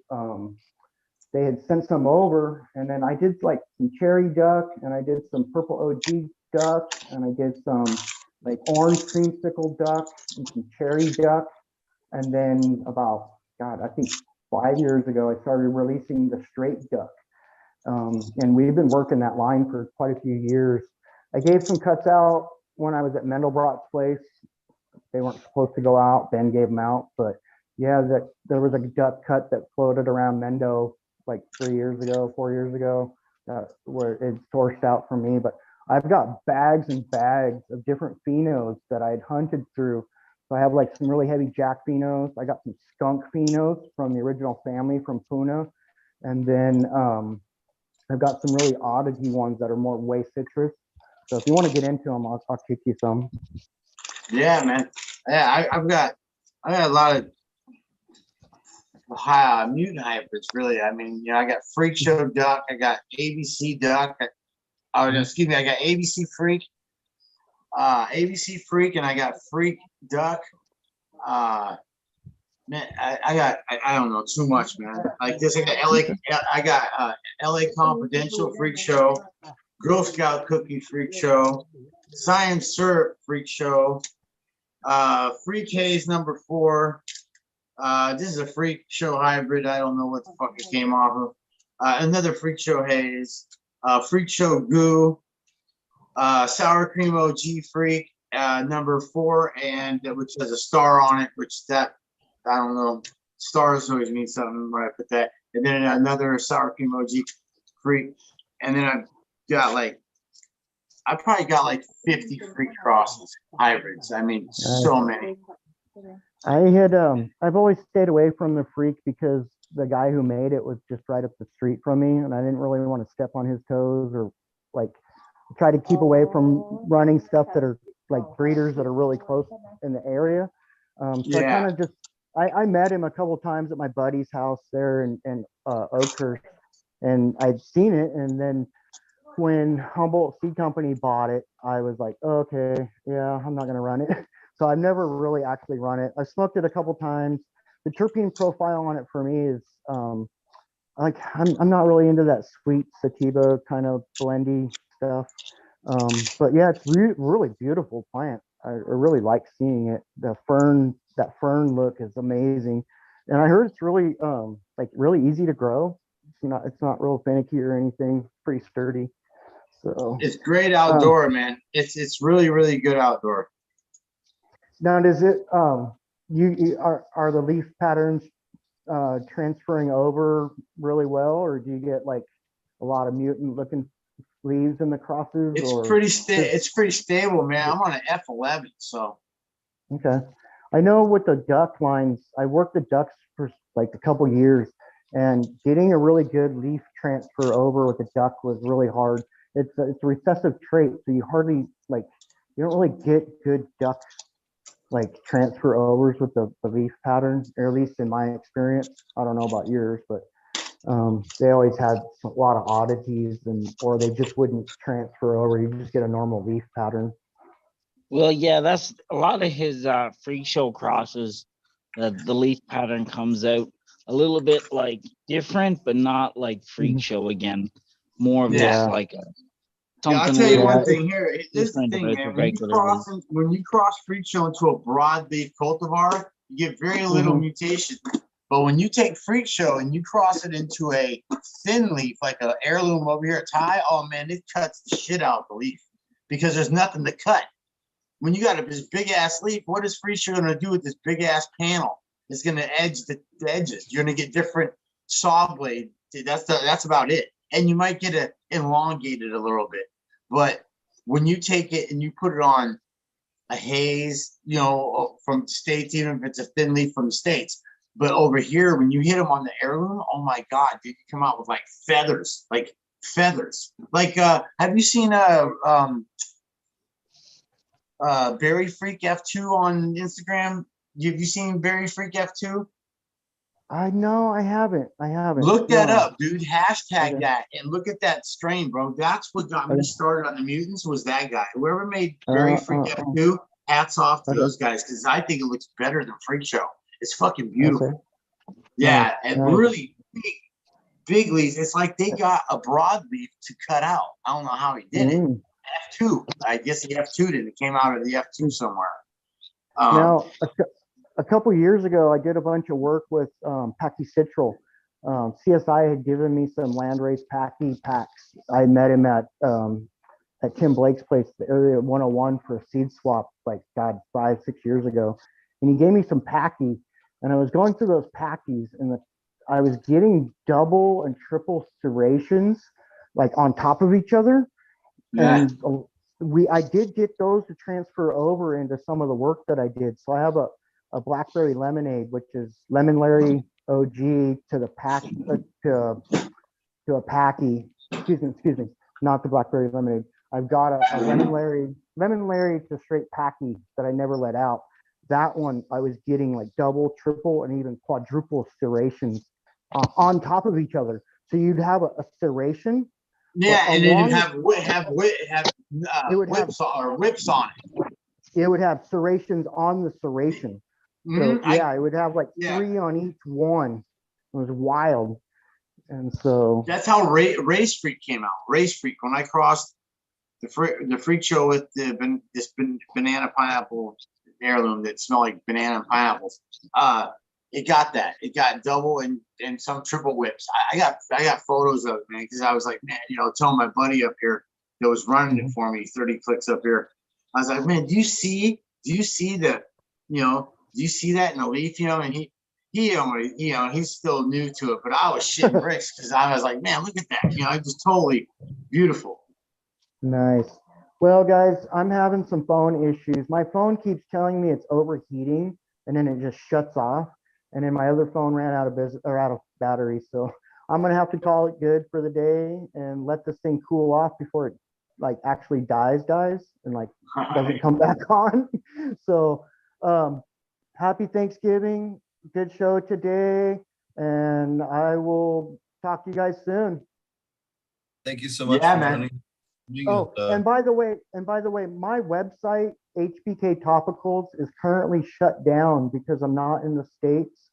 they had sent some over, and then I did like some cherry duck, and I did some purple OG duck, and I did some like orange creamsicle duck and some cherry duck. And then about, God, I think 5 years ago, I started releasing the straight duck. And we've been working that line for quite a few years. I gave some cuts out when I was at Mendelbrot's place. They weren't supposed to go out. Ben gave them out, but yeah, there was a duck cut that floated around Mendo like 4 years ago, where it sourced out for me. But I've got bags and bags of different phenos that I'd hunted through. So I have like some really heavy jack phenos. I got some skunk phenos from the original family from Puna. And then I've got some really oddity ones that are more way citrus. So if you want to get into them, I'll kick you some. Yeah, man. Yeah, I got a lot of mutant hybrids, really. I mean, I got Freak Show duck, I got ABC duck. Excuse me, I got ABC Freak, and I got Freak duck. Man, I don't know too much, man. Like this, I got LA Confidential Freak Show, Girl Scout Cookie Freak Show, Science Syrup Freak Show, Freak Haze #4. This is a Freak Show hybrid. I don't know what the fuck it came off of. Another Freak Show Haze, Freak Show Goo, Sour Cream OG Freak, #4, and which has a star on it, which that, I don't know. Stars always mean something when I put that. And then another Sour Cream OG Freak. And then I probably got like 50 Freak crosses, hybrids. I mean, so many. I've always stayed away from the Freak because the guy who made it was just right up the street from me, and I didn't really want to step on his toes or like try to keep away from running stuff that are like breeders that are really close in the area. So I kind of just, I met him a couple of times at my buddy's house there in Oakhurst, and I'd seen it. And then when Humboldt Seed Company bought it, I was like, oh, okay, yeah, I'm not going to run it. So I've never really actually run it. I smoked it a couple times. The terpene profile on it for me is like, I'm not really into that sweet sativa kind of blendy stuff. But yeah, it's really beautiful plant. I really like seeing it. That fern look is amazing. And I heard it's really like really easy to grow. It's not real finicky or anything, pretty sturdy. So it's great outdoor, man. It's really, really good outdoor. Now, does it you are the leaf patterns transferring over really well, or do you get like a lot of mutant looking leaves in the crosses? It's pretty stable, man. I'm on an F11, so. Okay. I know with the duck lines, I worked the ducks for like a couple years, and getting a really good leaf transfer over with the duck was really hard. It's a recessive trait, so you hardly you don't really get good duck like transfer overs with the leaf pattern, or at least in my experience. I don't know about yours, but they always had a lot of oddities, or they just wouldn't transfer over. You just get a normal leaf pattern. Well, yeah, that's a lot of his Freak Show crosses. The leaf pattern comes out a little bit like different, but not like freak show again. More of Yeah. just like a, Yeah, I'll something tell a you little one thing here. This is the different, thing, but it's a man. regular leaf. When you cross freak show into a broadleaf cultivar, you get very little mutation. But when you take freak show and you cross it into a thin leaf, like an heirloom over here at Thai, oh man, it cuts the shit out of the leaf because there's nothing to cut. When you got this big ass leaf, what is freak show gonna do with this big ass panel? It's gonna edge the edges. You're gonna get different saw blade. That's about it. And you might get it elongated a little bit. But when you take it and you put it on a haze, you know, from the States, even if it's a thin leaf from the States. But over here, when you hit them on the heirloom, oh my God, dude, you come out with like feathers. Like, have you seen Berry Freak F2 on Instagram? Have you seen Berry Freak F2? No, I haven't. Look that No. up, dude. Hashtag Okay. that and look at that strain, bro. That's what got me Okay. started on the mutants was that guy. Whoever made Berry Freak F2, hats off to those guys because I think it looks better than Freak Show. It's fucking beautiful. Okay. Yeah, Nice, and nice. really big leaves. It's like they got a broadleaf to cut out. I don't know how he did it. F2. I guess he F2'd it. It came out of the F2 somewhere. Now, a couple years ago, I did a bunch of work with Pachycitral. CSI had given me some landrace Pachy packs. I met him at Tim Blake's place, the Area 101, for a seed swap, like, God, 5-6 years ago. And he gave me some Pachy, and I was going through those Pachys, and I was getting double and triple serrations, like on top of each other. Yeah. And I did get those to transfer over into some of the work that I did. So I have a blackberry lemonade, which is Lemon Larry OG to the pack to a Pachy. Excuse me, not the blackberry lemonade. I've got a lemon Larry to straight Pachy that I never let out. That one I was getting like double, triple, and even quadruple serrations on top of each other. So you'd have a serration. Yeah, and then you have whips on it. It would have serrations on the serration. So it would have like 3 on each one. It was wild. And so that's how Race Freak came out. Race Freak, when I crossed the freak show with this banana pineapple heirloom that smelled like banana and pineapples, it got that. It got double and some triple whips. I got photos of it, man, because I was like, man, telling my buddy up here that was running it for me, 30 clicks up here. I was like, man, do you see that in the leaf? And he's still new to it, but I was shitting bricks because I was like, man, look at that. It was totally beautiful. Nice. Well, guys, I'm having some phone issues. My phone keeps telling me it's overheating, and then it just shuts off. And then my other phone ran out of battery. So I'm gonna have to call it good for the day and let this thing cool off before it like actually dies, guys, and like doesn't come back on. So happy Thanksgiving. Good show today. And I will talk to you guys soon. Thank you so much Yeah, for man. joining. Oh, and by the way, my website, HBK Topicals, is currently shut down because I'm not in the States.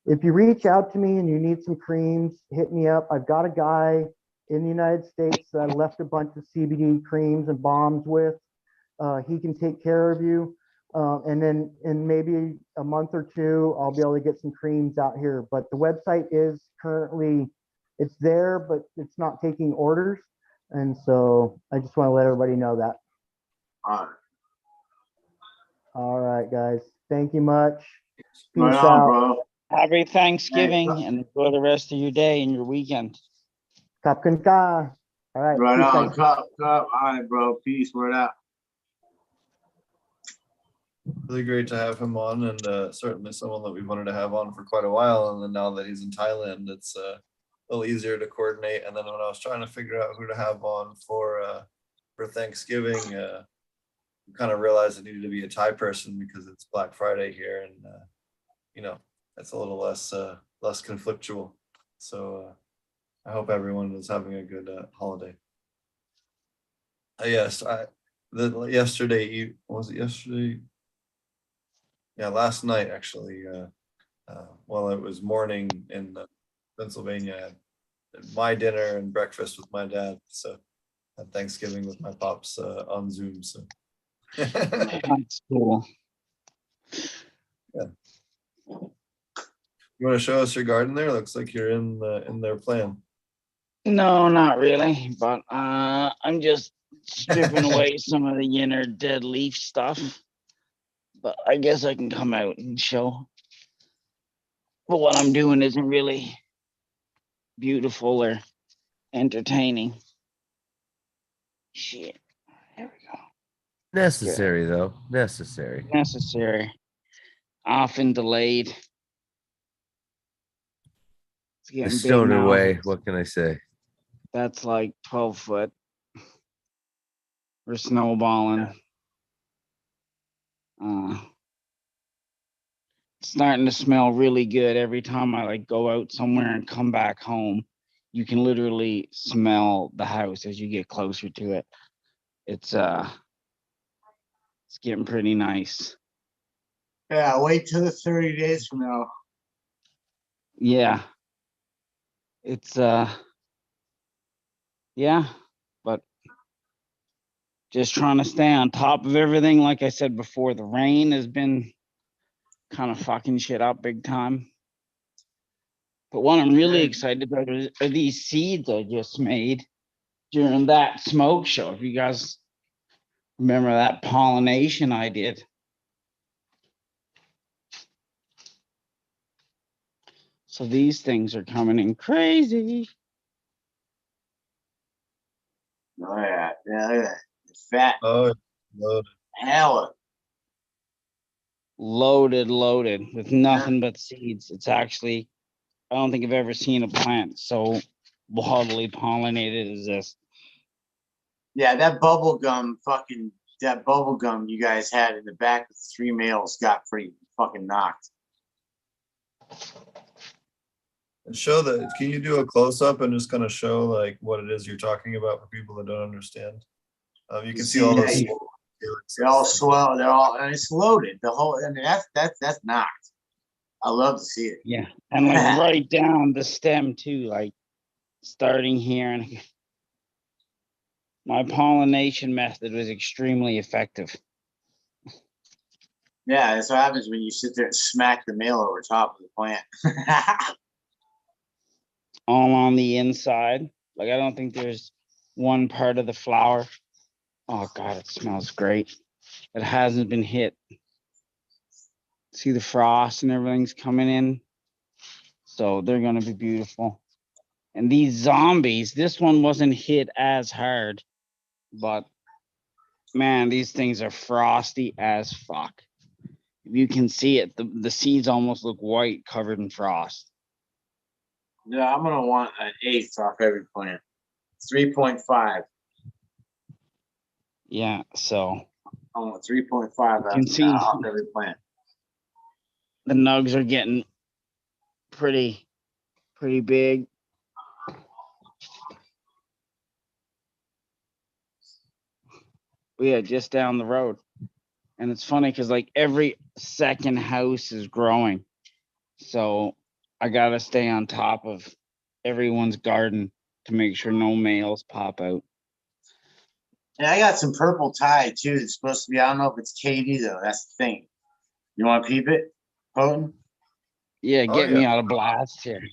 If you reach out to me and you need some creams, hit me up. I've got a guy in the United States that I left a bunch of CBD creams and bombs with. He can take care of you. And then in maybe a month or two, I'll be able to get some creams out here. But the website is currently, it's there, but it's not taking orders. And so I just want to let everybody know that. All right, guys. Thank you much. Peace Right on, out. bro. Happy Thanksgiving and enjoy the rest of your day and your weekend. Kapkan ka. All right. Right peace, on. guys. Cup. All right, bro. Peace. Word out. Really great to have him on, and certainly someone that we wanted to have on for quite a while. And then now that he's in Thailand, it's a little easier to coordinate. And then when I was trying to figure out who to have on for Thanksgiving, kind of realized it needed to be a Thai person because it's Black Friday here, and it's a little less conflictual. So I hope everyone is having a good holiday. Yes, yesterday? Yeah, last night actually. While it was morning in Pennsylvania, I had my dinner and breakfast with my dad. So had Thanksgiving with my pops on Zoom. So That's cool. you want to show us your garden there? Looks like you're in their plan. No, not really, but I'm just stripping away some of the inner dead leaf stuff. But I guess I can come out and show. But what I'm doing isn't really beautiful or entertaining. Shit. There we go. Necessary though. Necessary. Necessary. Often delayed. It's The getting big stoner now. way. What can I say? That's like 12 foot. We're snowballing. It's starting to smell really good every time I like go out somewhere and come back home. You can literally smell the house as you get closer to it. It's getting pretty nice. Yeah, wait till the 30 days from now. Yeah. It's yeah, but just trying to stay on top of everything. Like I said before, the rain has been kind of fucking shit up big time. But what I'm really excited about are these seeds I just made during that smoke show. If you guys remember that pollination I did. So these things are coming in crazy. Oh yeah, yeah, look at that. It's fat. Oh, loaded. Hella. Loaded with nothing but seeds. It's actually, I don't think I've ever seen a plant so wildly pollinated as this. Yeah, that bubble gum you guys had in the back with 3 males got pretty fucking knocked. And show that. Can you do a close up and just kind of show like what it is you're talking about for people that don't understand? You can see all Yeah, those. they're all swell. They're all, and it's loaded. The whole, I mean, that's knocked. I love to see it. Yeah. And like right down the stem too, like starting here. And my pollination method was extremely effective. Yeah, that's what happens when you sit there and smack the male over top of the plant. All on the inside. Like I don't think there's one part of the flower. Oh God, it smells great. It hasn't been hit. See the frost and everything's coming in. So they're gonna be beautiful. And these zombies, this one wasn't hit as hard, but man, these things are frosty as fuck. If you can see it, the seeds almost look white covered in frost. Yeah, I'm gonna want an 1/8 off every plant. 3.5. Yeah, so I want 3.5 you can see off every plant. the nugs are getting pretty big. Yeah, just down the road. And it's funny because like every second house is growing. So I gotta stay on top of everyone's garden to make sure no males pop out. And I got some purple tide too. It's supposed to be, I don't know if it's Katie though. That's the thing. You want to peep it? Potent? Yeah, Oh, get me yeah. out of blast here.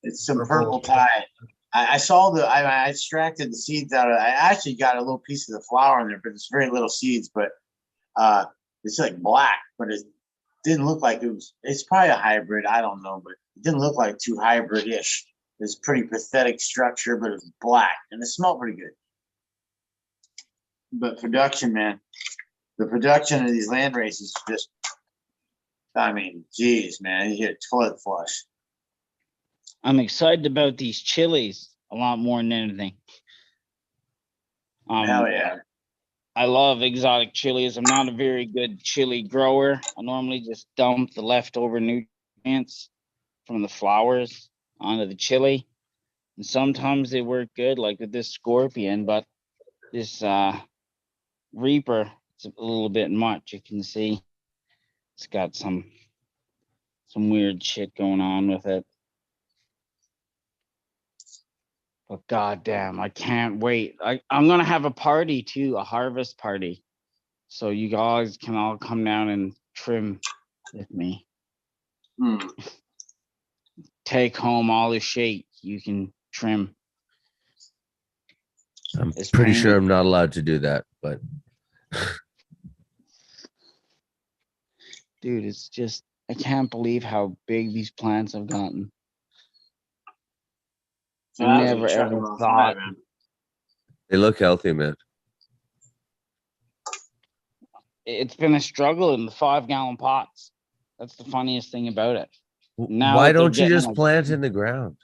It's some Purple. purple tide. I saw I extracted the seeds out of, I actually got a little piece of the flower in there, but it's very little seeds, but it's like black, but it didn't look like it's probably a hybrid. I don't know, but it didn't look like too hybrid-ish. It's pretty pathetic structure, but it's black and it smelled pretty good. But production, man, the production of these land races is just, I mean, geez, man, you hit toilet flush. I'm excited about these chilies a lot more than anything. Hell yeah. I love exotic chilies. I'm not a very good chili grower. I normally just dump the leftover nutrients from the flowers onto the chili. And sometimes they work good, like with this scorpion, but this Reaper, it's a little bit much. You can see it's got some some weird shit going on with it. But goddamn, I can't wait. I'm gonna have a party too, a harvest party. So you guys can all come down and trim with me. Hmm. Take home all the shake you can trim. I'm It's pretty sure painless. I'm not allowed to do that, but Dude, it's just I can't believe how big these plants have gotten. So I that's never a check ever them outside, thought man. they look healthy, man. it's been a struggle in the 5-gallon pots. That's the funniest thing about it. Now Why that they're don't you getting just like, plant in the ground?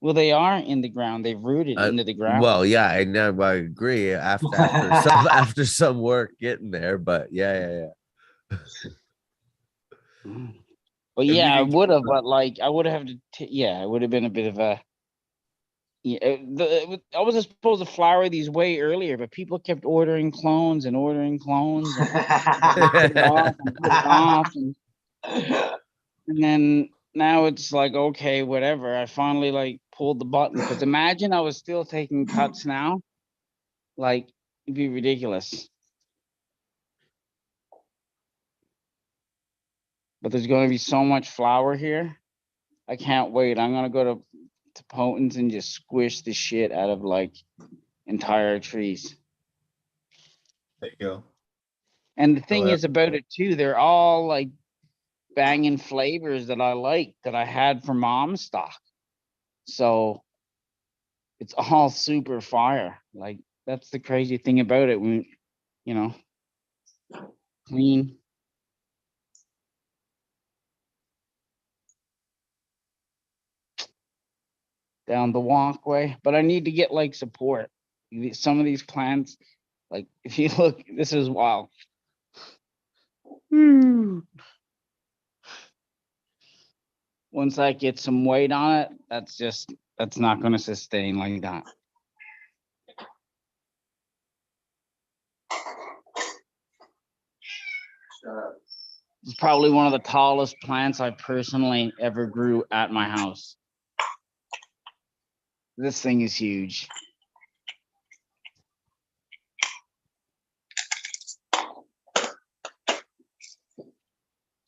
well, they are in the ground. They've rooted into the ground. Well, yeah, I know. I agree. After some work getting there, but yeah. But If you yeah, I can would keep have. But like, I would have yeah, it would have been a bit of a. Yeah, I was supposed to flower these way earlier, but people kept ordering clones and ordering clones and put it off and put it off, and then now it's like okay, whatever. I finally like pulled the button because imagine I was still taking cuts now, like it'd be ridiculous. But there's going to be so much flower here. I can't wait. I'm gonna go to Potens and just squish the shit out of like entire trees. There you go. And the thing yeah. is about it too, they're all like banging flavors that I like that I had from mom's stock. So it's all super fire. Like that's the crazy thing about it. When you know, clean. Down the walkway, but I need to get like support. Some of these plants, like if you look, this is wild. Once I get some weight on it, that's not going to sustain like that. It's probably one of the tallest plants I personally ever grew at my house. This thing is huge.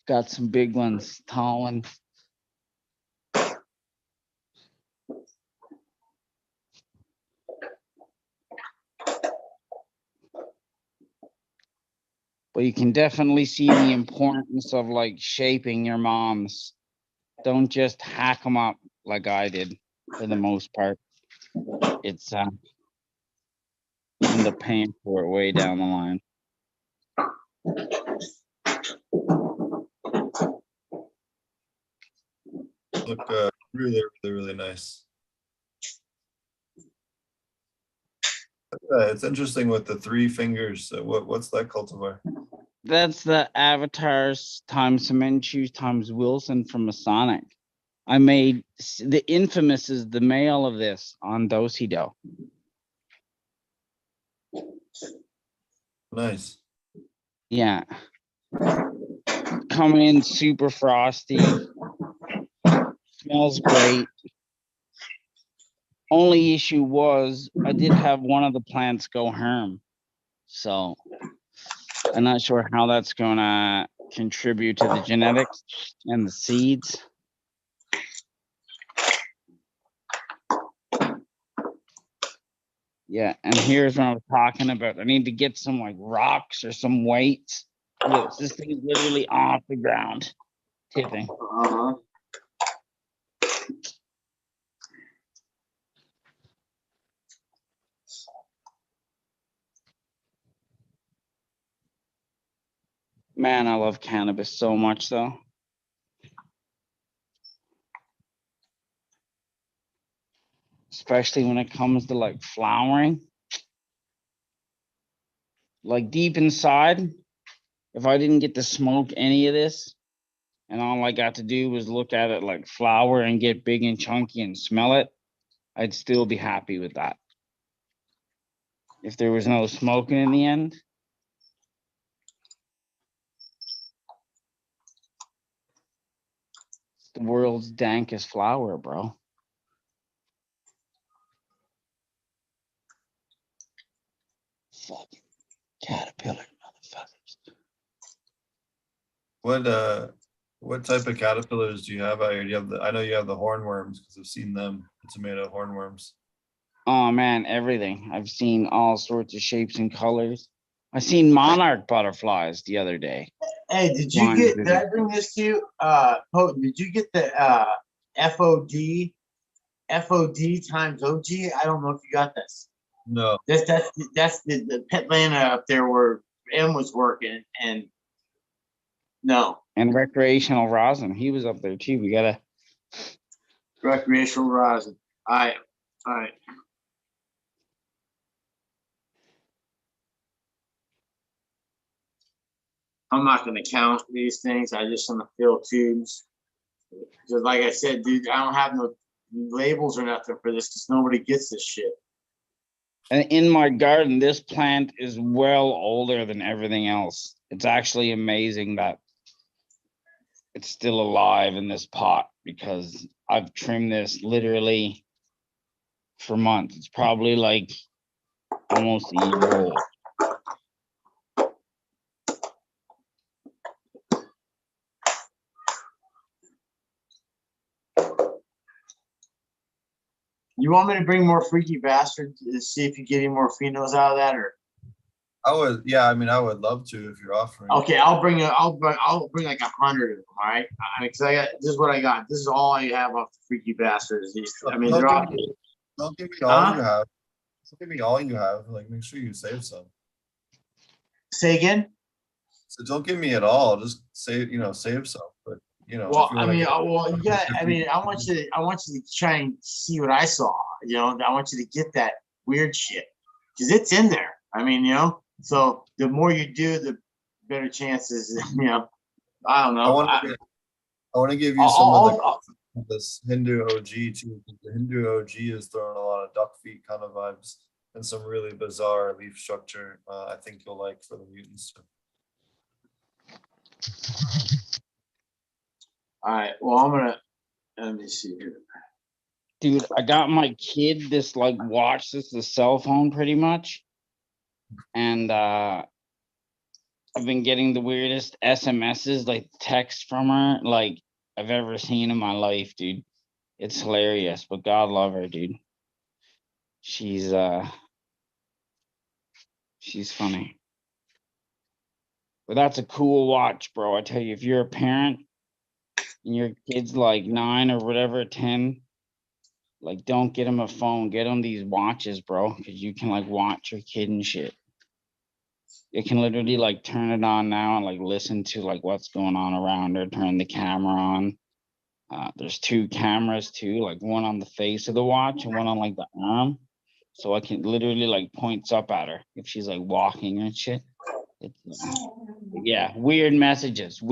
Got some big ones, tall ones. But you can definitely see the importance of like shaping your moms. Don't just hack them up like I did for the most part. It's end up paying for it way down the line. Look really nice. It's interesting with the 3 fingers. What's that cultivar? That's the Avatars times Semenchus times Wilson from Masonic. I made the infamous is the male of this on Dosido. Nice. Yeah. Coming in super frosty. Smells great. Only issue was I did have one of the plants go herm. So I'm not sure how that's going to contribute to the genetics and the seeds. Yeah, and here's what I was talking about. I need to get some like rocks or some weights. Look, this thing is literally off the ground, tipping. Uh-huh. Man, I love cannabis so much, though. Especially when it comes to like flowering. Like deep inside, if I didn't get to smoke any of this, and all I got to do was look at it like flower and get big and chunky and smell it, I'd still be happy with that. If there was no smoking in the end. the world's dankest flower, bro. Fucking caterpillar, motherfuckers. What type of caterpillars do you have out here? Do you have I know you have the hornworms because I've seen them, the tomato hornworms. Oh man, everything. I've seen all sorts of shapes and colors. I seen monarch butterflies the other day. Hey, did you get? Did I bring this to you? Potent, did you get the FOD times OG? I don't know if you got this. No. That's the pet land up there where M was working, and no And recreational rosin, he was up there too. We gotta. recreational rosin. All right. I'm not gonna count these things. I just want to fill tubes. Because like I said, dude, I don't have no labels or nothing for this because nobody gets this shit. And in my garden, this plant is well older than everything else. It's actually amazing that it's still alive in this pot because I've trimmed this literally for months. It's probably like almost a year old. You want me to bring more freaky bastards to see if you get any more phenos out of that, or? I would, yeah, I mean, I would love to if you're offering. Okay, I'll bring like 100 of them. All right, because I got this is what I got. This is all I have off the freaky bastards. These, I mean, they're all. Don't give me all you have. Don't give me all you have. Like, make sure you save some. Say again. So don't give me it all. Just save, save some. But Well, I mean, well, yeah. I mean, I want you to try and see what I saw. I want you to get that weird shit because it's in there. I mean, so the more you do, the better chances. I don't know. I want to give you some of this Hindu OG too. The Hindu OG is throwing a lot of duck feet kind of vibes and some really bizarre leaf structure. I think you'll like for the mutants. All right. Well, let me see here. Dude, I got my kid this like watch. This is a cell phone pretty much. And I've been getting the weirdest SMSs, like text from her, like I've ever seen in my life, dude. It's hilarious, but God love her, dude. She's funny. But that's a cool watch, bro. I tell you, if you're a parent and your kid's like 9 or whatever, 10, like don't get him a phone. Get him these watches, bro, because you can like watch your kid and shit. It can literally like turn it on now and like listen to like what's going on around her, turn the camera on. There's 2 cameras too, like one on the face of the watch and one on like the arm. So I can literally like points up at her if she's like walking and shit. Yeah, weird messages.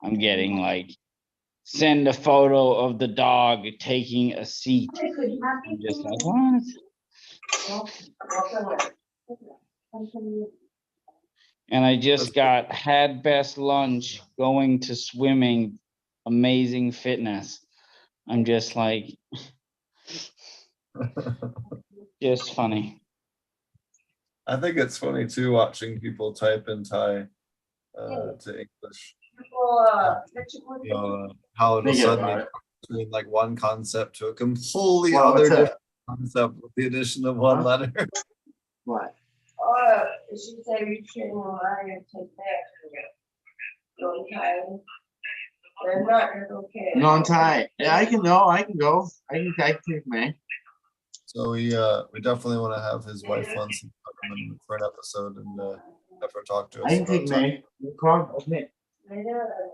I'm getting like send a photo of the dog taking a seat. I'm just like, what? And I just got had best lunch, going to swimming, amazing fitness. I'm just like, just funny. I think it's funny too watching people type in Thai to English. How it'll suddenly between like one concept to a completely other different concept with the addition of one letter. What? She said you shouldn't allow you to take that. Don't tie. They're not okay. Non-tie. Yeah, I can go. I can take man. So we definitely want to have his wife on for an episode and have her talk to us. I can take May.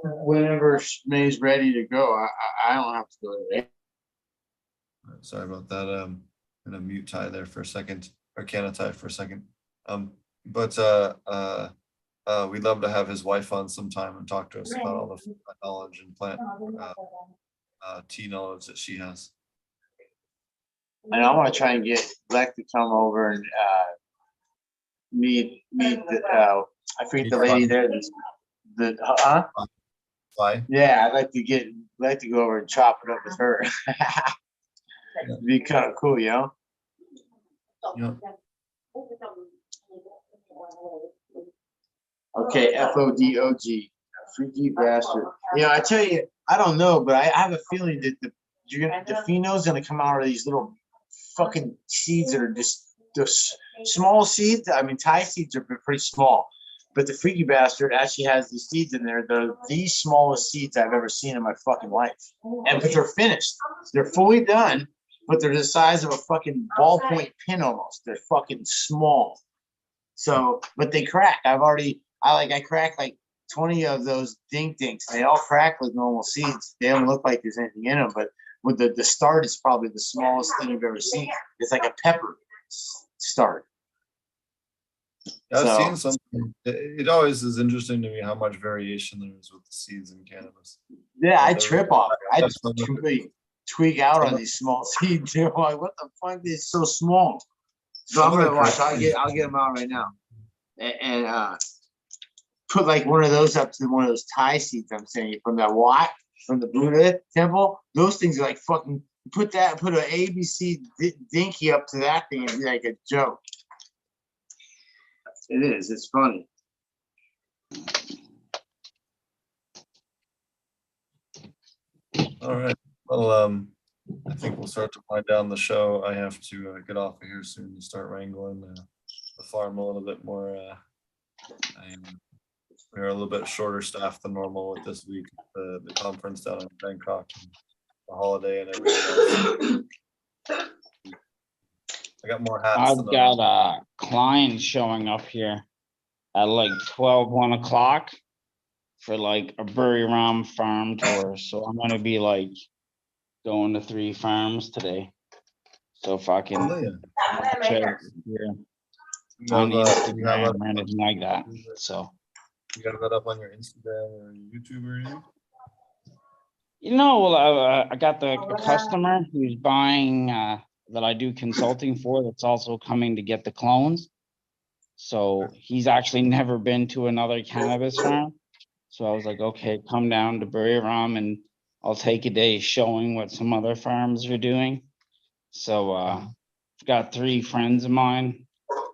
Whenever May's ready to go, I don't have to go today. Sorry about that. I'm gonna mute Ty there for a second, or can I Ty for a second. But we'd love to have his wife on sometime and talk to us about all the knowledge and plant tea knowledge that she has. And I want to try and get Black to come over and meet the I forget the lady there. Fly. Yeah, I'd like to go over and chop it up with her. It'd be kind of cool, you know? Yeah. Okay, FODOG, freaky bastard. You know, I tell you, I don't know, but I have a feeling that the pheno's gonna come out of these little fucking seeds that are just the small seeds. I mean, Thai seeds are pretty small, but the freaky bastard actually has these seeds in there. They're the smallest seeds I've ever seen in my fucking life, but they're finished. They're fully done, but they're the size of a fucking ballpoint pin almost. They're fucking small. So, but they crack. I cracked like 20 of those dinks. They all crack like normal seeds. They don't look like there's anything in them, but with the start is probably the smallest thing you've ever seen. It's like a pepper start. I've So- seen something. It always is interesting to me how much variation there is with the seeds in cannabis. Yeah, I They're- trip off. I that's some of completely tweak out on these small seeds. I'm like, what the fuck? They're so small. So I'm Some of gonna the watch. I'll get them out right now, and put like one of those up to one of those Thai seeds. I'm saying from the Buddha temple. Those things are like fucking. Put an ABC dinky up to that thing and be like a joke. It is. It's funny. All right. Well, I think we'll start to wind down the show. I have to get off of here soon to start wrangling the farm a little bit more. We're a little bit shorter staffed than normal with this week, the conference down in Bangkok, and the holiday and everything else. I got more hats. I've got a client showing up here at like 1 o'clock for like a Buriram farm tour. So I'm gonna be like going to 3 farms today. So if I can check here on Instagram or anything like that. So You got that up on your Instagram or YouTube or anything? well, I got a customer who's buying that I do consulting for that's also coming to get the clones. So he's actually never been to another cannabis farm. So I was like, okay, come down to Buriram and I'll take a day showing what some other farms are doing. So I've got 3 friends of mine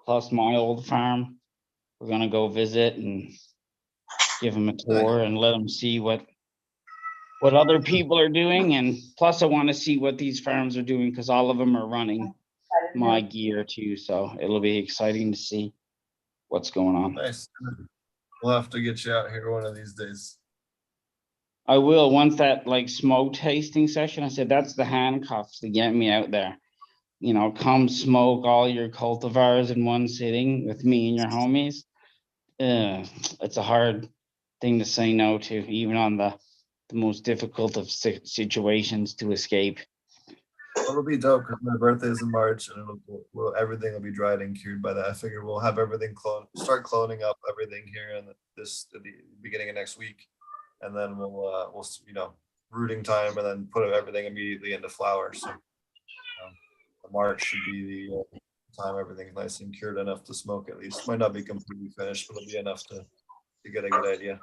plus my old farm. We're gonna go visit and give them a tour and let them see what other people are doing. And plus I want to see what these farms are doing because all of them are running my gear too. So it'll be exciting to see what's going on. Nice. We'll have to get you out here one of these days. I will, once that like smoke tasting session, I said, that's the handcuffs to get me out there. You know, come smoke all your cultivars in one sitting with me and your homies. It's a hard thing to say no to, even on the most difficult of situations to escape. It'll be dope because my birthday is in March and everything will be dried and cured by that. I figure we'll have everything start cloning up everything here in the beginning of next week. And then we'll rooting time and then put everything immediately into flower. So March should be the time everything's nice and cured enough to smoke at least. Might not be completely finished, but it'll be enough to get a good idea.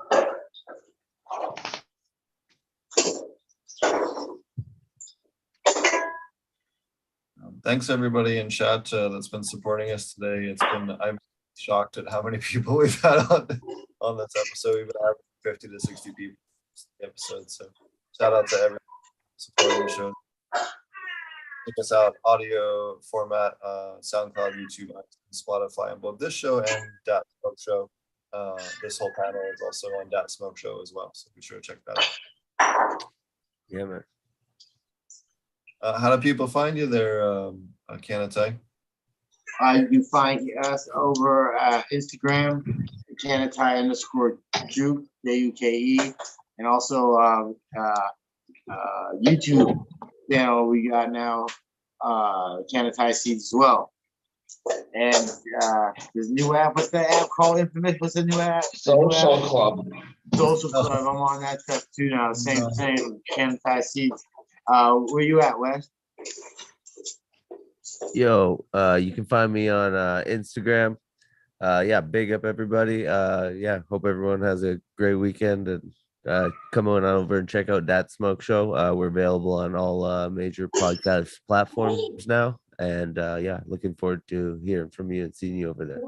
Thanks everybody in chat that's been supporting us today. I'm shocked at how many people we've had on this episode. We've been having 50 to 60 people episode. So shout out to everyone supporting the show. Check us out, audio format, SoundCloud, YouTube, Spotify, on both this show and Dat Smoke Show. This whole panel is also on Dat Smoke Show as well. So be sure to check that out. Yeah, man. How do people find you there, Kanatai? You can find us over Instagram, Kanatai_Juke, Juke, and also YouTube channel we got now, Kanatai Seeds as well. And there's a new app. What's the app called? Infamous. What's the new app? Social Club. Social Club. I'm on that stuff too now. Same Kanatai Seeds. Where you at, Wes? Yo, you can find me on Instagram. Yeah, big up everybody. Yeah, hope everyone has a great weekend and come on over and check out Dat Smoke Show. We're available on all major podcast platforms now. And yeah, looking forward to hearing from you and seeing you over there.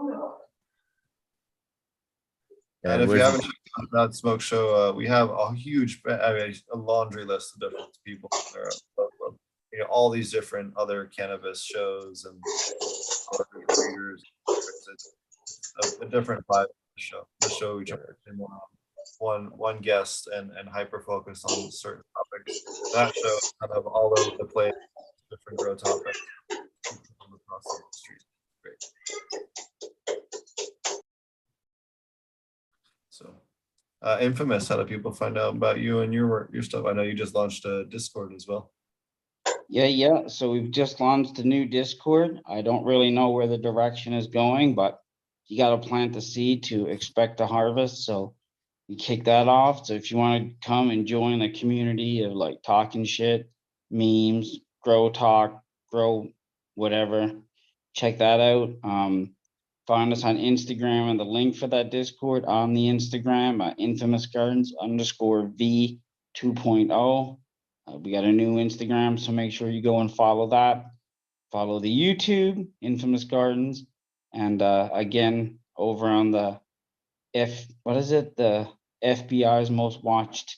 And if you where's- haven't checked out that smoke show, we have a huge, a laundry list of different people. There are, you know, all these different other cannabis shows and breeders. It's a different vibe of the show. The show we try to one guest and hyper focus on certain topics. That show is kind of all over the place, different grow topics across the industry. Great. So, Infamous, how do people find out about you and your stuff? I know you just launched a Discord as well. Yeah. So we've just launched a new Discord. I don't really know where the direction is going, but you got to plant the seed to expect a harvest. So we kick that off. So if you want to come and join a community of like talking shit, memes, grow talk, grow whatever, check that out. Find us on Instagram and the link for that Discord on the Instagram, Infamous Gardens _V 2.0. We got a new Instagram, so make sure you go and follow that. Follow the YouTube, Infamous Gardens. And again, over on the the FBI's most watched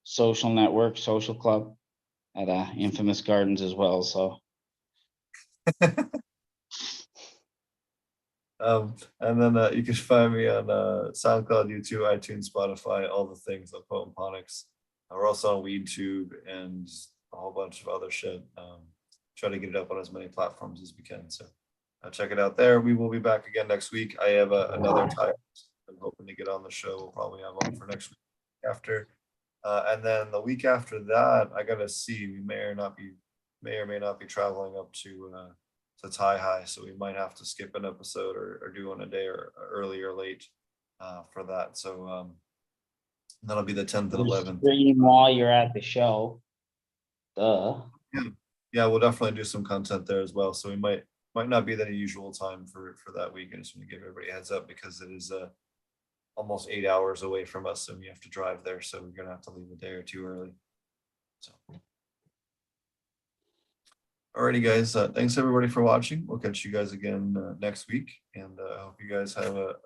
social network, social club at Infamous Gardens as well. So And then you can find me on SoundCloud, YouTube, iTunes, Spotify, all the things like Ponics. We're also on WeedTube and a whole bunch of other shit. Try to get it up on as many platforms as we can. So check it out there. We will be back again next week. I have another time I'm hoping to get on the show. We'll probably have one for next week after. And then the week after that, I gotta see. We may or may not be traveling up to Thai High, so we might have to skip an episode or do one a day or early or late for that. So that'll be the 10th and 11th. stream while you're at the show. Yeah, we'll definitely do some content there as well. So we might not be the usual time for that week. I just want to give everybody a heads up because it is almost 8 hours away from us and we have to drive there. So we're gonna have to leave a day or two early. So. Alrighty, guys. Thanks everybody for watching. We'll catch you guys again next week, and I hope you guys have a